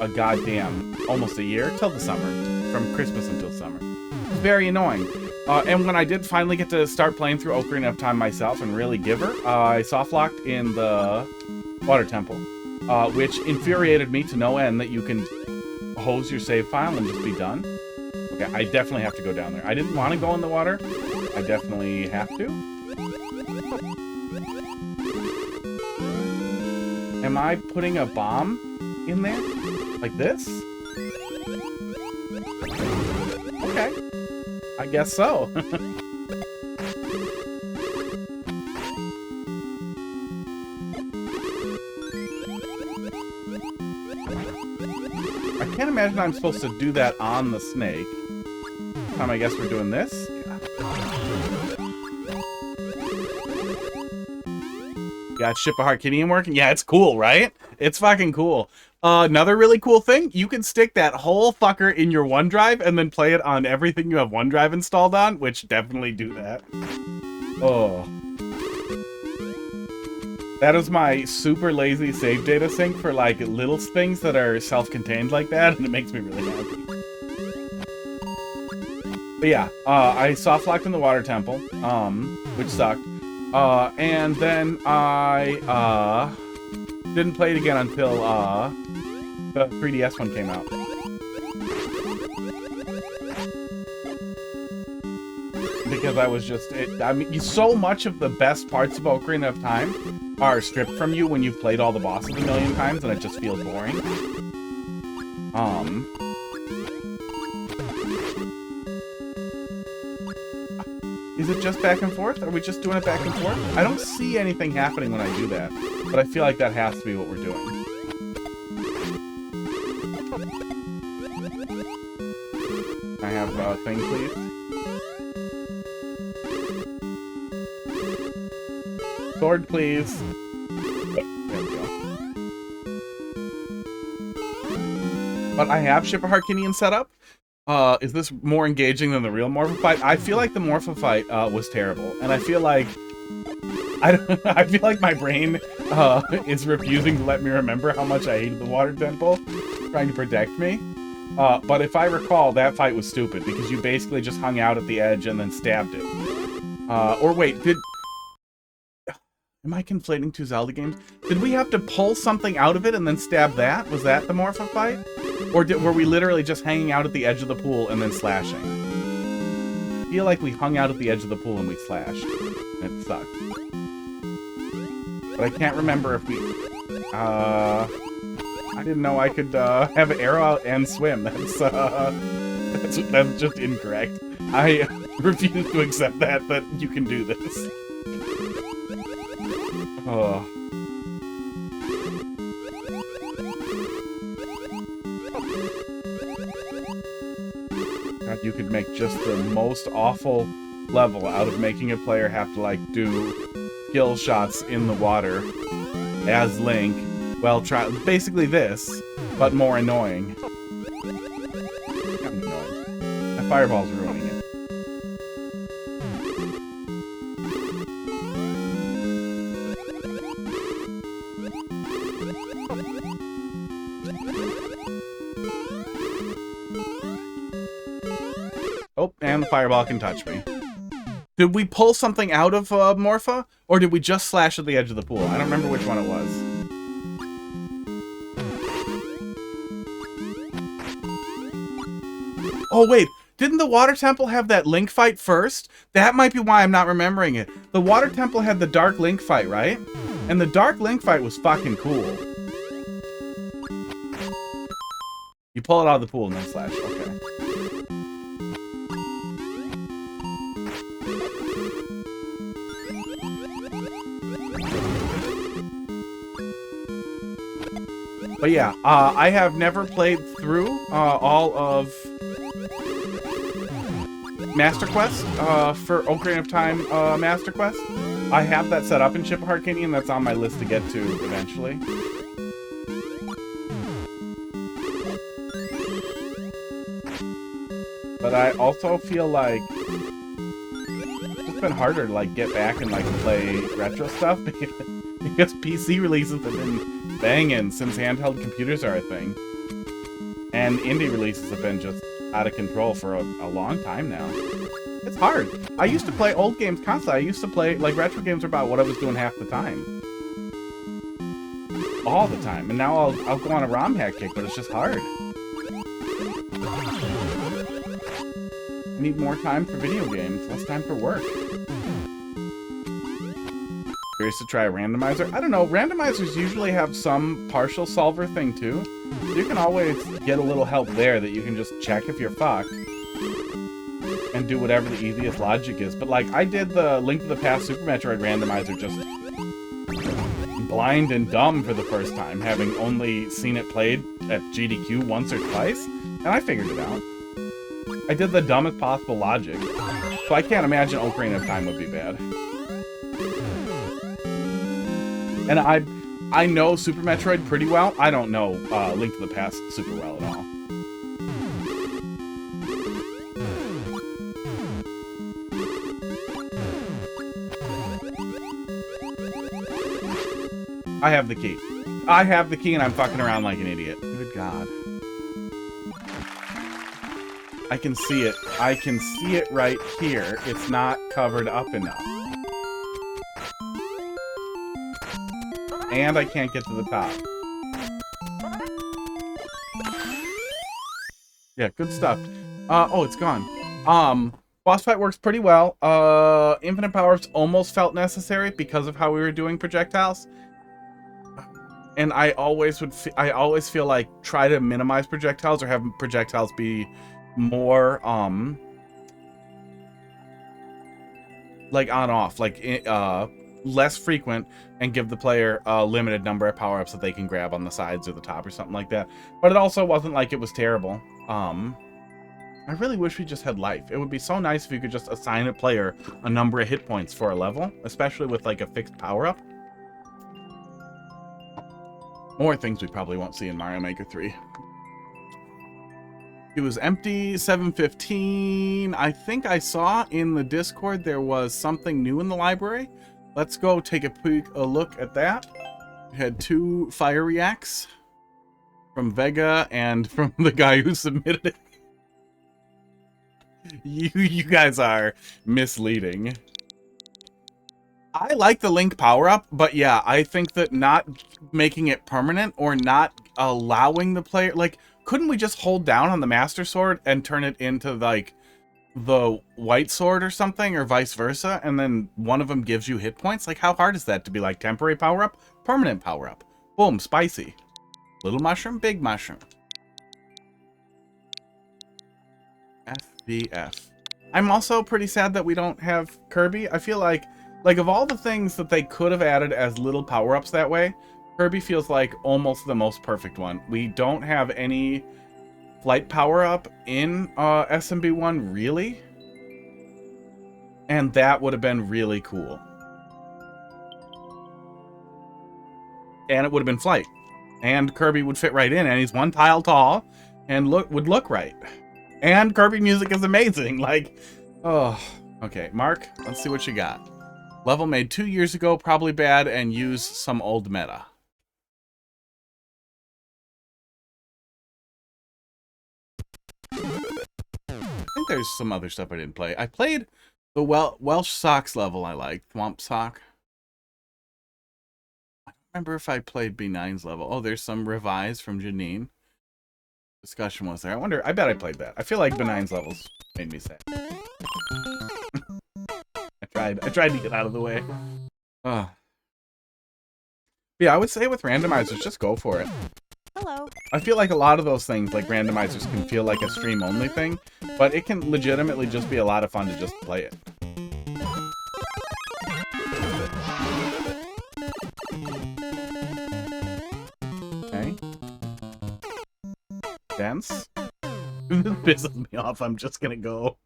a goddamn almost a year till the summer, from Christmas until summer. It's very annoying. And when I did finally get to start playing through Ocarina of Time myself and really give her, I soft locked in the water temple, which infuriated me to no end that you can hose your save file and just be done. Okay, I definitely have to go down there. I didn't want to go in the water. I definitely have to. Am I putting a bomb in there? Like this? Okay. I guess so. I can't imagine I'm supposed to do that on the snake. I guess we're doing this. Got Ship of Harkinian working? Yeah, it's cool, right? It's fucking cool. Another really cool thing, you can stick that whole fucker in your OneDrive and then play it on everything you have OneDrive installed on, which definitely do that. Oh. That is my super lazy save data sync for like little things that are self-contained like that, and it makes me really happy. But yeah, I soft locked in the water temple, which sucked. And then I didn't play it again until the 3DS one came out. Because I was just, I mean, so much of the best parts of Ocarina of Time are stripped from you when you've played all the bosses a million times, and it just feels boring. Is it just back and forth? Are we just doing it back and forth? I don't see anything happening when I do that, but I feel like that has to be what we're doing. Can I have a thing, please? Sword, please. There we go. But I have Ship of Harkinian set up. Is this more engaging than the real Morphle fight? I feel like the Morphle fight was terrible, and I feel like I feel like my brain is refusing to let me remember how much I hated the water temple, trying to protect me. But if I recall, that fight was stupid because you basically just hung out at the edge and then stabbed it. Or wait, am I conflating two Zelda games? Did we have to pull something out of it and then stab that? Was that the Morphle fight? Or were we literally just hanging out at the edge of the pool and then slashing? I feel like we hung out at the edge of the pool and we slashed. It sucked. But I can't remember if we... I didn't know I could have an arrow out and swim. That's just incorrect. I refuse to accept that you can do this. Oh. God, you could make just the most awful level out of making a player have to, like, do skill shots in the water as Link. Well, basically this, but more annoying. I'm annoying. My fireball's ruining it. Oh, and the fireball can touch me. Did we pull something out of Morpha? Or did we just slash at the edge of the pool? I don't remember which one it was. Oh, wait. Didn't the Water Temple have that Link fight first? That might be why I'm not remembering it. The Water Temple had the Dark Link fight, right? And the Dark Link fight was fucking cool. You pull it out of the pool and then slash. Okay. But yeah, I have never played through all of Master Quest for Ocarina of Time Master Quest. I have that set up in Ship of Harkinian. That's on my list to get to eventually. But I also feel like it's been harder to like get back and like play retro stuff because PC releases have been banging since handheld computers are a thing. And indie releases have been just out of control for a long time now. It's hard. I used to play old games constantly. I used to play, like, retro games are about what I was doing half the time. All the time. And now I'll go on a ROM hack kick, but it's just hard. I need more time for video games, less time for work. Curious to try a randomizer? I don't know, randomizers usually have some partial solver thing too. You can always get a little help there that you can just check if you're fucked. And do whatever the easiest logic is. But like, I did the Link to the Past Super Metroid randomizer just blind and dumb for the first time, having only seen it played at GDQ once or twice, and I figured it out. I did the dumbest possible logic. So I can't imagine Ocarina of Time would be bad. And I know Super Metroid pretty well. I don't know Link to the Past super well at all. I have the key. I have the key and I'm fucking around like an idiot. Good God. I can see it. I can see it right here. It's not covered up enough. And I can't get to the top. Yeah, good stuff. Oh, it's gone. Boss fight works pretty well. Infinite powers almost felt necessary because of how we were doing projectiles. And I always feel like try to minimize projectiles or have projectiles be more like on off, like less frequent, and give the player a limited number of power-ups that they can grab on the sides or the top or something like that. But it also wasn't like it was terrible. I really wish we just had life. It would be so nice if you could just assign a player a number of hit points for a level, especially with like a fixed power-up. More things we probably won't see in Mario Maker 3. It was empty. 7:15. I think I saw in the Discord there was something new in the library. Let's go take a look at that. We had 2 fire reacts from Vega and from the guy who submitted it. You guys are misleading. I like the Link power-up, but yeah, I think that not making it permanent or not allowing the player... Like, couldn't we just hold down on the Master Sword and turn it into, like, the White Sword or something, or vice versa, and then one of them gives you hit points? Like, how hard is that to be like, temporary power-up, permanent power-up? Boom, spicy. Little mushroom, big mushroom. FVF. I'm also pretty sad that we don't have Kirby. I feel like of all the things that they could have added as little power-ups that way, Kirby feels like almost the most perfect one. We don't have any flight power-up in SMB1, really. And that would have been really cool. And it would have been flight. And Kirby would fit right in, and he's 1 tile tall, and would look right. And Kirby music is amazing. Like, oh, okay, Mark, let's see what you got. Level made 2 years ago, probably bad, and use some old meta. I think there's some other stuff I didn't play. I played the Welsh Socks level I liked, Thwomp Sock. I don't remember if I played B9's level. Oh, there's some revise from Janine. Discussion was there. I bet I played that. I feel like B9's levels made me sad. I tried to get out of the way. Yeah, I would say with randomizers, just go for it. Hello. I feel like a lot of those things, like randomizers, can feel like a stream-only thing, but it can legitimately just be a lot of fun to just play it. Okay. Dense. This pisses me off. I'm just gonna go,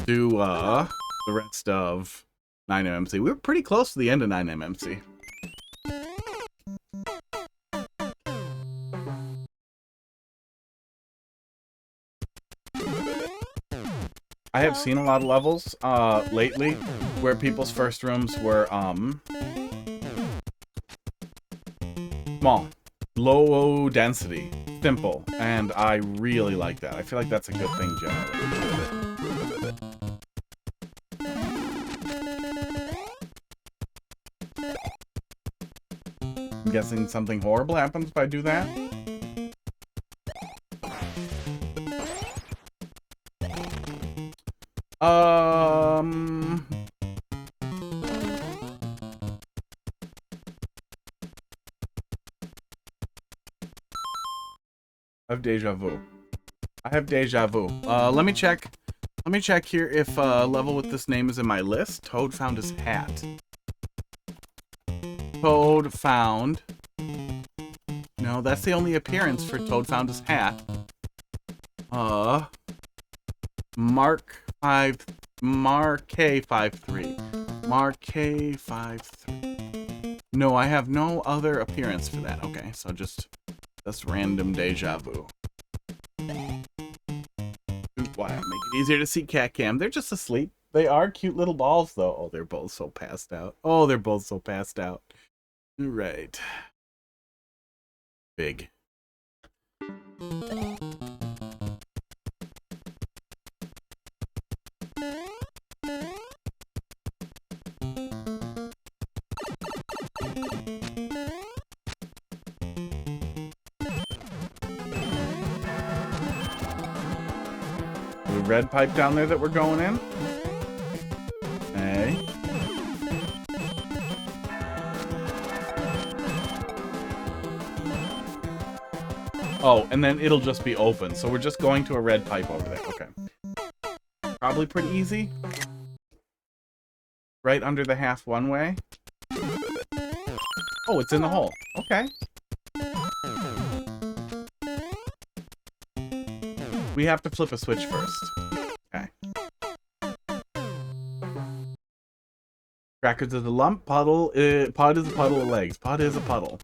do, the rest of 9MMC. We were pretty close to the end of 9MMC. I have seen a lot of levels, lately, where people's first rooms were, small, low density, simple, and I really like that. I feel like that's a good thing generally. I'm guessing something horrible happens if I do that. I have deja vu. I have deja vu. Let me check. Let me check here if level with this name is in my list. Toad found his hat. Toad found. No, that's the only appearance for Toad found his hat. Mark K53. Mark K53. No, I have no other appearance for that. Okay, so just random deja vu. Why make it easier to see cat cam? They're just asleep. They are cute little balls, though. Oh, they're both so passed out. Oh, they're both so passed out. Right. Big. Red pipe down there that we're going in. Hey. Oh, and then it'll just be open. So we're just going to a red pipe over there. Okay. Probably pretty easy. Right under the half one way. Oh, it's in the hole. Okay. We have to flip a switch first. Okay. Crackers is a lump. Puddle. Pod is a puddle of legs. Pod is a puddle.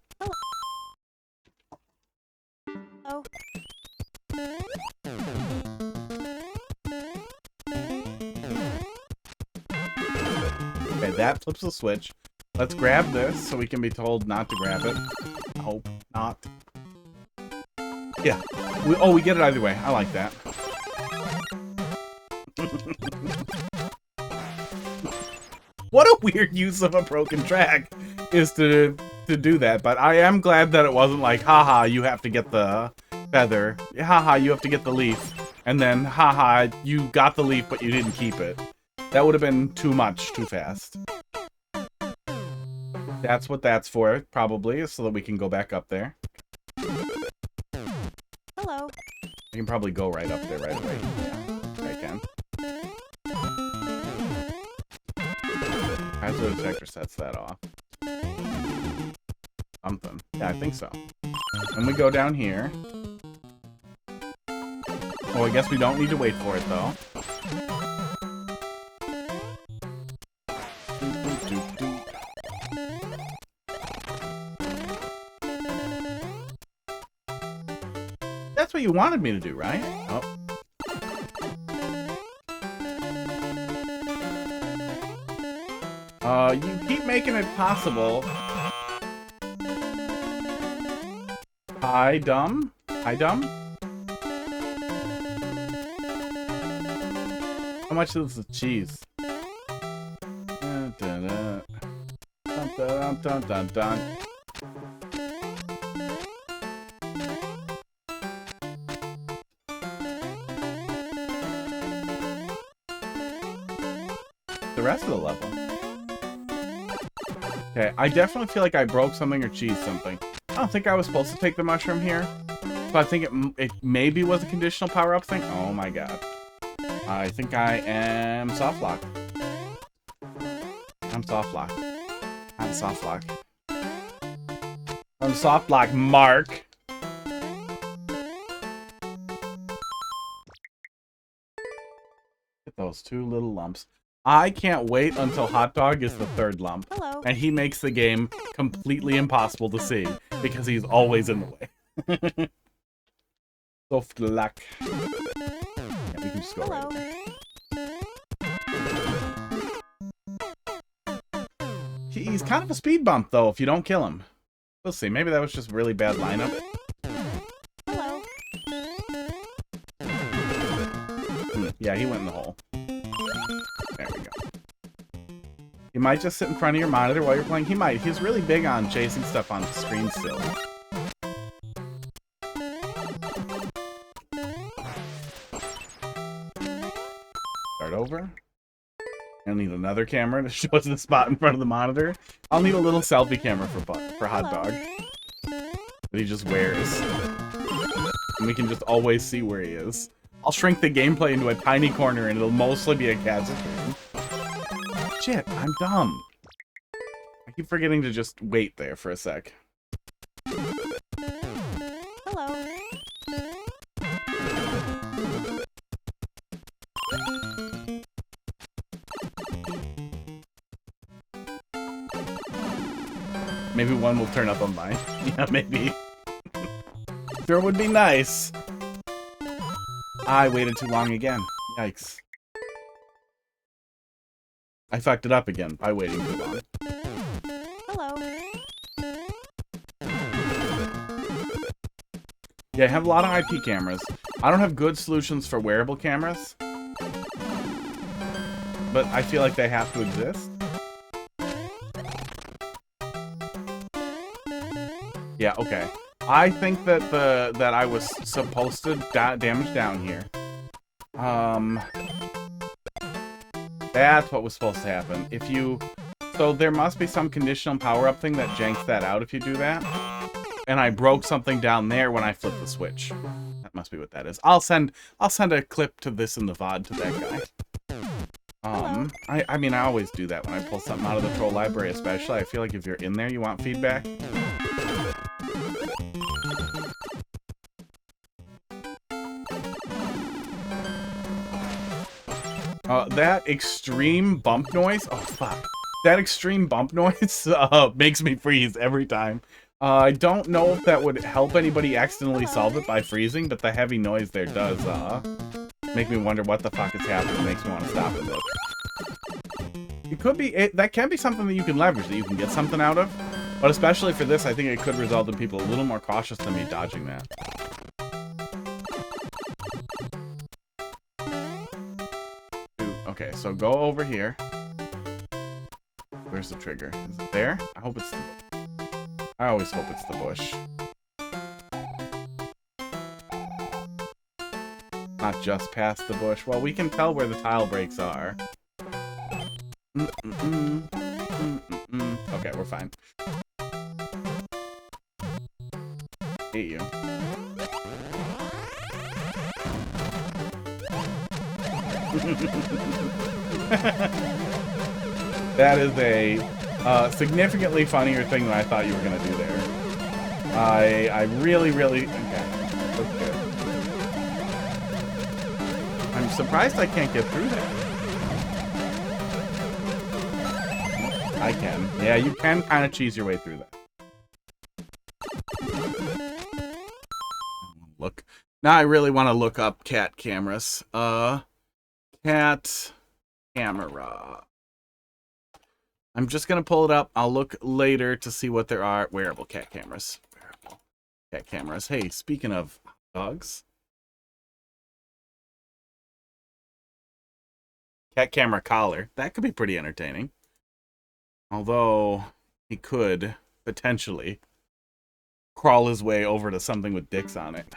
that flips the switch. Let's grab this so we can be told not to grab it. I hope not. Yeah. We get it either way. I like that. What a weird use of a broken track is to do that, but I am glad that it wasn't like, haha, you have to get the feather. Haha, you have to get the leaf. And then, haha, you got the leaf, but you didn't keep it. That would have been too much, too fast. That's what that's for, probably, so that we can go back up there. Hello. I can probably go right up there right away. Yeah, I can. Hazard detector sets that off. Something. Yeah, I think so. And we go down here. Oh, I guess we don't need to wait for it, though. That's what you wanted me to do, right? Oh. You keep making it possible. Hi, dumb? Hi, dumb? How much is the cheese? Dun, dun, dun. Dun, dun, dun, dun, dun. The rest of the level. Okay, I definitely feel like I broke something or cheesed something. I don't think I was supposed to take the mushroom here. But I think it maybe was a conditional power-up thing. Oh my god. I think I am soft locked. I'm soft locked. I'm soft locked. I'm soft locked, Mark. Get those two little lumps. I can't wait until Hot Dog is the third lump. Hello. And he makes the game completely impossible to see because he's always in the way. Soft luck. Yeah, we can just go Hello. right. He's kind of a speed bump, though, if you don't kill him. We'll see. Maybe that was just really bad lineup. Hello. Yeah, he went in the hole. There we go. He might just sit in front of your monitor while you're playing. He might. He's really big on chasing stuff on the screen still. Start over. I'll need another camera to show us the spot in front of the monitor. I'll need a little selfie camera for Hot Dog that he just wears. And we can just always see where he is. I'll shrink the gameplay into a tiny corner and it'll mostly be a cat's screen. Shit, I'm dumb. I keep forgetting to just wait there for a sec. Hello. Maybe one will turn up on mine. Yeah, maybe. Sure would be nice. I waited too long again. Yikes. I fucked it up again by waiting too long. Hello. Yeah, I have a lot of IP cameras. I don't have good solutions for wearable cameras. But I feel like they have to exist. Yeah, okay. I think that that I was supposed to damage down here. That's what was supposed to happen. If you... So there must be some conditional power-up thing that janks that out if you do that. And I broke something down there when I flipped the switch. That must be what that is. I'll send a clip to this in the VOD to that guy. I mean, I always do that when I pull something out of the troll library, especially. I feel like if you're in there, you want feedback. That extreme bump noise, oh fuck. That extreme bump noise makes me freeze every time. I don't know if that would help anybody accidentally solve it by freezing, but the heavy noise there does make me wonder what the fuck is happening. It makes me want to stop it. It could be, that can be something that you can leverage, that you can get something out of. But especially for this, I think it could result in people a little more cautious than me dodging that. Okay, so go over here. Where's the trigger? Is it there? I hope it's the bush. I always hope it's the bush. Not just past the bush. Well, we can tell where the tile breaks are. Okay, we're fine. Hate you. That is a significantly funnier thing than I thought you were gonna do there. I really, okay, that's good. I'm surprised I can't get through that. I can. Yeah, you can kind of cheese your way through that. Look. Now I really want to look up cat cameras. Cat camera. I'm just going to pull it up. I'll look later to see what there are. Wearable cat cameras. Wearable cat cameras. Hey, speaking of dogs. Cat camera collar. That could be pretty entertaining. Although, he could, potentially, crawl his way over to something with dicks on it.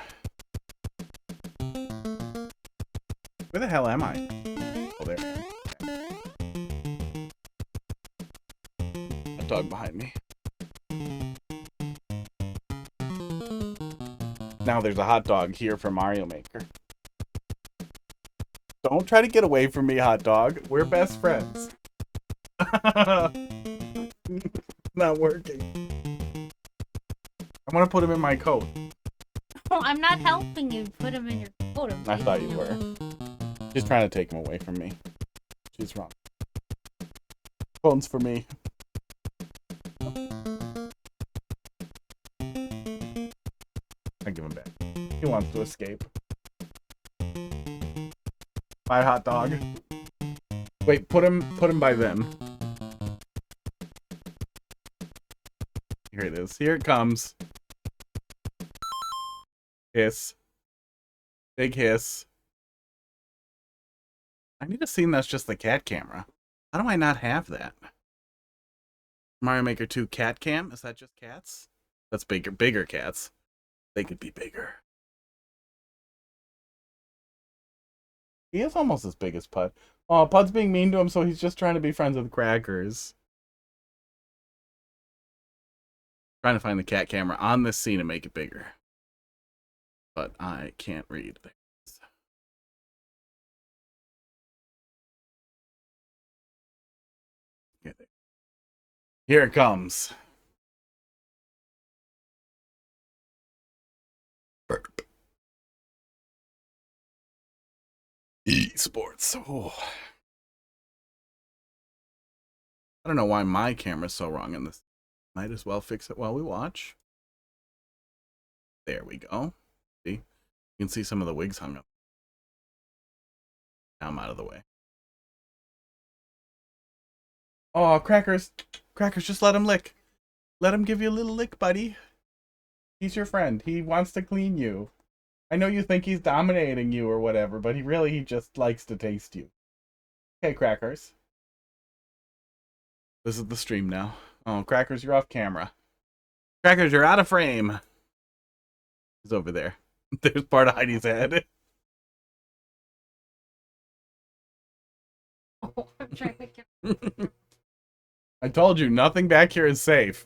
Where the hell am I? Oh, there I am. A dog behind me. Now there's a hot dog here for Mario Maker. Don't try to get away from me, hot dog. We're best friends. Not working. I want to put him in my coat. Oh, I'm not helping you put him in your coat. I thought you were. She's trying to take him away from me. She's wrong. Phone's for me. I give him back. He wants to escape. Bye, hot dog. Wait, put him by them. Here it is. Here it comes. Hiss. Big hiss. I need a scene that's just the cat camera. How do I not have that? Mario Maker 2 cat cam? Is that just cats? That's bigger cats. They could be bigger. He is almost as big as Pud. Oh, Pud's being mean to him, so he's just trying to be friends with Crackers. Trying to find the cat camera on this scene and make it bigger. But I can't read things. Here it comes. Burp. Esports. Oh. I don't know why my camera's so wrong in this. Might as well fix it while we watch. There we go. See? You can see some of the wigs hung up. Now I'm out of the way. Oh, Crackers. Crackers, just let him lick. Let him give you a little lick, buddy. He's your friend. He wants to clean you. I know you think he's dominating you or whatever, but he just likes to taste you. Okay, Crackers. This is the stream now. Oh, Crackers, you're off camera. Crackers, you're out of frame. He's over there. There's part of Heidi's head. Oh, I'm trying to get... I told you, nothing back here is safe.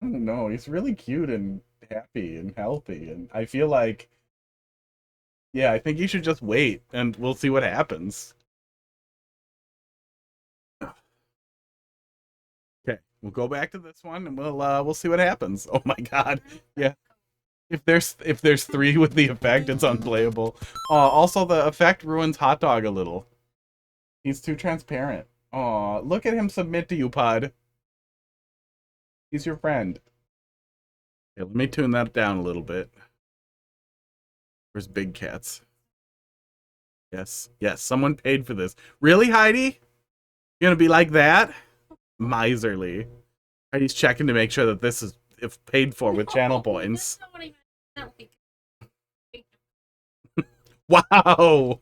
I don't know, he's really cute and happy and healthy, and I feel like... Yeah, I think you should just wait, and we'll see what happens. Okay, we'll go back to this one, and we'll see what happens. Oh my god, yeah. If there's 3 with the effect, it's unplayable. Also, the effect ruins Hot Dog a little. He's too transparent. Aw, look at him submit to you, Pud. He's your friend. Okay, let me tune that down a little bit. Where's Big Cats? Yes, yes, someone paid for this. Really, Heidi? You're gonna be like that? Miserly. Heidi's checking to make sure that this is if paid for with channel points. Wow!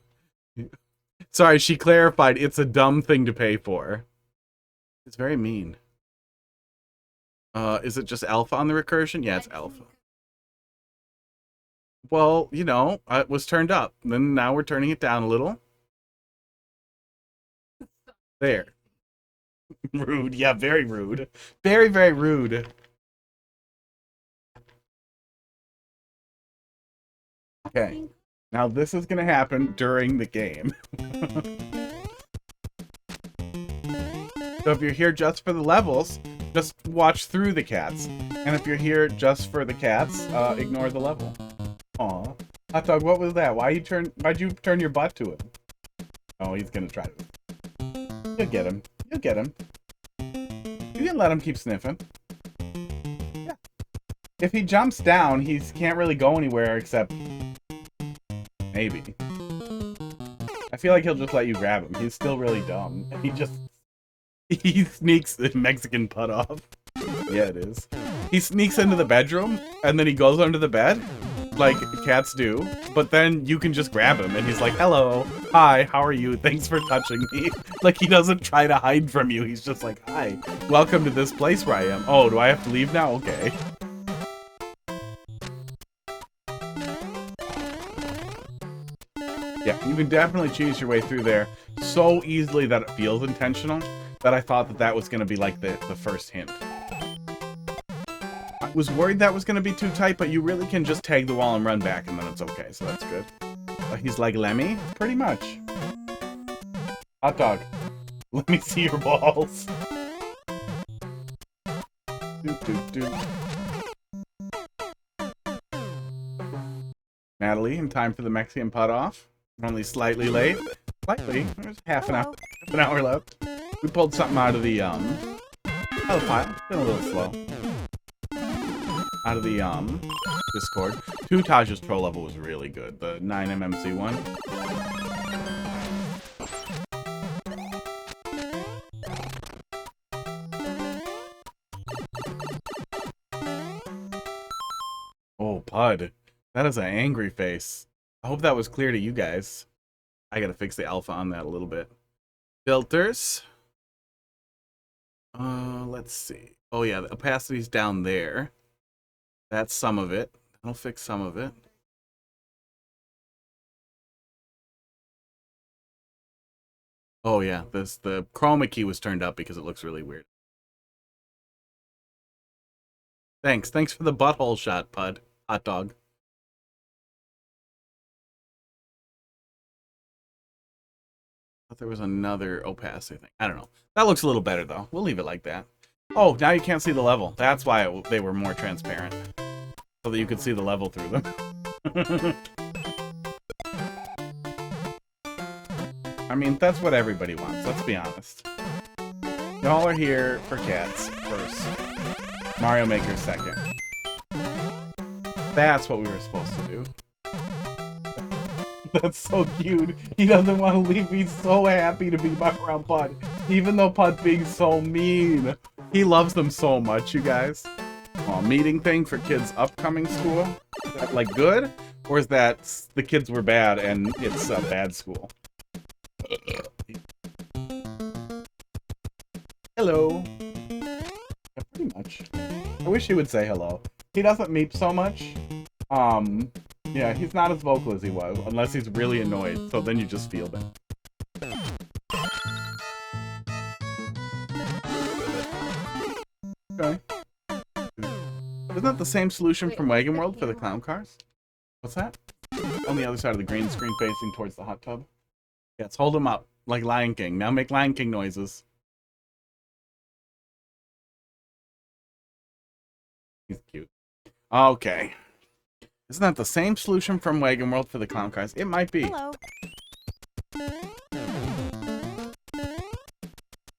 Sorry, she clarified it's a dumb thing to pay for. It's very mean. Is it just alpha on the recursion? Yeah, it's alpha. Well, you know, it was turned up. Then now we're turning it down a little. There. Rude. Yeah, very rude. Very, very rude. Okay. Now this is going to happen during the game. So if you're here just for the levels, just watch through the cats. And if you're here just for the cats, ignore the level. Aw. Hot dog, what was that? Why'd you turn your butt to him? Oh, he's gonna try to. You'll get him. You'll get him. You can let him keep sniffing. Yeah. If he jumps down, he can't really go anywhere except... maybe. I feel like he'll just let you grab him. He's still really dumb. He sneaks the Mexican putt off. Yeah, it is. He sneaks into the bedroom, and then he goes under the bed, like cats do, but then you can just grab him, and he's like, hello, hi, how are you? Thanks for touching me. Like, he doesn't try to hide from you. He's just like, hi, welcome to this place where I am. Oh, do I have to leave now? Okay. Yeah, you can definitely cheese your way through there so easily that it feels intentional, that I thought that that was going to be like the first hint. I was worried that was going to be too tight, but you really can just tag the wall and run back, and then it's okay, so that's good. He's like Lemmy? Pretty much. Hot dog. Let me see your balls. Natalie, in time for the Mexican putt off. Only slightly late. Slightly. There's half an hour left. We pulled something out of the pile. Been a little slow. Out of the Discord. Tutajk's troll level was really good. The 9 MMC one. Oh, Pud. That is an angry face. I hope that was clear to you guys. I gotta fix the alpha on that a little bit. Filters. Let's see. Oh yeah, the opacity's down there. That's some of it. I'll fix some of it. Oh yeah, the chroma key was turned up because it looks really weird. Thanks for the butthole shot, Pud. Hot dog. I thought there was another opacity thing. I don't know. That looks a little better, though. We'll leave it like that. Oh, now you can't see the level. That's why they were more transparent. So that you could see the level through them. I mean, that's what everybody wants. Let's be honest. Y'all are here for cats first. Mario Maker second. That's what we were supposed to do. That's so cute. He doesn't want to leave. He's so happy to be back around Pud. Even though Pud's being so mean. He loves them so much, you guys. Oh, meeting thing for kids' upcoming school? Is that, like, good? Or is that the kids were bad and it's a bad school? Hello. Yeah, pretty much. I wish he would say hello. He doesn't meep so much. Yeah, he's not as vocal as he was, unless he's really annoyed, so then you just feel bad. Okay. Isn't that the same solution from Wagon World for the clown cars? What's that? On the other side of the green screen facing towards the hot tub. Yes, hold him up, like Lion King. Now make Lion King noises. He's cute. Okay. Isn't that the same solution from Wagon World for the clown cars? It might be. Hello.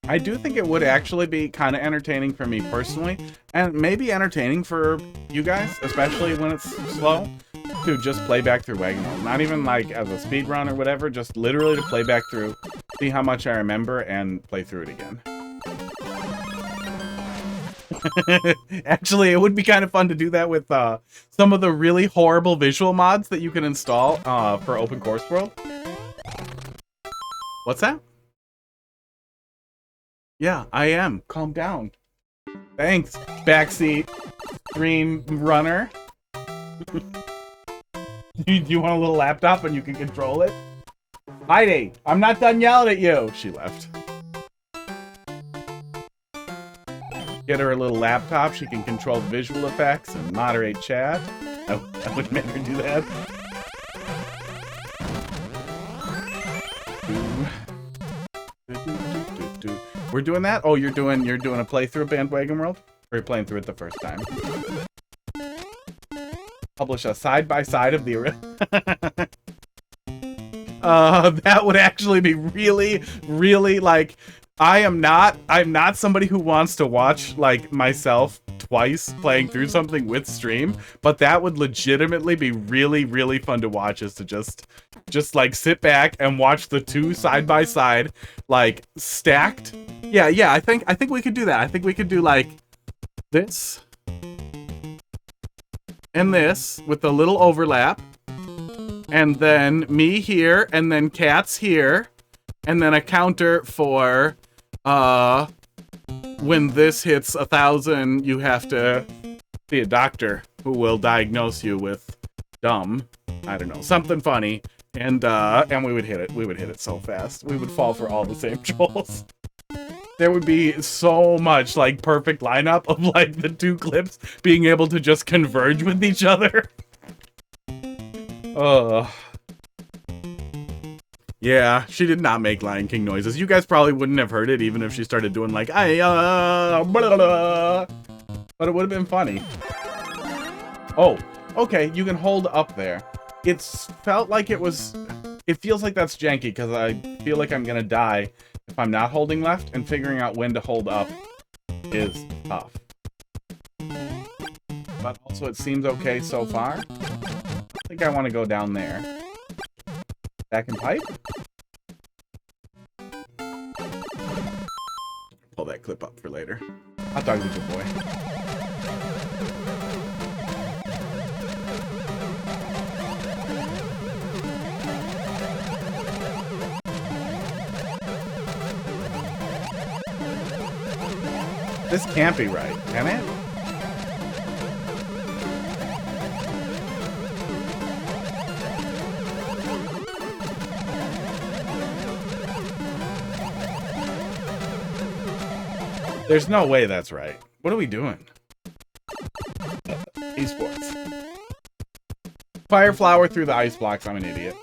I do think it would actually be kind of entertaining for me personally, and maybe entertaining for you guys, especially when it's slow. to just play back through Wagon World. Not even like as a speed run or whatever, just literally to play back through, see how much I remember, and play through it again. Actually, it would be kind of fun to do that with some of the really horrible visual mods that you can install for Open Course World. What's that? Yeah, I am. Calm down. Thanks, backseat stream runner. Do you want a little laptop and you can control it? Heidi, I'm not done yelling at you. She left. Get her a little laptop. She can control the visual effects and moderate chat. I would make her do that. We're doing that? Oh, you're doing a playthrough of Bandwagon World? Or you're playing through it the first time? Publish a side-by-side of the that would actually be really, really, like, I'm not somebody who wants to watch, like, myself twice playing through something with stream, but that would legitimately be really, really fun to watch, is to just like sit back and watch the two side by side, like, stacked. Yeah, I think we could do that. I think we could do like this and this with a little overlap, and then me here, and then Cats here, and then a counter for when this hits 1,000, you have to see a doctor who will diagnose you with dumb, I don't know, something funny, and we would hit it. We would hit it so fast. We would fall for all the same trolls. There would be so much, like, perfect lineup of, like, the two clips being able to just converge with each other. Yeah, she did not make Lion King noises. You guys probably wouldn't have heard it even if she started doing, like, blah, blah, blah. But it would have been funny. Oh, okay, you can hold up there. It felt like it was... It feels like that's janky, because I feel like I'm gonna die if I'm not holding left, and figuring out when to hold up is tough. But also it seems okay so far. I think I want to go down there. Back and pipe? Pull that clip up for later. Hot dog is a good boy. This can't be right, can it? There's no way that's right. What are we doing? Esports. Fire flower through the ice blocks. I'm an idiot.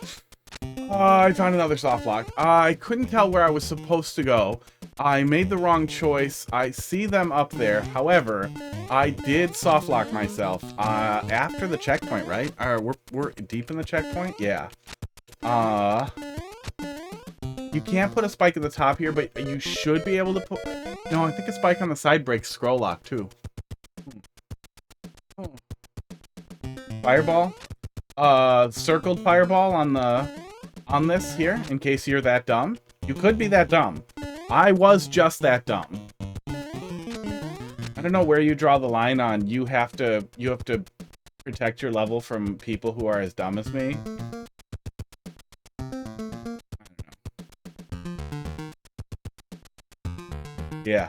I found another soft block. I couldn't tell where I was supposed to go. I made the wrong choice. I see them up there. However, I did soft lock myself after the checkpoint, right? We're deep in the checkpoint? Yeah. You can't put a spike at the top here, but you should be able to put... No, I think a spike on the side breaks scroll lock, too. Fireball? Circled fireball on this here, in case you're that dumb. You could be that dumb. I was just that dumb. I don't know where you draw the line on you have to protect your level from people who are as dumb as me. Yeah.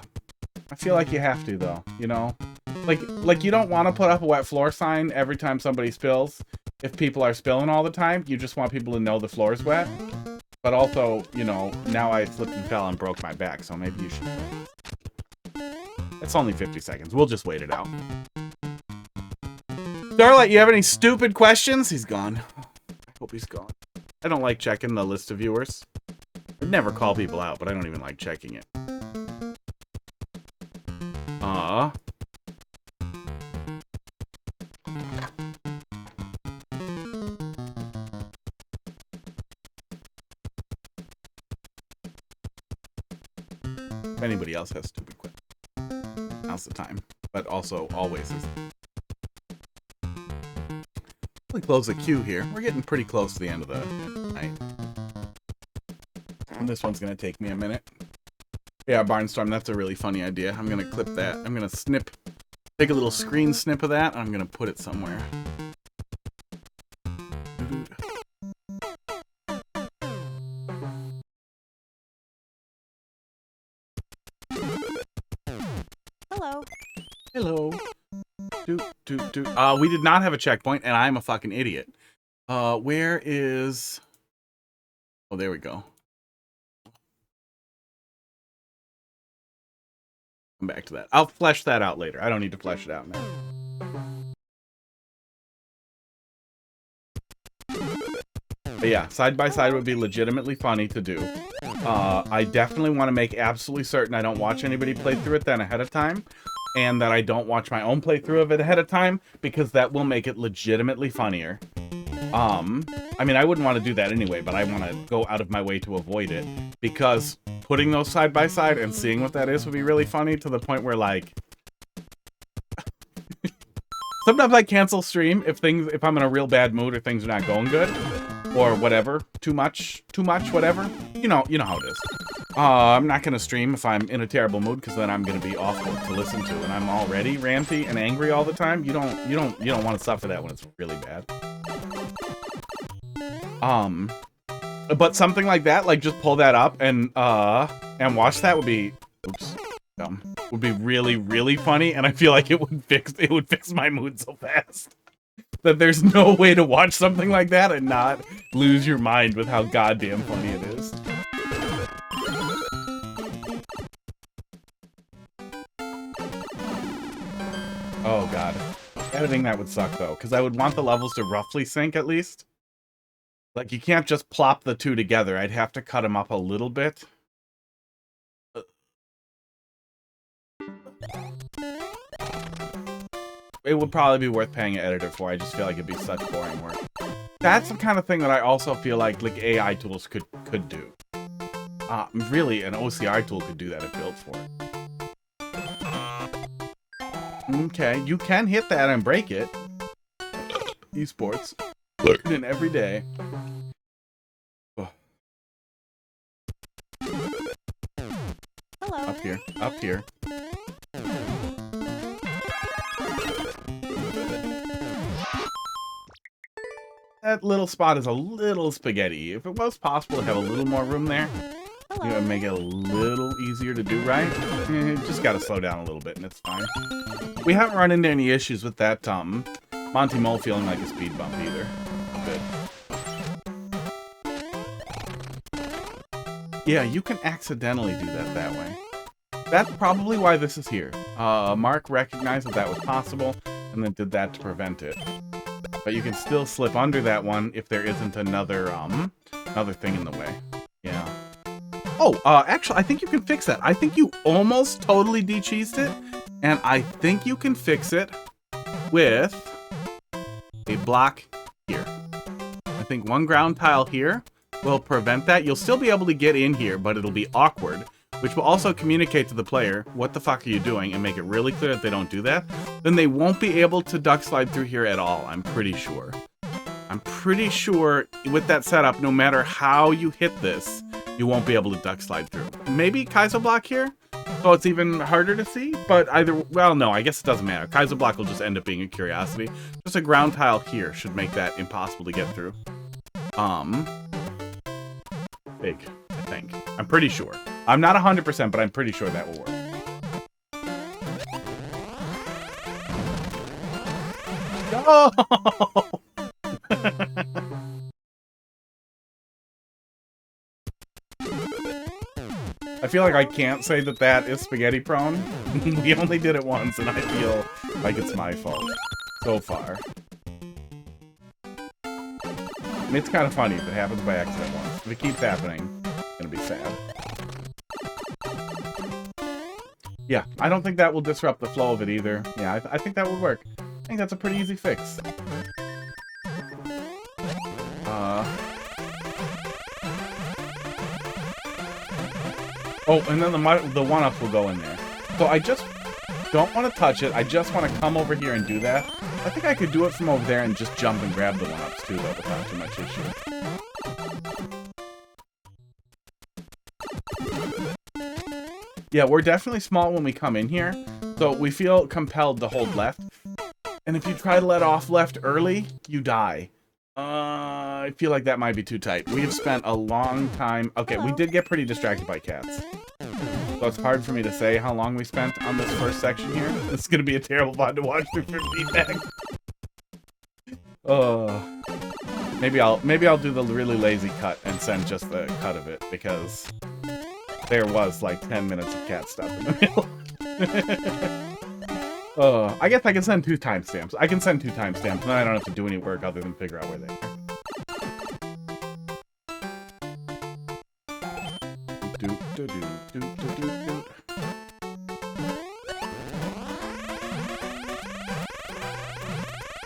I feel like you have to, though, you know? Like you don't want to put up a wet floor sign every time somebody spills. If people are spilling all the time, you just want people to know the floor's wet. But also, you know, now I slipped and fell and broke my back, so maybe you should... It's only 50 seconds. We'll just wait it out. Starlight, you have any stupid questions? He's gone. I hope he's gone. I don't like checking the list of viewers. I'd never call people out, but I don't even like checking it. If anybody else has stupid questions, now's the time. But also, always is. close the queue here. We're getting pretty close to the end of the night. And this one's going to take me a minute. Yeah, Barnstorm, that's a really funny idea. I'm going to clip that. I'm going to take a little screen snip of that, and I'm going to put it somewhere. Hello. Hello. We did not have a checkpoint, and I'm a fucking idiot. Where is... Oh, there we go. Come back to that. I'll flesh that out later. I don't need to flesh it out now. But yeah, side by side would be legitimately funny to do. I definitely want to make absolutely certain I don't watch anybody play through it then ahead of time. And that I don't watch my own playthrough of it ahead of time, because that will make it legitimately funnier. I mean, I wouldn't want to do that anyway, but I want to go out of my way to avoid it, because putting those side by side and seeing what that is would be really funny, to the point where, like, sometimes I cancel stream if I'm in a real bad mood or things are not going good, or whatever, too much, whatever. You know how it is. I'm not gonna stream if I'm in a terrible mood, because then I'm gonna be awful to listen to, and I'm already ranty and angry all the time. You don't want to suffer that when it's really bad. But something like that, like just pull that up and watch that would be, would be really, really funny, and I feel like it would fix my mood so fast that there's no way to watch something like that and not lose your mind with how goddamn funny it is. Oh god. Editing that would suck though, because I would want the levels to roughly sync at least. Like, you can't just plop the two together. I'd have to cut them up a little bit. It would probably be worth paying an editor for. I just feel like it'd be such boring work. That's the kind of thing that I also feel like AI tools could do. Really, an OCR tool could do that if built for it. Okay, you can hit that and break it. Esports. In every day. Oh. Hello. Up here. Up here. That little spot is a little spaghetti. If it was possible to have a little more room there, you know, make it a little easier to do right. Just gotta slow down a little bit and it's fine. We haven't run into any issues with that Monty Mole feeling like a speed bump either. Good. Yeah, you can accidentally do that way. That's probably why this is here. Mark recognized that was possible and then did that to prevent it. But you can still slip under that one if there isn't another thing in the way. Yeah. Oh, actually, I think you can fix that. I think you almost totally de-cheesed it, and I think you can fix it with a block here. I think one ground tile here will prevent that. You'll still be able to get in here, but it'll be awkward, which will also communicate to the player, what the fuck are you doing, and make it really clear that they don't do that. Then they won't be able to duck slide through here at all, I'm pretty sure. I'm pretty sure with that setup, no matter how you hit this, you won't be able to duck slide through. Maybe Kaizo block here, so it's even harder to see, but either, well, no, I guess it doesn't matter. Kaizo block will just end up being a curiosity. Just a ground tile here should make that impossible to get through. Big, I think. I'm pretty sure. I'm not 100%, but I'm pretty sure that will work. Oh! I feel like I can't say that that is spaghetti prone. We only did it once, and I feel like it's my fault so far. And it's kind of funny if it happens by accident once. If it keeps happening, it's gonna be sad. Yeah, I don't think that will disrupt the flow of it either. Yeah, I think that would work. I think that's a pretty easy fix. Oh, and then the one-ups will go in there. So I just don't want to touch it. I just want to come over here and do that. I think I could do it from over there and just jump and grab the 1-ups too, though, without too much issue. Yeah, we're definitely small when we come in here, so we feel compelled to hold left. And if you try to let off left early, you die. I feel like that might be too tight. We have spent a long time... Okay, we did get pretty distracted by cats. So it's hard for me to say how long we spent on this first section here. This is going to be a terrible VOD to watch through for feedback. Maybe I'll do the really lazy cut and send just the cut of it, because there was like 10 minutes of cat stuff in the middle. I guess I can send 2 timestamps. I can send 2 timestamps, and then I don't have to do any work other than figure out where they are.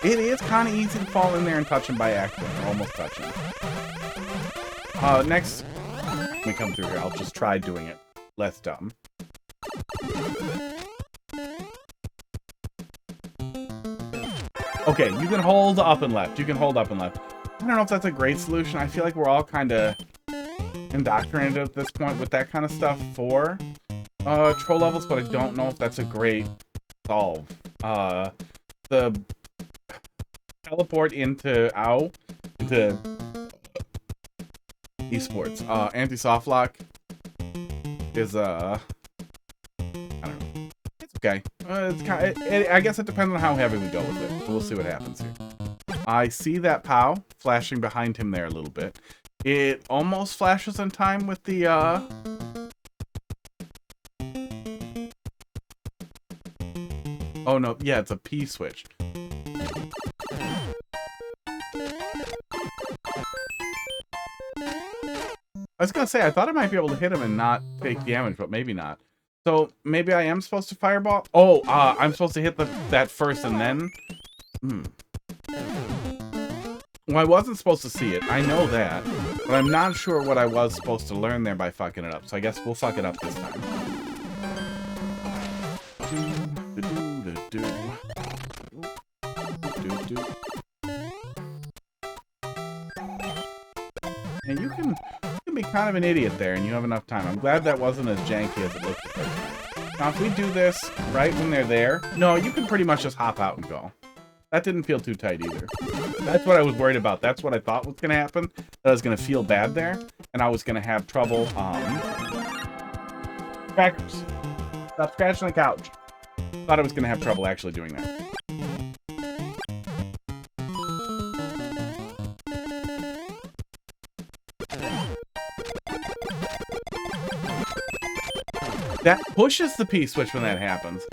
It is kind of easy to fall in there and touch him by accident, or almost touch him. Next, when we come through here, I'll just try doing it less dumb. Okay, you can hold up and left. You can hold up and left. I don't know if that's a great solution. I feel like we're all kind of indoctrinated at this point with that kind of stuff for troll levels, but I don't know if that's a great solve. The teleport into esports. Anti-soft lock is I don't know. It's okay. It's kind of, I guess it depends on how heavy we go with it. So we'll see what happens here. I see that POW flashing behind him there a little bit. It almost flashes in time with the oh no, yeah, it's a P switch. I was gonna say, I thought I might be able to hit him and not take damage, but maybe not. So, maybe I am supposed to fireball? Oh, I'm supposed to hit that first and then? Well, I wasn't supposed to see it. I know that. But I'm not sure what I was supposed to learn there by fucking it up. So I guess we'll fuck it up this time. And you can be kind of an idiot there, and you have enough time. I'm glad that wasn't as janky as it looked at first. Now, if we do this right when they're there, no, you can pretty much just hop out and go. That didn't feel too tight either. That's what I was worried about. That's what I thought was going to happen. That I was going to feel bad there, and I was going to have trouble. Crackers. Stop scratching the couch. Thought I was going to have trouble actually doing that. That pushes the P switch when that happens.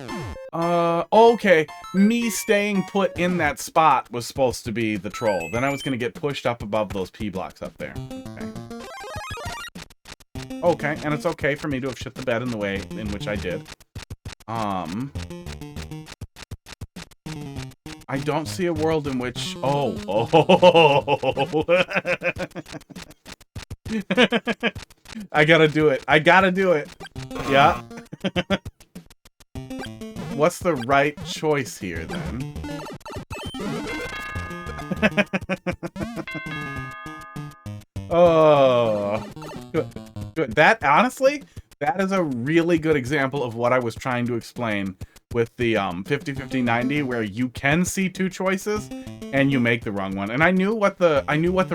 Okay. Me staying put in that spot was supposed to be the troll. Then I was going to get pushed up above those P blocks up there. Okay. Okay, and it's okay for me to have shit the bed in the way in which I did. I don't see a world in which... Oh. I gotta do it. I gotta do it. Yeah. What's the right choice here, then? Oh. Good. Good. That, honestly, that is a really good example of what I was trying to explain with the 50-50-90, where you can see 2 choices and you make the wrong one. And I knew what the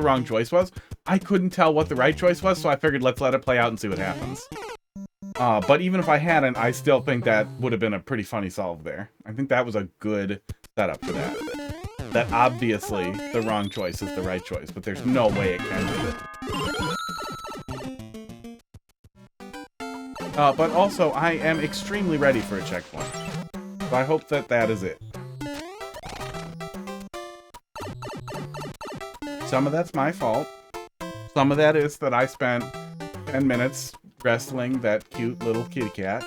wrong choice was. I couldn't tell what the right choice was, so I figured let's let it play out and see what happens. But even if I hadn't, I still think that would have been a pretty funny solve there. I think that was a good setup for that. That obviously the wrong choice is the right choice, but there's no way it can be. But also, I am extremely ready for a checkpoint. So I hope that that is it. Some of that's my fault. Some of that is that I spent 10 minutes wrestling that cute little kitty cat.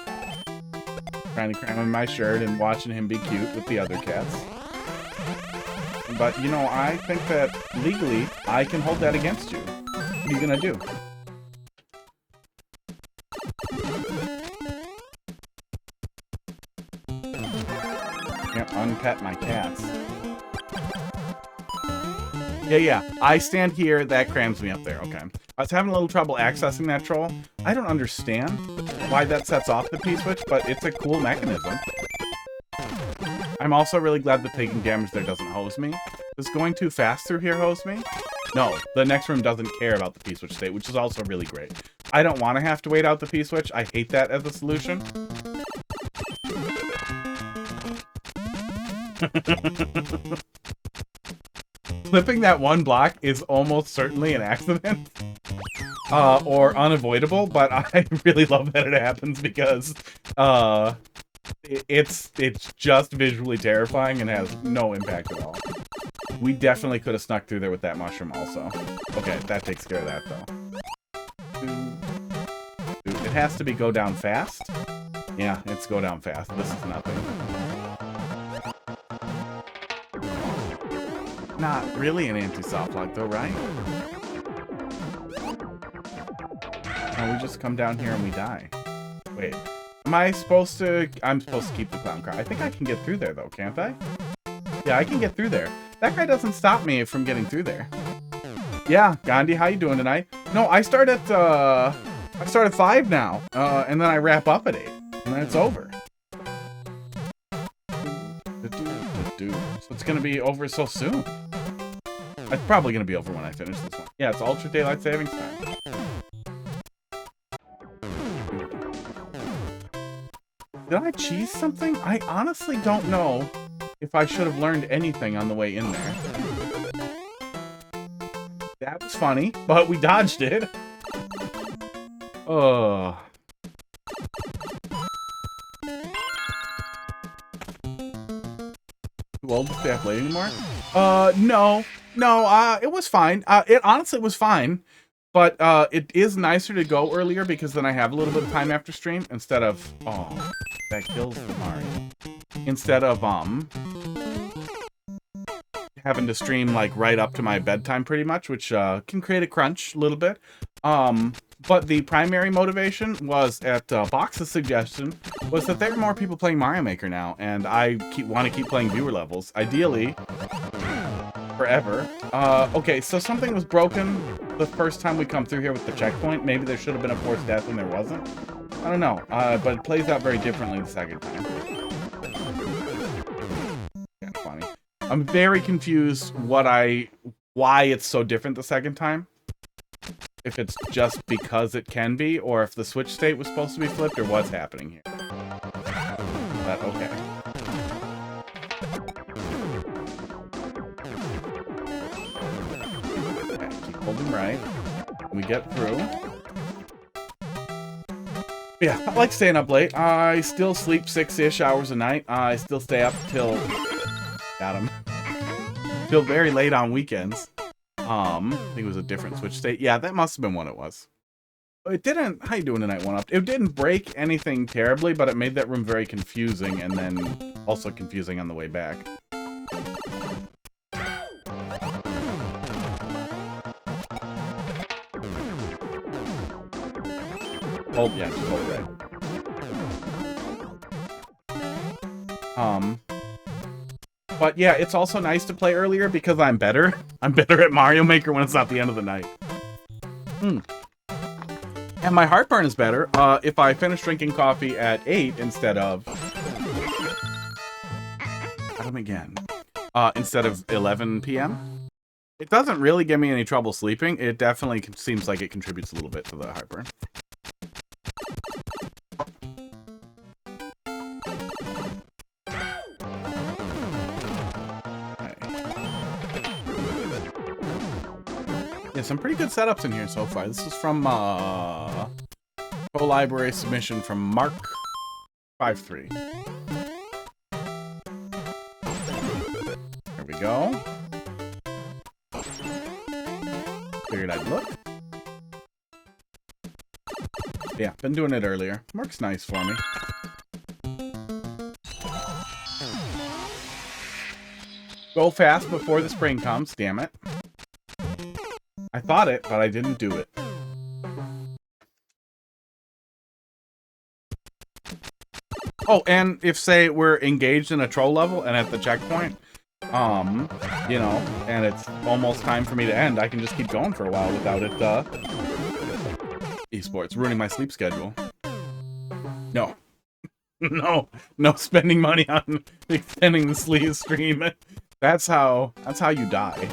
Trying to cram him in my shirt and watching him be cute with the other cats. But, you know, I think that legally, I can hold that against you. What are you gonna do? Can't unpet my cats. Yeah. I stand here. That crams me up there. Okay. I was having a little trouble accessing that troll. I don't understand why that sets off the P-switch, but it's a cool mechanism. I'm also really glad that taking damage there doesn't hose me. Does going too fast through here hose me? No, the next room doesn't care about the P-switch state, which is also really great. I don't want to have to wait out the P-switch. I hate that as a solution. Flipping that one block is almost certainly an accident. Or unavoidable, but I really love that it happens because it's just visually terrifying and has no impact at all. We definitely could have snuck through there with that mushroom also. Okay, that takes care of that though. It has to be go down fast. Yeah, it's go down fast. This is nothing. Not really an anti-soft lock though, right? No, we just come down here and we die. Wait, am I supposed to... I'm supposed to keep the clown car. I think I can get through there though, can't I? Yeah, I can get through there. That guy doesn't stop me from getting through there. Yeah, Gandhi, how you doing tonight? No, I start at 5 now, and then I wrap up at 8, and then it's over. So it's gonna be over so soon. It's probably gonna be over when I finish this one. Yeah, it's Ultra Daylight Savings Time. Did I cheese something? I honestly don't know if I should have learned anything on the way in there. That was funny, but we dodged it. Oh. Too old to stay up late anymore? No, it was fine. It honestly was fine, but it is nicer to go earlier because then I have a little bit of time after stream instead of... Oh, that kills the Mario. Instead of, having to stream, like, right up to my bedtime pretty much, which can create a crunch a little bit. But the primary motivation was, at Box's suggestion, was that there are more people playing Mario Maker now, and I want to keep playing viewer levels. Ideally, forever. Okay, so something was broken the first time we come through here with the checkpoint. Maybe there should have been a forced death and there wasn't. I don't know, but it plays out very differently the second time. Yeah, funny. I'm very confused why it's so different the second time. If it's just because it can be, or if the switch state was supposed to be flipped, or what's happening here. But okay. Okay, keep holding right. We get through. Yeah, I like staying up late. I still sleep 6-ish hours a night. I still stay up till... Got him. Till very late on weekends. I think it was a different switch state. Yeah, that must have been what it was. It didn't... How you doing tonight, One Up? It didn't break anything terribly, but it made that room very confusing, and then also confusing on the way back. Hold, yeah, just hold right. But yeah, it's also nice to play earlier because I'm better. I'm better at Mario Maker when it's not the end of the night. And my heartburn is better if I finish drinking coffee at 8 instead of... Got him again. Instead of 11 p.m. It doesn't really give me any trouble sleeping. It definitely seems like it contributes a little bit to the heartburn. Yeah, some pretty good setups in here so far. This is from co-library submission from Mark53. There we go. Figured I'd look. Yeah, been doing it earlier. Works nice for me. Go fast before the spring comes, damn it. I thought it, but I didn't do it. Oh, and if, say, we're engaged in a troll level and at the checkpoint, you know, and it's almost time for me to end, I can just keep going for a while without it, esports, ruining my sleep schedule. No. No spending money on extending the stream. That's how you die.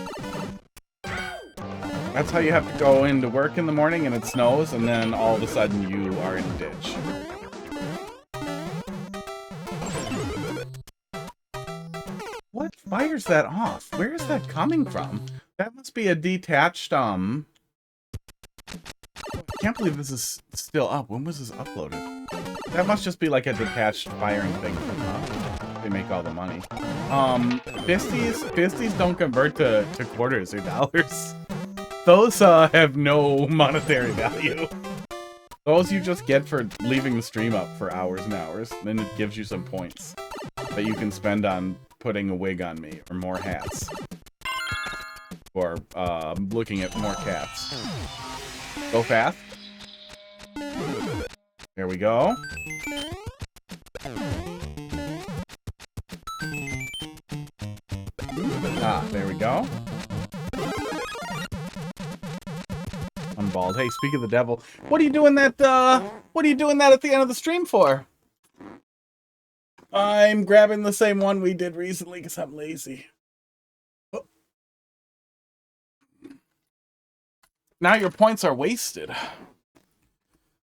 That's how you have to go into work in the morning and it snows, and then all of a sudden you are in a ditch. What fires that off? Where is that coming from? That must be a detached, I can't believe this is still up. When was this uploaded? That must just be like a detached firing thing from, they make all the money. Fisties don't convert to quarters or dollars. Those, have no monetary value. Those you just get for leaving the stream up for hours and hours. Then it gives you some points that you can spend on putting a wig on me, or more hats. Or, looking at more cats. Go fast. There we go. Ah, there we go. I'm bald. Hey, speak of the devil. What are you doing that, what are you doing that at the end of the stream for? I'm grabbing the same one we did recently because I'm lazy. Oh. Now your points are wasted.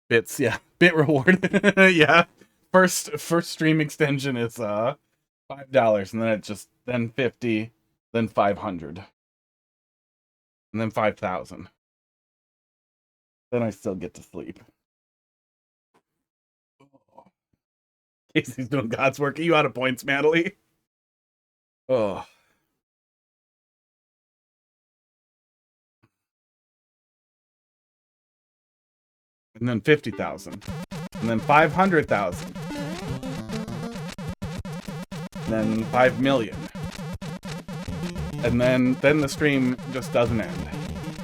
Bits, yeah. Bit reward. Yeah. First stream extension is $5, and then it just then 50, then 500. And then 5,000. Then I still get to sleep. Casey's doing God's work. Are you out of points, Madeline? Oh. And then 50,000. And then 500,000. And then 5 million. And then the stream just doesn't end.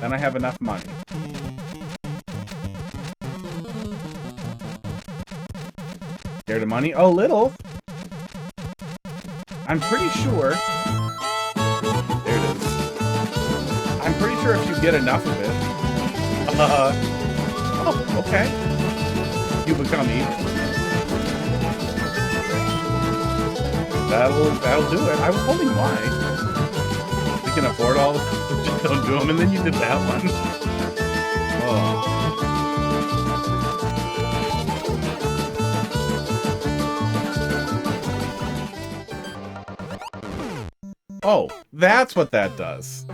Then I have enough money. Scared of money? Oh, little. I'm pretty sure. There it is. I'm pretty sure if you get enough of it. Oh, okay. You become evil. That'll do it. I was wondering why. We can afford all the just don't do them, and then you did that one. Oh. Oh, that's what that does.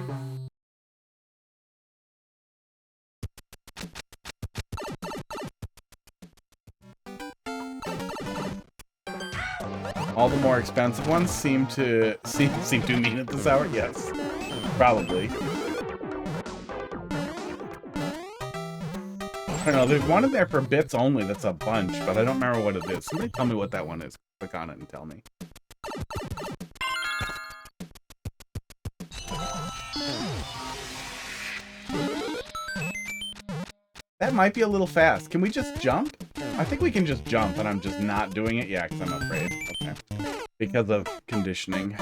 All the more expensive ones seem to mean at this hour. Yes, probably. I don't know. There's one in there for bits only. That's a bunch, but I don't remember what it is. Somebody tell me what that one is. Click on it and tell me. That might be a little fast. Can we just jump? I think we can just jump, and I'm just not doing it. Yeah, because I'm afraid. Okay. Because of conditioning.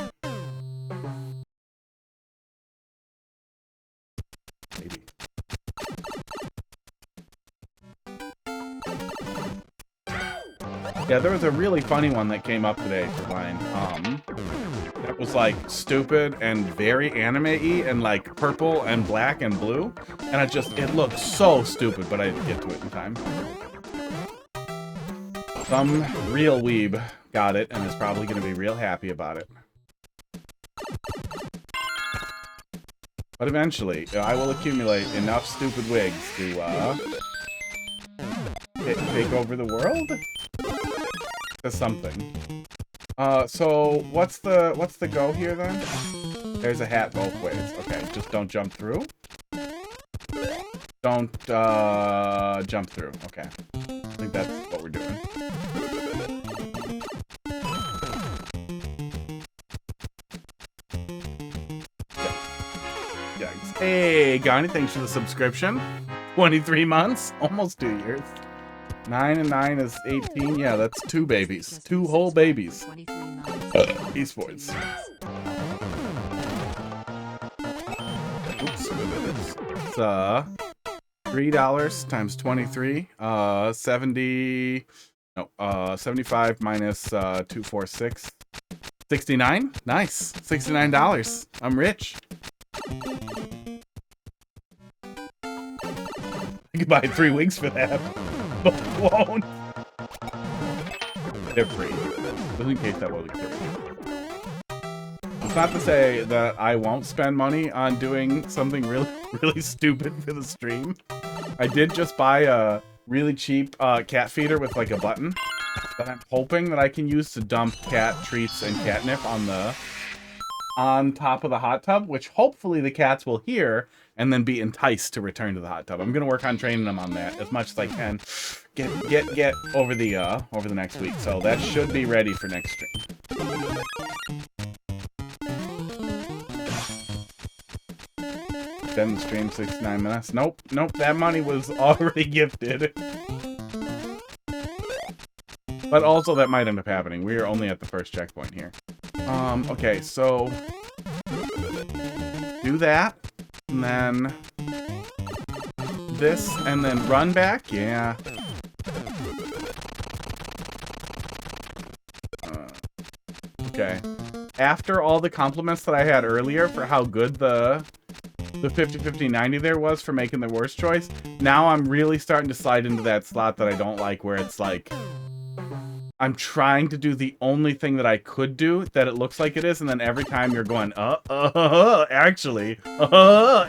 Maybe. Yeah, there was a really funny one that came up today for mine. That was like stupid and very anime-y and like purple and black and blue. And it looked so stupid, but I didn't get to it in time. Some real weeb got it and is probably going to be real happy about it. But eventually, I will accumulate enough stupid wigs to take over the world? To something. So what's the go here then? There's a hat both ways. Okay, just don't jump through. Don't jump through. Okay. I think that's what we're doing. Yeah. Hey, Gani, thanks for the subscription. 23 months? Almost 2 years. 9 and 9 is 18. Yeah, that's 2 babies. 2 whole babies. Esports. Oops. It's $3 times 23. 70. No, 75 minus 246. 69. Nice. $69. I'm rich. I could buy 3 wigs for that. But won't. They're free. Just in case that wasn't clear. It's not to say that I won't spend money on doing something really stupid for the stream. I did just buy a really cheap cat feeder with like a button that I'm hoping that I can use to dump cat treats and catnip on top of the hot tub, which hopefully the cats will hear and then be enticed to return to the hot tub. I'm gonna work on training them on that as much as I can. Get over the next week. So that should be ready for next stream. Then the stream 69 minutes. Nope, that money was already gifted. But also that might end up happening. We are only at the first checkpoint here. Okay, so do that, and then this, and then run back. Yeah. Okay. After all the compliments that I had earlier for how good the 50-50-90 there was for making the worst choice, now I'm really starting to slide into that slot that I don't like, where it's like I'm trying to do the only thing that I could do that it looks like it is, and then every time you're going, actually, nope,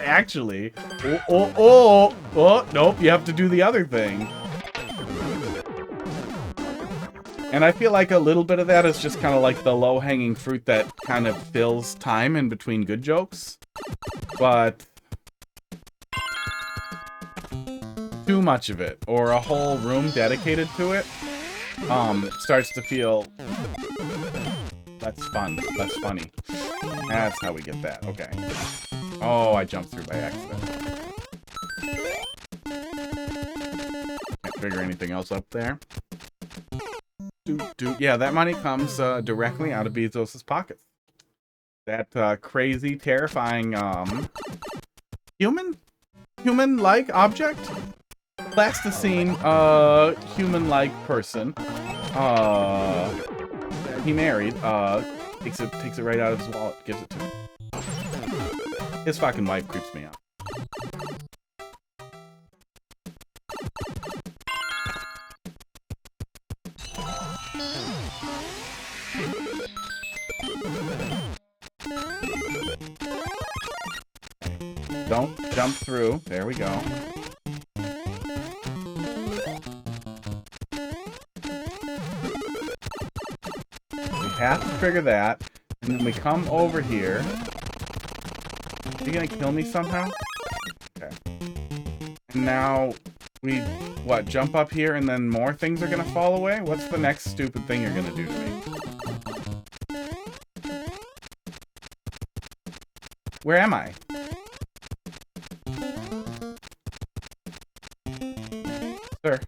you have to do the other thing. And I feel like a little bit of that is just kind of like the low-hanging fruit that kind of fills time in between good jokes. But too much of it, or a whole room dedicated to it, starts to feel less fun, less funny. That's how we get that. Okay. Oh, I jumped through by accident. Can't figure anything else up there. Yeah, that money comes directly out of Bezos's pockets. That crazy, terrifying, human-like object? Plasticine, human-like person, he married, takes it right out of his wallet, gives it to him. His fucking wife creeps me out. Don't jump through. There we go. Have to trigger that, and then we come over here. Are you gonna kill me somehow? Okay. And now we, what, jump up here and then more things are gonna fall away? What's the next stupid thing you're gonna do to me? Where am I? Sir.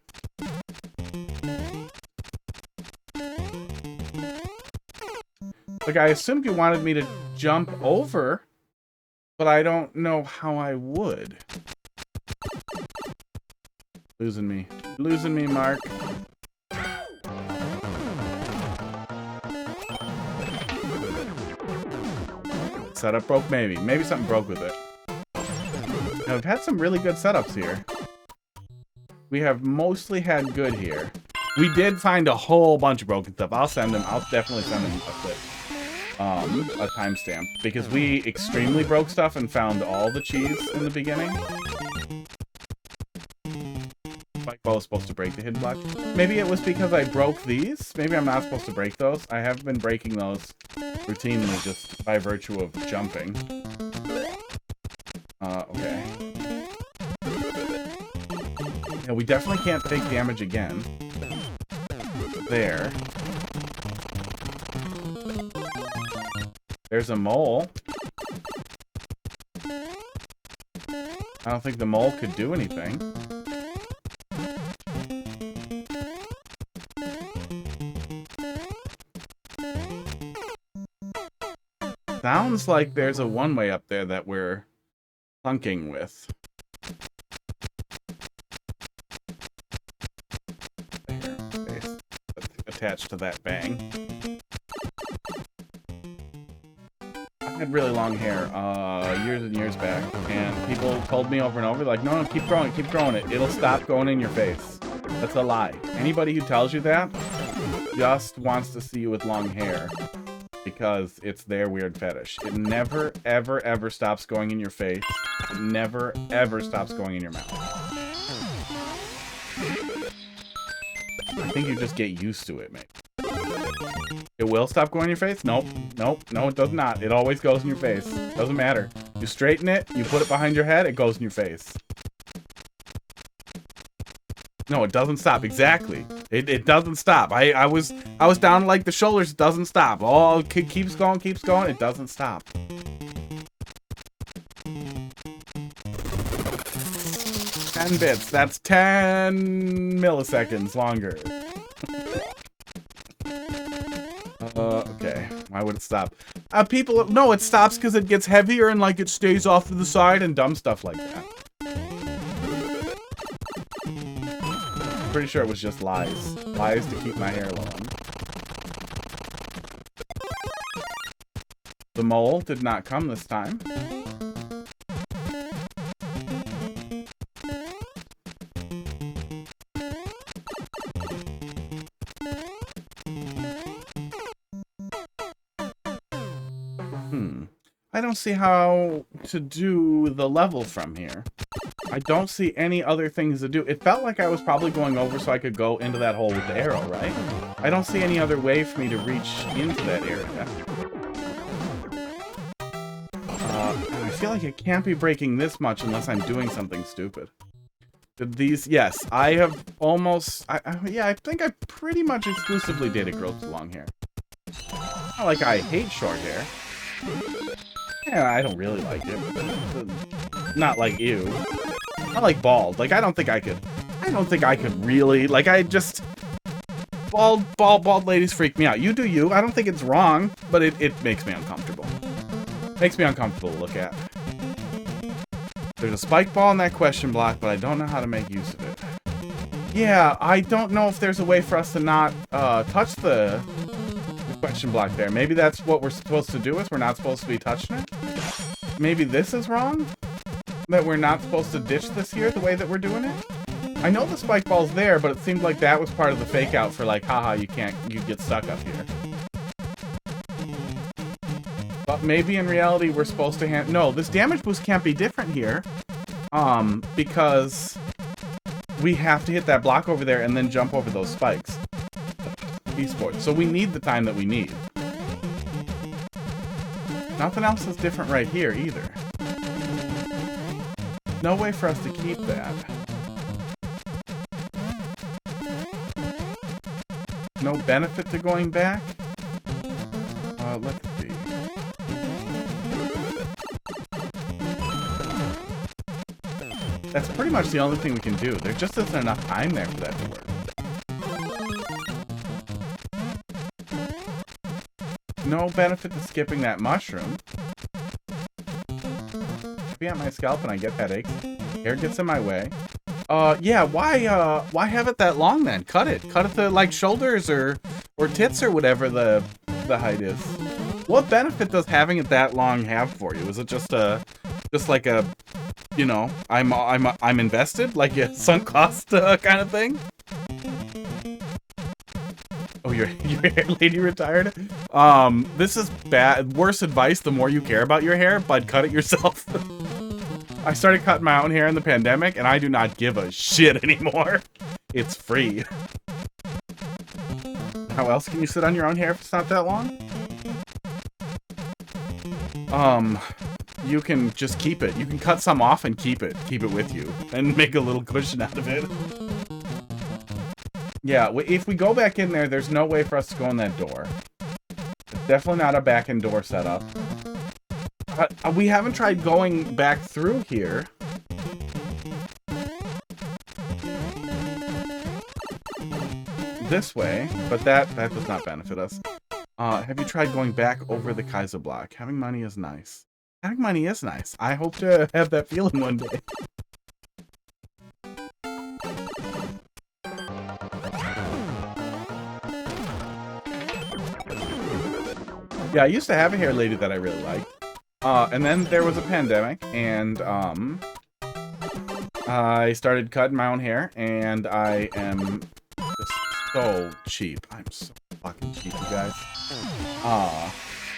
Like, I assumed you wanted me to jump over, but I don't know how I would. Losing me, Mark. Setup broke, maybe. Maybe something broke with it. Now, we've had some really good setups here. We have mostly had good here. We did find a whole bunch of broken stuff. I'll definitely send them a clip. A timestamp, because we extremely broke stuff and found all the cheese in the beginning. Like, I was supposed to break the hidden block. Maybe it was because I broke these. Maybe I'm not supposed to break those. I have been breaking those routinely just by virtue of jumping. Okay. Yeah, we definitely can't take damage again. There. There's a mole. I don't think the mole could do anything. Sounds like there's a one-way up there that we're plunking with. There. Attached to that bang. I had really long hair years and years back, and people told me over and over, like, no, keep growing it. It'll stop going in your face. That's a lie. Anybody who tells you that just wants to see you with long hair because it's their weird fetish. It never, ever, ever stops going in your face. It never, ever stops going in your mouth. I think you just get used to it, mate. It will stop going in your face? Nope. Nope. No, it does not. It always goes in your face. Doesn't matter. You straighten it, you put it behind your head, it goes in your face. No, it doesn't stop. Exactly. It doesn't stop. I was down like the shoulders. It doesn't stop. Oh, it keeps going. It doesn't stop. Ten bits. That's 10 milliseconds longer. Okay. Why would it stop? People, no, it stops because it gets heavier and like it stays off to the side and dumb stuff like that. Pretty sure it was just lies. Lies to keep my hair long. The mole did not come this time. I don't see how to do the level from here. I don't see any other things to do. It felt like I was probably going over so I could go into that hole with the arrow, right? I don't see any other way for me to reach into that area. I feel like it can't be breaking this much unless I'm doing something stupid. Did these? Yes, I have almost... yeah, I think I pretty much exclusively dated girls with long hair. Not like I hate short hair. Yeah, I don't really like it. Not like you. Not like bald. Like, I don't think I could really, like, I just... Bald ladies freak me out. You do you. I don't think it's wrong, but it makes me uncomfortable. Makes me uncomfortable to look at. There's a spike ball in that question block, but I don't know how to make use of it. Yeah, I don't know if there's a way for us to not touch the question block there. Maybe that's what we're supposed to do, is we're not supposed to be touching it? Maybe this is wrong? That we're not supposed to ditch this here the way that we're doing it? I know the spike ball's there, but it seemed like that was part of the fake out for like, haha, you get stuck up here. But maybe in reality we're supposed to no, this damage boost can't be different here. Because we have to hit that block over there and then jump over those spikes. Esports. So we need the time that we need. Nothing else is different right here either. No way for us to keep that. No benefit to going back? Let's see. That's pretty much the only thing we can do. There just isn't enough time there for that to work. No benefit to skipping that mushroom. Be on my scalp and I get headaches. Hair gets in my way. Yeah, why have it that long then? Cut it. Cut it to like shoulders or tits or whatever the height is. What benefit does having it that long have for you? Is it just like a, you know, I'm invested, like a sunk cost kind of thing? Oh, your hair lady retired? This is bad. Worse advice, the more you care about your hair, but cut it yourself. I started cutting my own hair in the pandemic, and I do not give a shit anymore. It's free. How else can you sit on your own hair if it's not that long? You can just keep it. You can cut some off and keep it. Keep it with you. And make a little cushion out of it. Yeah, if we go back in there, there's no way for us to go in that door. It's definitely not a back-end door setup. We haven't tried going back through here. This way, but that does not benefit us. Have you tried going back over the Kaiser block? Having money is nice. Having money is nice. I hope to have that feeling one day. Yeah, I used to have a hair lady that I really liked. And then there was a pandemic, and I started cutting my own hair, and I am just so cheap. I'm so fucking cheap, you guys.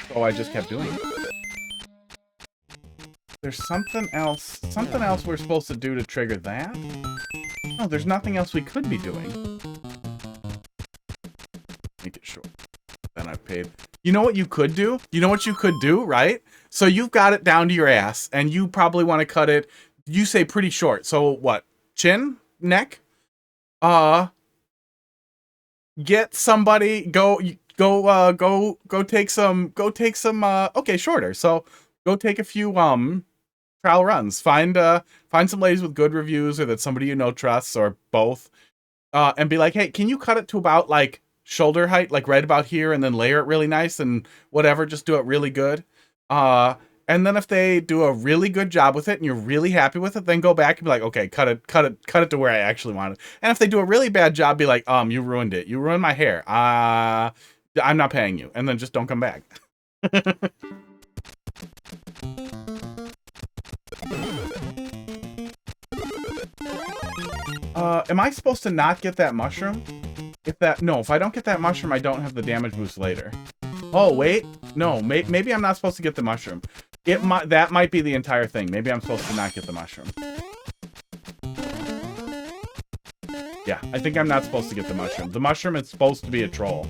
So I just kept doing it. There's something else we're supposed to do to trigger that? No, there's nothing else we could be doing. Make it short. Then I've paid. You know what you could do? You know what you could do, right? So you've got it down to your ass, and you probably want to cut it, you say pretty short. So what? Chin? Neck? Get somebody, go take some, okay, shorter. So go take a few, trial runs. Find some ladies with good reviews, or that somebody you know trusts, or both. And be like, hey, can you cut it to about, like, shoulder height, like right about here, and then layer it really nice and whatever, just do it really good. And then if they do a really good job with it and you're really happy with it, then go back and be like, okay, cut it to where I actually want it. And if they do a really bad job, be like, you ruined it. You ruined my hair. I'm not paying you. And then just don't come back. Am I supposed to not get that mushroom? If I don't get that mushroom, I don't have the damage boost later. Oh, wait. No, maybe I'm not supposed to get the mushroom. That might be the entire thing. Maybe I'm supposed to not get the mushroom. Yeah, I think I'm not supposed to get the mushroom. The mushroom is supposed to be a troll.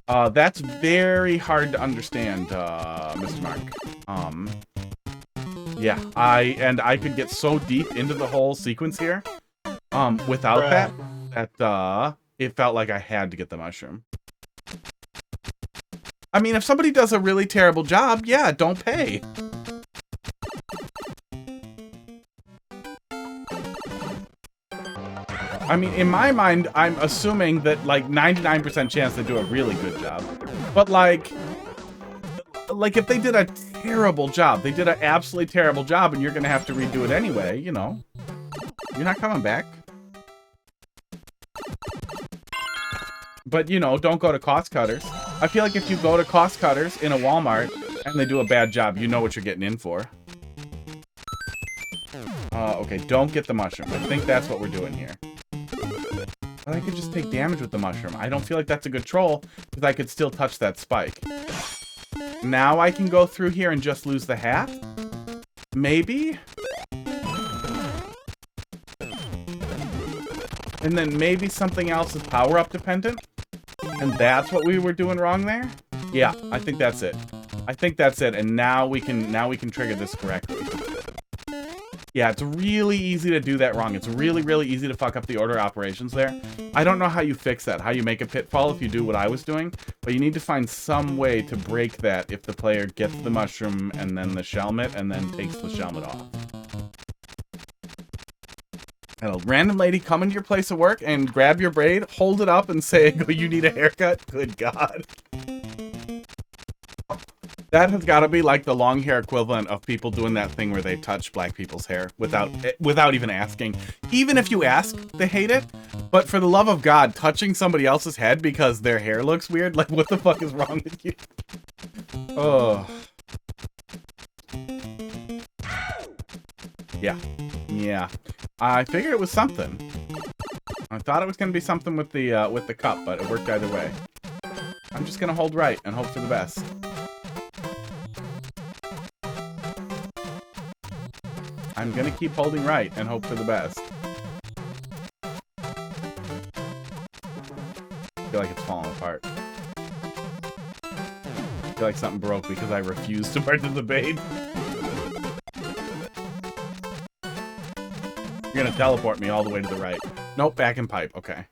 That's very hard to understand, Mr. Mark. Yeah, I could get so deep into the whole sequence here, without that it felt like I had to get the mushroom. I mean, if somebody does a really terrible job, yeah, don't pay. I mean, in my mind, I'm assuming that, like, 99% chance they do a really good job. But, like, if they did a terrible job, they did an absolutely terrible job, and you're gonna have to redo it anyway, you know. You're not coming back. But, you know, don't go to cost cutters. I feel like if you go to cost cutters in a Walmart and they do a bad job, you know what you're getting in for. Okay, don't get the mushroom. I think that's what we're doing here. But I could just take damage with the mushroom. I don't feel like that's a good troll, because I could still touch that spike. Now I can go through here and just lose the hat? Maybe? And then maybe something else is power-up dependent? And that's what we were doing wrong there? Yeah, I think that's it. I think that's it, and now we can trigger this correctly. Yeah, it's really easy to do that wrong. It's really, really easy to fuck up the order operations there. I don't know how you fix that, how you make a pitfall if you do what I was doing, but you need to find some way to break that if the player gets the mushroom and then the shelmet and then takes the shelmet off. And a random lady come into your place of work and grab your braid, hold it up and say, you need a haircut? Good God. That has got to be like the long hair equivalent of people doing that thing where they touch black people's hair without even asking. Even if you ask, they hate it. But for the love of God, touching somebody else's head because their hair looks weird? Like, what the fuck is wrong with you? Oh. Yeah. Yeah. I figured it was something. I thought it was going to be something with the cup, but it worked either way. I'm just going to hold right and hope for the best. I'm gonna keep holding right and hope for the best. I feel like it's falling apart. I feel like something broke because I refused to participate. You're gonna teleport me all the way to the right. Nope, back in pipe. Okay.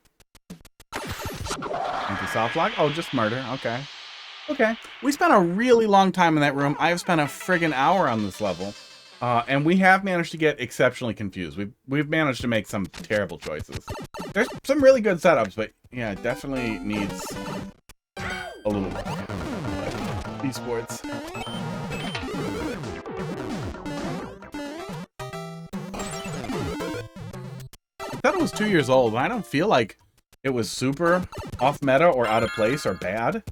Anti-soft lock? Oh, just murder. Okay. Okay. We spent a really long time in that room. I have spent a friggin' hour on this level. And we have managed to get exceptionally confused. We've managed to make some terrible choices. There's some really good setups, but yeah, it definitely needs a little work. Esports. I thought it was 2 years old, and I don't feel like it was super off meta or out of place or bad.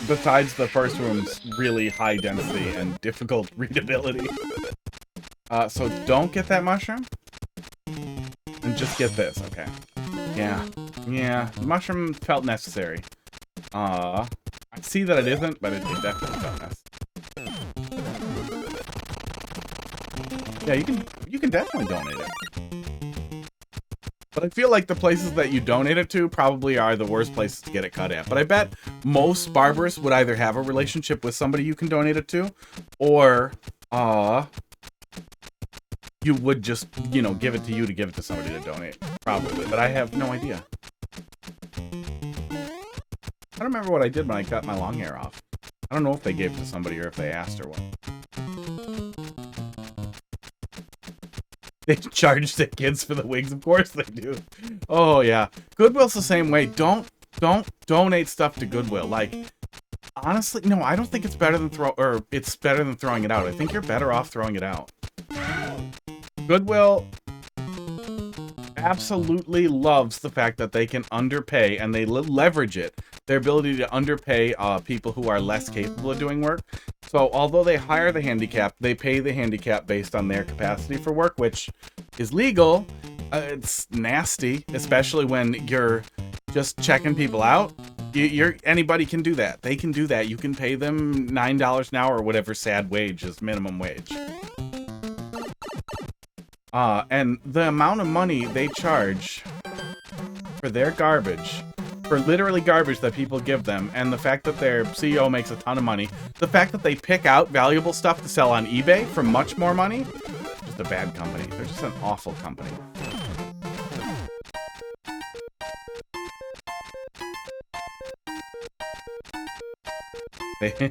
Besides the first room's really high density and difficult readability. So don't get that mushroom. And just get this, okay. Yeah. Yeah, the mushroom felt necessary. I see that it isn't, but it definitely felt necessary. Yeah, you can definitely donate it. But I feel like the places that you donate it to probably are the worst places to get it cut at. But I bet most barbers would either have a relationship with somebody you can donate it to, or you would just, you know, give it to you to give it to somebody to donate. Probably, but I have no idea. I don't remember what I did when I cut my long hair off. I don't know if they gave it to somebody or if they asked or what. They charge the kids for the wigs, of course they do. Oh yeah, Goodwill's the same way. Don't donate stuff to Goodwill. Like, honestly, no, I don't think it's better than throwing it out. I think you're better off throwing it out. Goodwill absolutely loves the fact that they can underpay, and they leverage it. Their ability to underpay people who are less capable of doing work. So although they hire the handicap, they pay the handicap based on their capacity for work, which is legal. It's nasty, especially when you're just checking people out. Anybody can do that. They can do that. You can pay them $9 an hour or whatever sad wage is minimum wage. And the amount of money they charge for their garbage, for literally garbage that people give them, and the fact that their CEO makes a ton of money, the fact that they pick out valuable stuff to sell on eBay for much more money, just a bad company. They're just an awful company.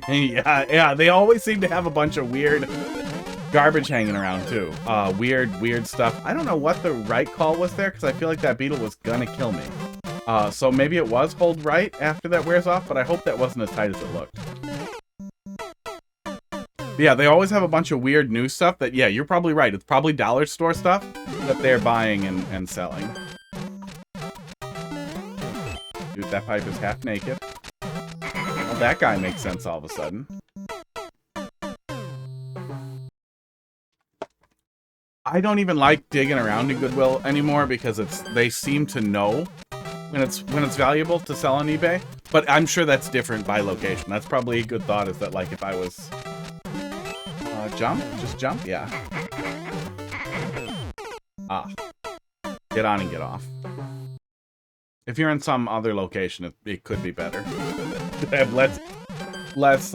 Yeah, they always seem to have a bunch of weird garbage hanging around too. Weird stuff. I don't know what the right call was there, because I feel like that beetle was gonna kill me. So maybe it was hold right after that wears off, but I hope that wasn't as tight as it looked. But yeah, they always have a bunch of weird new stuff that, yeah, you're probably right. It's probably dollar store stuff that they're buying and selling. Dude, that pipe is half naked. Well, that guy makes sense all of a sudden. I don't even like digging around in Goodwill anymore because they seem to know when it's valuable to sell on eBay. But I'm sure that's different by location. That's probably a good thought, is that like if I was just jump, yeah. Get on and get off. If you're in some other location, it could be better. Have less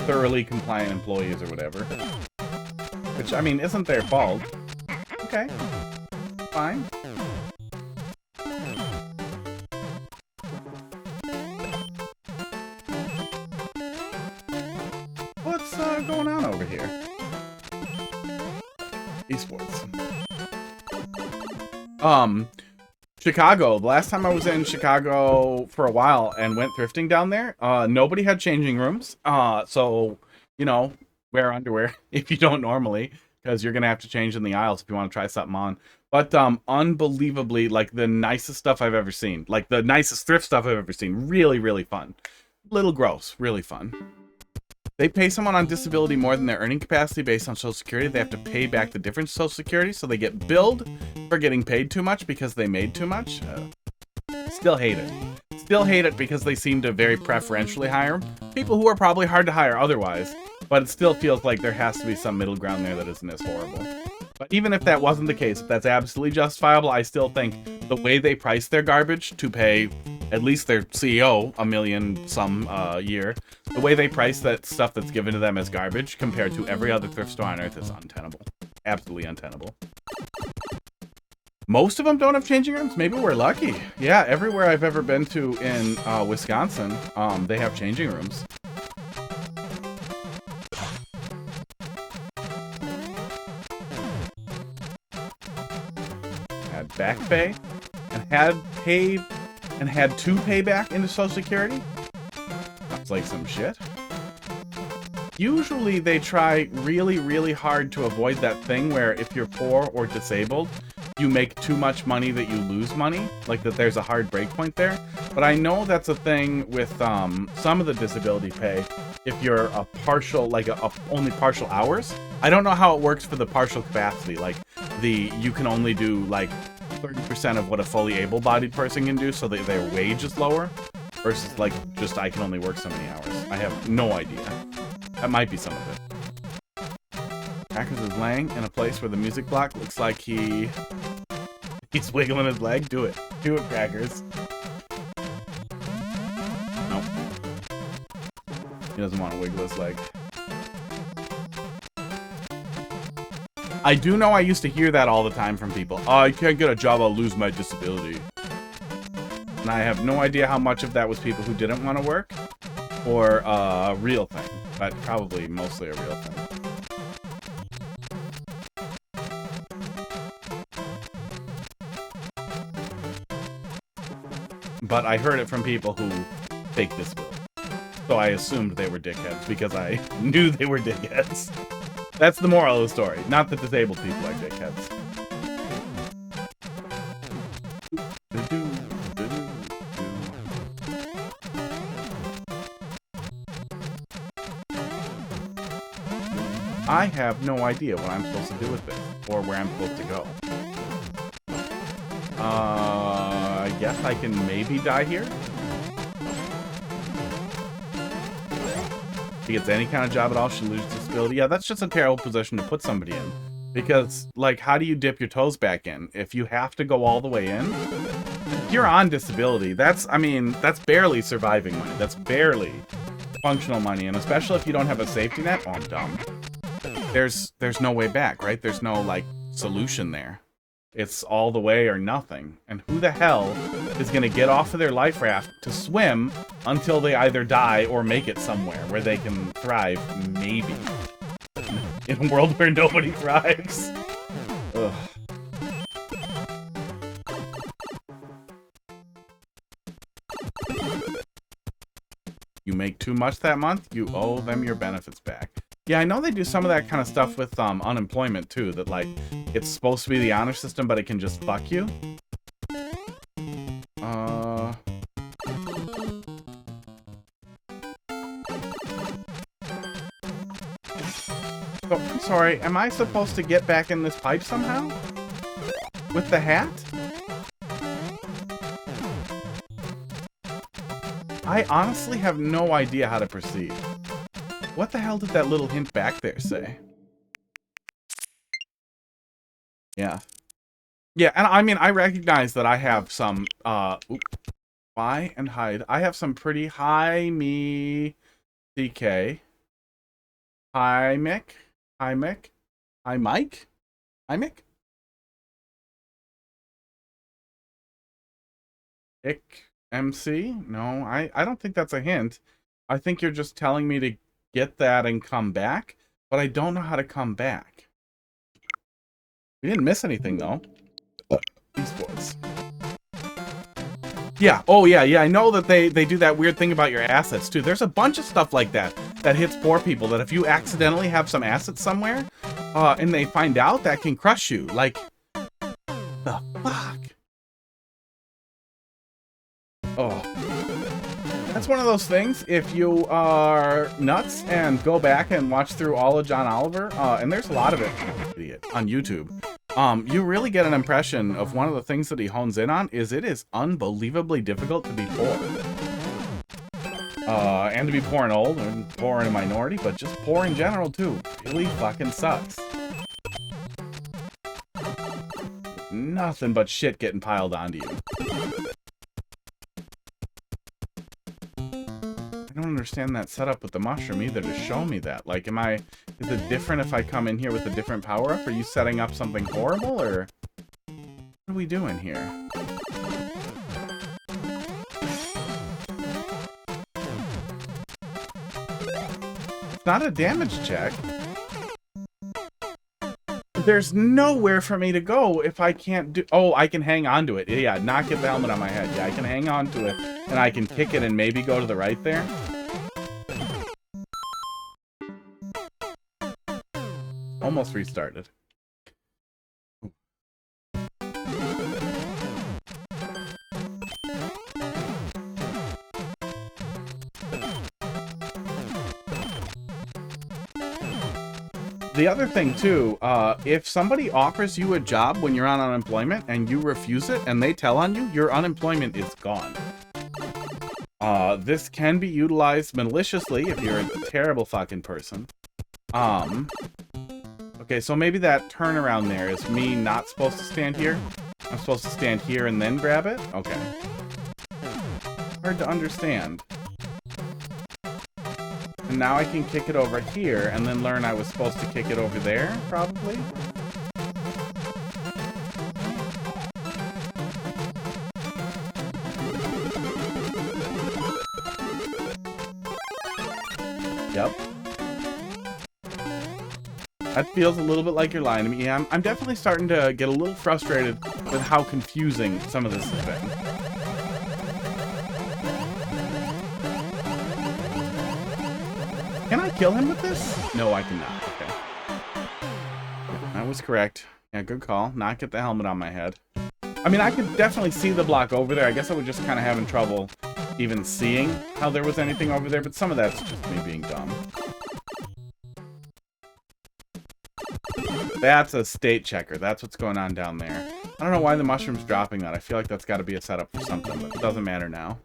thoroughly compliant employees or whatever. Which, I mean, isn't their fault. Okay. Fine. What's going on over here? Esports. Chicago. The last time I was in Chicago for a while and went thrifting down there, nobody had changing rooms. So, you know, wear underwear if you don't normally, because you're gonna have to change in the aisles if you want to try something on. But unbelievably, like, the nicest stuff I've ever seen, like the nicest thrift stuff I've ever seen. Really fun. Little gross, really fun. They pay someone on disability more than their earning capacity based on Social Security. They have to pay back the difference to Social Security, so they get billed for getting paid too much because they made too much. Still hate it. Still hate it because they seem to very preferentially hire people who are probably hard to hire otherwise. But it still feels like there has to be some middle ground there that isn't as horrible. But even if that wasn't the case, if that's absolutely justifiable, I still think the way they price their garbage to pay at least their CEO $1 million some a year, the way they price that stuff that's given to them as garbage compared to every other thrift store on earth is untenable. Absolutely untenable. Most of them don't have changing rooms. Maybe we're lucky. Yeah, everywhere I've ever been to in Wisconsin, they have changing rooms. Had back pay and had paid and had to pay back into Social Security? Sounds like some shit. Usually they try really, really hard to avoid that thing where if you're poor or disabled, you make too much money that you lose money, like that there's a hard break point there. But I know that's a thing with some of the disability pay. If you're a partial, like only partial hours. I don't know how it works for the partial capacity. Like you can only do like 30% of what a fully able-bodied person can do, so that their wage is lower. Versus like just I can only work so many hours. I have no idea. That might be some of it. Crackers is laying in a place where the music block looks like he's wiggling his leg. Do it. Do it, Crackers. Nope. He doesn't want to wiggle his leg. I do know I used to hear that all the time from people. Oh, I can't get a job, I'll lose my disability. And I have no idea how much of that was people who didn't want to work or a real thing. But probably mostly a real thing. But I heard it from people who faked this bill. So I assumed they were dickheads because I knew they were dickheads. That's the moral of the story. Not that disabled people are dickheads. I have no idea what I'm supposed to do with this, or where I'm supposed to go. I guess I can maybe die here? If he gets any kind of job at all, she loses disability. Yeah, that's just a terrible position to put somebody in. Because, like, how do you dip your toes back in? If you have to go all the way in? If you're on disability, that's barely surviving money. That's barely functional money, and especially if you don't have a safety net. Oh, I'm dumb. There's no way back, right? There's no, like, solution there. It's all the way or nothing. And who the hell is going to get off of their life raft to swim until they either die or make it somewhere where they can thrive, maybe. In a world where nobody thrives. Ugh. You make too much that month, you owe them your benefits back. Yeah, I know they do some of that kind of stuff with unemployment too, that like it's supposed to be the honor system, but it can just fuck you. So, I'm sorry, am I supposed to get back in this pipe somehow? With the hat? I honestly have no idea how to proceed. What the hell did that little hint back there say? Yeah. Yeah, and I mean, I recognize that I have some, fly and hide. I have some pretty high me DK. Hi, Mick. Hi, Mick. Hi, Mike. Hi, Mick. MC? No, I don't think that's a hint. I think you're just telling me to get that and come back, but I don't know how to come back. We didn't miss anything, though. Esports. Yeah, oh yeah, I know that they do that weird thing about your assets, too. There's a bunch of stuff like that that hits poor people, that if you accidentally have some assets somewhere, and they find out, that can crush you. Like, the fuck? Oh. That's one of those things, if you are nuts and go back and watch through all of John Oliver, and there's a lot of it, idiot, on YouTube, you really get an impression of one of the things that he hones in on is it is unbelievably difficult to be poor. And to be poor and old, and poor in a minority, but just poor in general, too. Really fucking sucks. Nothing but shit getting piled onto you. I don't understand that setup with the mushroom either to show me that. Like, is it different if I come in here with a different power-up? Are you setting up something horrible, or what are we doing here? It's not a damage check. There's nowhere for me to go if I can't do... Oh, I can hang on to it. Yeah, not get the helmet on my head. Yeah, I can hang on to it, and I can kick it and maybe go to the right there. Almost restarted. The other thing, too, if somebody offers you a job when you're on unemployment and you refuse it and they tell on you, your unemployment is gone. This can be utilized maliciously if you're a terrible fucking person. Okay, so maybe that turnaround there is me not supposed to stand here. I'm supposed to stand here and then grab it? Okay. Hard to understand. And now I can kick it over here and then learn I was supposed to kick it over there, probably? Yep. That feels a little bit like you're lying to me. Yeah, I'm definitely starting to get a little frustrated with how confusing some of this has been. Can I kill him with this? No, I cannot. Okay. That was correct. Yeah, good call. Not get the helmet on my head. I mean, I could definitely see the block over there. I guess I was just kind of having trouble even seeing how there was anything over there, but some of that's just me being dumb. That's a state checker. That's what's going on down there. I don't know why the mushroom's dropping that. I feel like that's got to be a setup for something, but it doesn't matter now.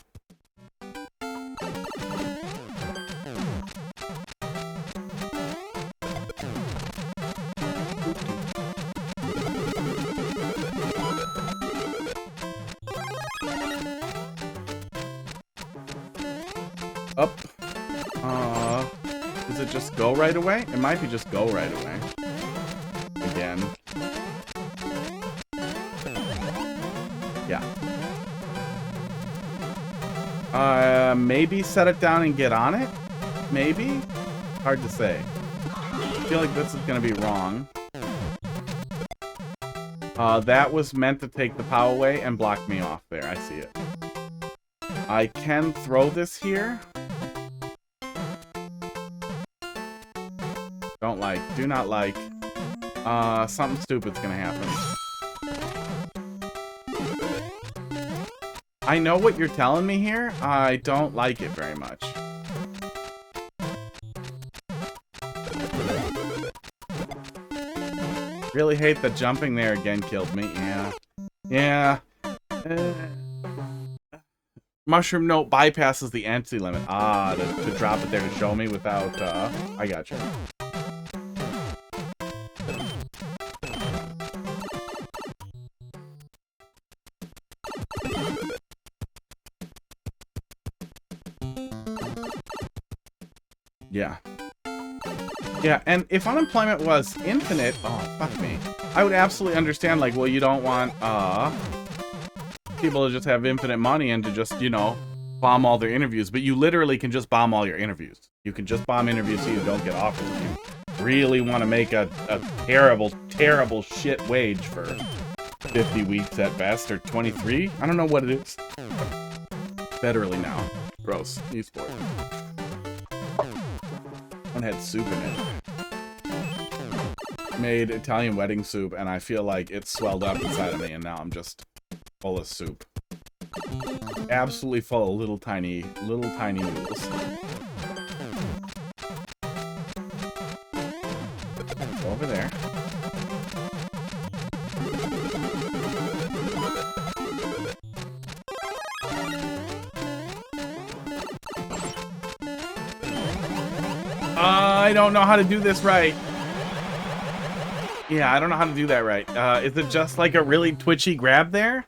Up. Does it just go right away? It might be just go right away. Again. Yeah. Maybe set it down and get on it? Maybe? Hard to say. I feel like this is gonna be wrong. That was meant to take the power away and block me off there. I see it. I can throw this here. Don't like. Do not like. Something stupid's gonna happen. I know what you're telling me here. I don't like it very much. Really hate that jumping there again killed me. Yeah. Yeah. Mushroom note bypasses the entity limit. Ah, to drop it there to show me without, I gotcha. Yeah. Yeah, and if unemployment was infinite, oh, fuck me. I would absolutely understand, like, well, you don't want, people to just have infinite money and to just, you know, bomb all their interviews. But you literally can just bomb all your interviews. You can just bomb interviews so you don't get offers. If you really want to make a terrible, terrible shit wage for 50 weeks at best, or 23. I don't know what it is. Federally now. Gross. Esport. One had soup in it. Made Italian wedding soup, and I feel like it swelled up inside of me, and now I'm just full of soup. Absolutely full of little tiny noodles. Over there. I don't know how to do this right. Yeah, I don't know how to do that right. Is it just like a really twitchy grab there?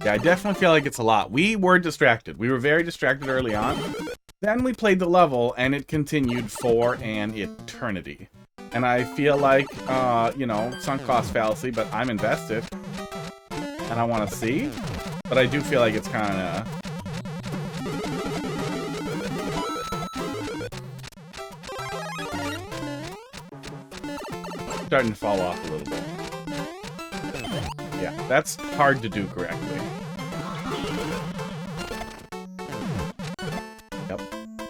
Yeah, I definitely feel like it's a lot. We were distracted. We were very distracted early on. Then we played the level, and it continued for an eternity. And I feel like, you know, sunk cost fallacy, but I'm invested. And I want to see. But I do feel like it's kind of starting to fall off a little bit. Yeah, that's hard to do correctly. Yep.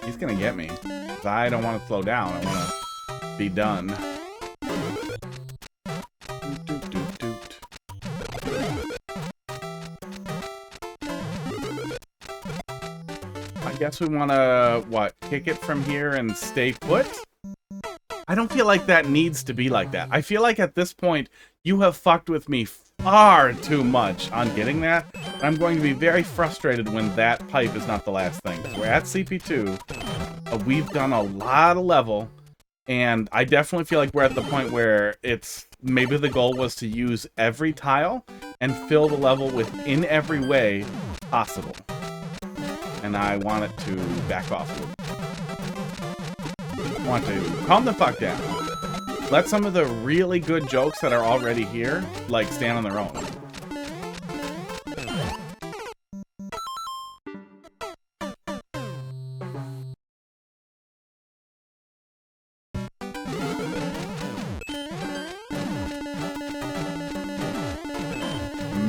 He's gonna get me. 'Cause I don't want to slow down. I want to be done. I guess we want to, what, kick it from here and stay put? I don't feel like that needs to be like that. I feel like at this point, you have fucked with me far too much on getting that. And I'm going to be very frustrated when that pipe is not the last thing. We're at CP2. We've done a lot of level. And I definitely feel like we're at the point where it's maybe the goal was to use every tile and fill the level within every way possible. And I want it to back off a little. I want to calm the fuck down. Let some of the really good jokes that are already here, like, stand on their own.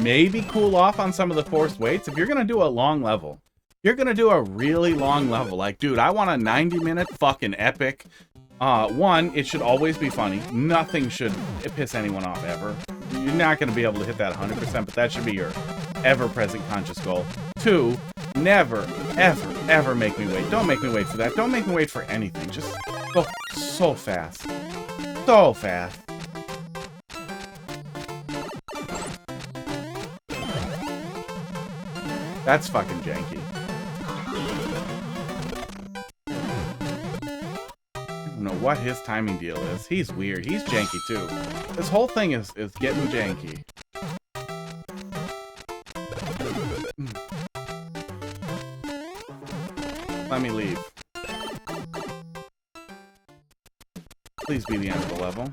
Maybe cool off on some of the forced weights. If you're going to do a long level, you're going to do a really long level. Like, dude, I want a 90-minute fucking epic. One, it should always be funny. Nothing should piss anyone off ever. You're not going to be able to hit that 100%, but that should be your ever-present conscious goal. Two, never, ever, ever make me wait. Don't make me wait for that. Don't make me wait for anything. Just go so fast. So fast. That's fucking janky. I don't know what his timing deal is. He's weird. He's janky too. This whole thing is getting janky. Let me leave. Please be the end of the level.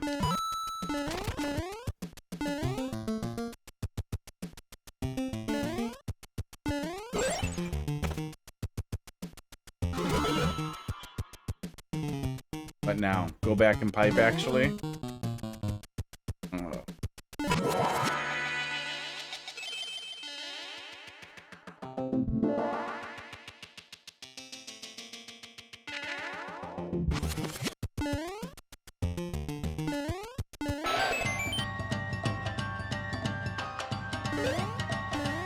But now, go back and pipe, actually.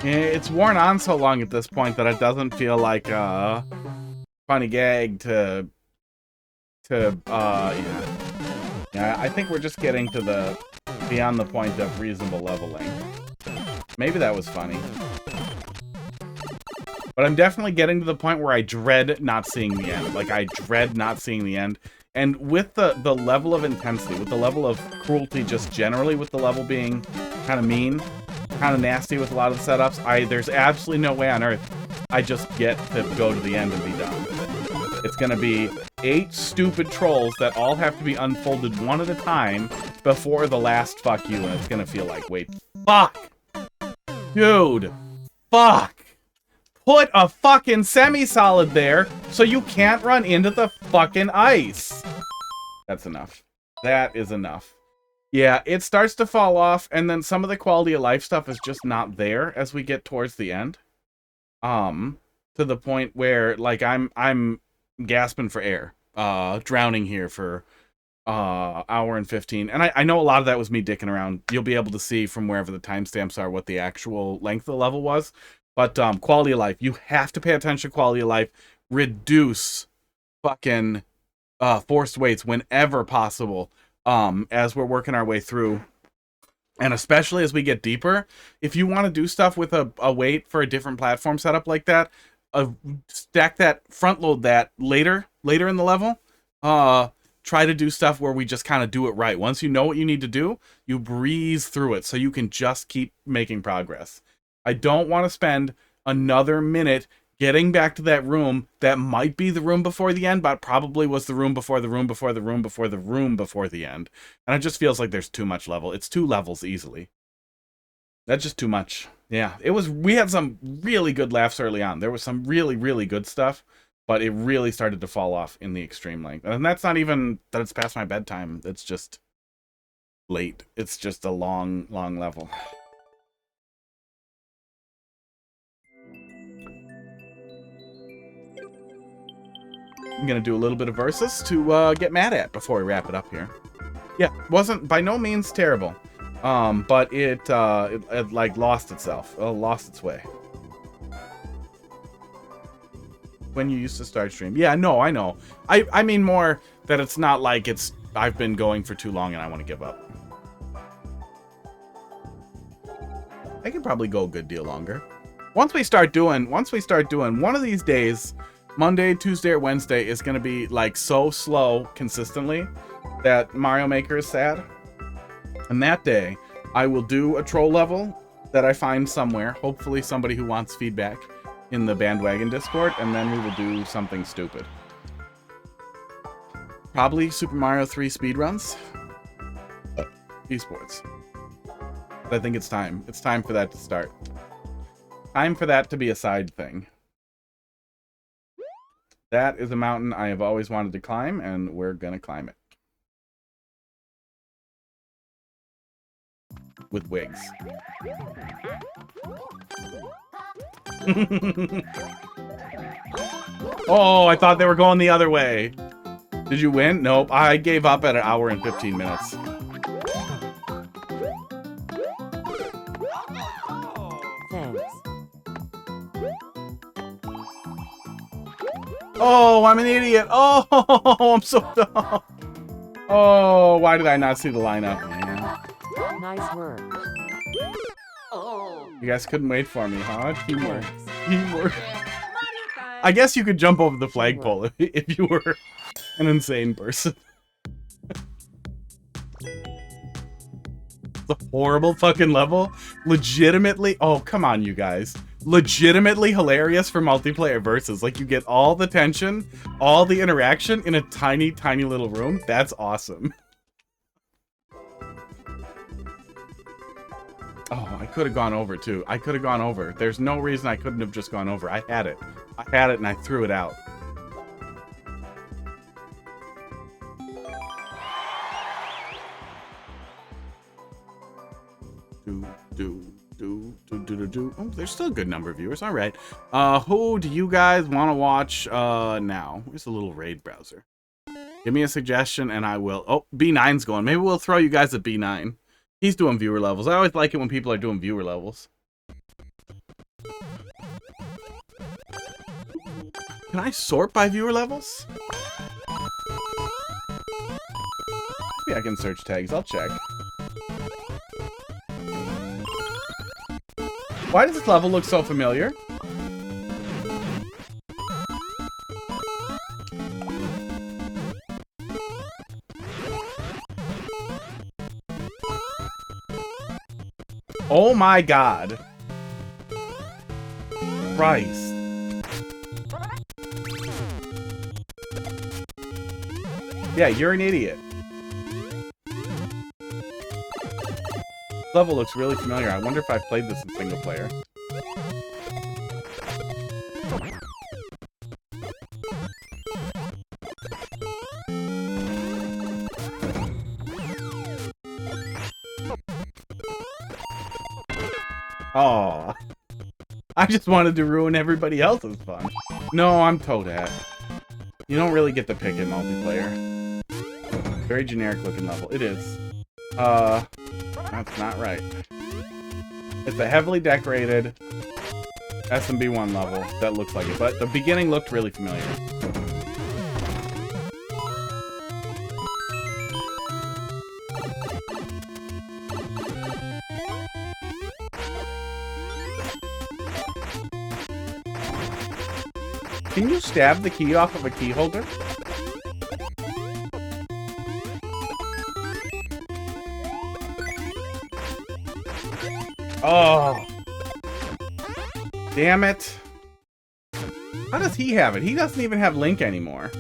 It's worn on so long at this point that it doesn't feel like a funny gag to yeah, I think we're just getting to the beyond the point of reasonable leveling. Maybe that was funny. But I'm definitely getting to the point where I dread not seeing the end. Like, I dread not seeing the end. And with the level of intensity, with the level of cruelty just generally, with the level being kind of mean, kind of nasty with a lot of the setups, there's absolutely no way on earth I just get to go to the end and be done. It's gonna be 8 stupid trolls that all have to be unfolded one at a time before the last fuck you, and it's gonna feel like, wait, fuck! Dude! Fuck! Put a fucking semi-solid there so you can't run into the fucking ice! That's enough. That is enough. Yeah, it starts to fall off, and then some of the quality of life stuff is just not there as we get towards the end. To the point where, like, I'm gasping for air, drowning here for hour and 15, and I know a lot of that was me dicking around. You'll be able to see from wherever the timestamps are what the actual length of the level was, but quality of life, you have to pay attention to quality of life. Reduce fucking forced weights whenever possible, as we're working our way through. And especially as we get deeper, if you want to do stuff with a weight for a different platform setup like that, stack that, front load that later in the level. Try to do stuff where we just kind of do it right. Once you know what you need to do, you breeze through it so you can just keep making progress. I don't want to spend another minute getting back to that room that might be the room before the end, but probably was the room before the room before the room before the room before the end. And it just feels like there's too much level. It's 2 levels easily. That's just too much. Yeah, we had some really good laughs early on. There was some really, really good stuff, but it really started to fall off in the extreme length. And that's not even that it's past my bedtime. It's just late. It's just a long, long level. I'm gonna do a little bit of versus to get mad at before we wrap it up here. Yeah, wasn't by no means terrible, but it like lost itself, lost its way. When you used to start stream, yeah, no, I know. I mean more that it's not like I've been going for too long and I want to give up. I can probably go a good deal longer. Once we start doing one of these days, Monday, Tuesday, or Wednesday is going to be like so slow consistently that Mario Maker is sad. And that day, I will do a troll level that I find somewhere, hopefully somebody who wants feedback in the Bandwagon Discord, and then we will do something stupid. Probably Super Mario 3 speedruns. Esports. But I think it's time. It's time for that to start. Time for that to be a side thing. That is a mountain I have always wanted to climb, and we're gonna climb it. With wigs. Oh, I thought they were going the other way. Did you win? Nope. I gave up at 1 hour and 15 minutes. Oh, I'm an idiot. Oh, I'm so dumb. Oh, why did I not see the lineup? Man. Nice work. You guys couldn't wait for me, huh? Teamwork. Teamwork. I guess you could jump over the flagpole if you were an insane person. It's a horrible fucking level. Legitimately. Oh, come on, you guys. Legitimately hilarious for multiplayer versus. Like, you get all the tension, all the interaction in a tiny, tiny little room. That's awesome. Oh, I could have gone over, too. I could have gone over. There's no reason I couldn't have just gone over. I had it. I had it, and I threw it out. Oh, there's still a good number of viewers. All right. Who do you guys want to watch now? Where's the little raid browser? Give me a suggestion, and I will. Oh, B9's going. Maybe we'll throw you guys at B9. He's doing viewer levels. I always like it when people are doing viewer levels. Can I sort by viewer levels? Maybe I can search tags. I'll check. Why does this level look so familiar? Oh my god. Christ. Yeah, you're an idiot. This level looks really familiar. I wonder if I've played this in single player. Oh, I just wanted to ruin everybody else's fun. No, I'm Toadette. You don't really get to pick in multiplayer. Very generic looking level. It is. That's not right. It's a heavily decorated SMB1 level that looks like it, but the beginning looked really familiar. Can you stab the key off of a key holder? Oh. Damn it. How does he have it? He doesn't even have Link anymore.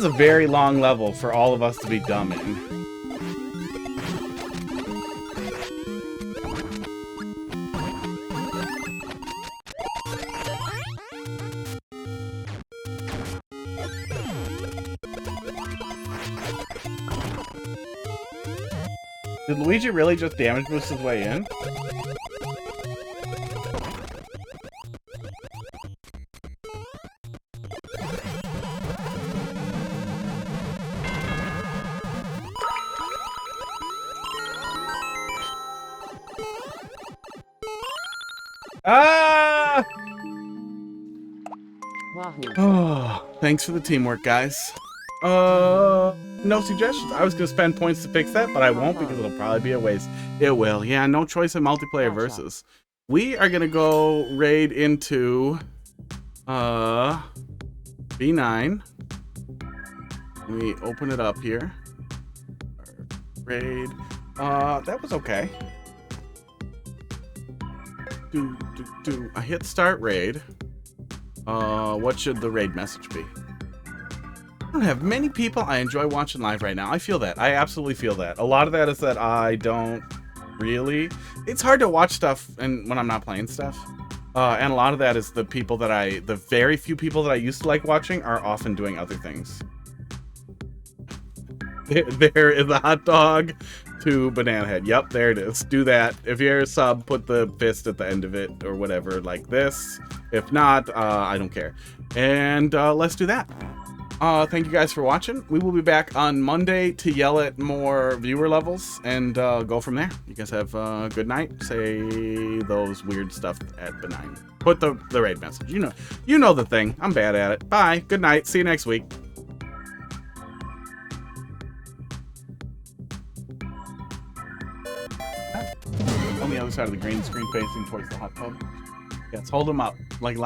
a very long level for all of us to be dumb in. Did Luigi really just damage boost his way in? Ah! Oh, thanks for the teamwork, guys. No suggestions. I was gonna spend points to fix that, but I won't because it'll probably be a waste. It will. Yeah, no choice in multiplayer versus. We are gonna go raid into B9. Let me open it up here. Raid. That was okay. I hit start raid. What should the raid message be? I don't have many people I enjoy watching live right now. I feel that. I absolutely feel that. A lot of that is that I don't really... It's hard to watch stuff and when I'm not playing stuff. And a lot of that is the people that the very few people that I used to like watching are often doing other things. There is a hot dog to Banana Head. Yep, there it is. Do that. If you're a sub, put the fist at the end of it or whatever like this. If not, I don't care. And let's do that. Thank you guys for watching. We will be back on Monday to yell at more viewer levels and go from there. You guys have a good night. Say those weird stuff at benign. Put the raid message. You know the thing. I'm bad at it. Bye. Good night. See you next week. On the other side of the green screen facing towards the hot tub. Yes, hold them up like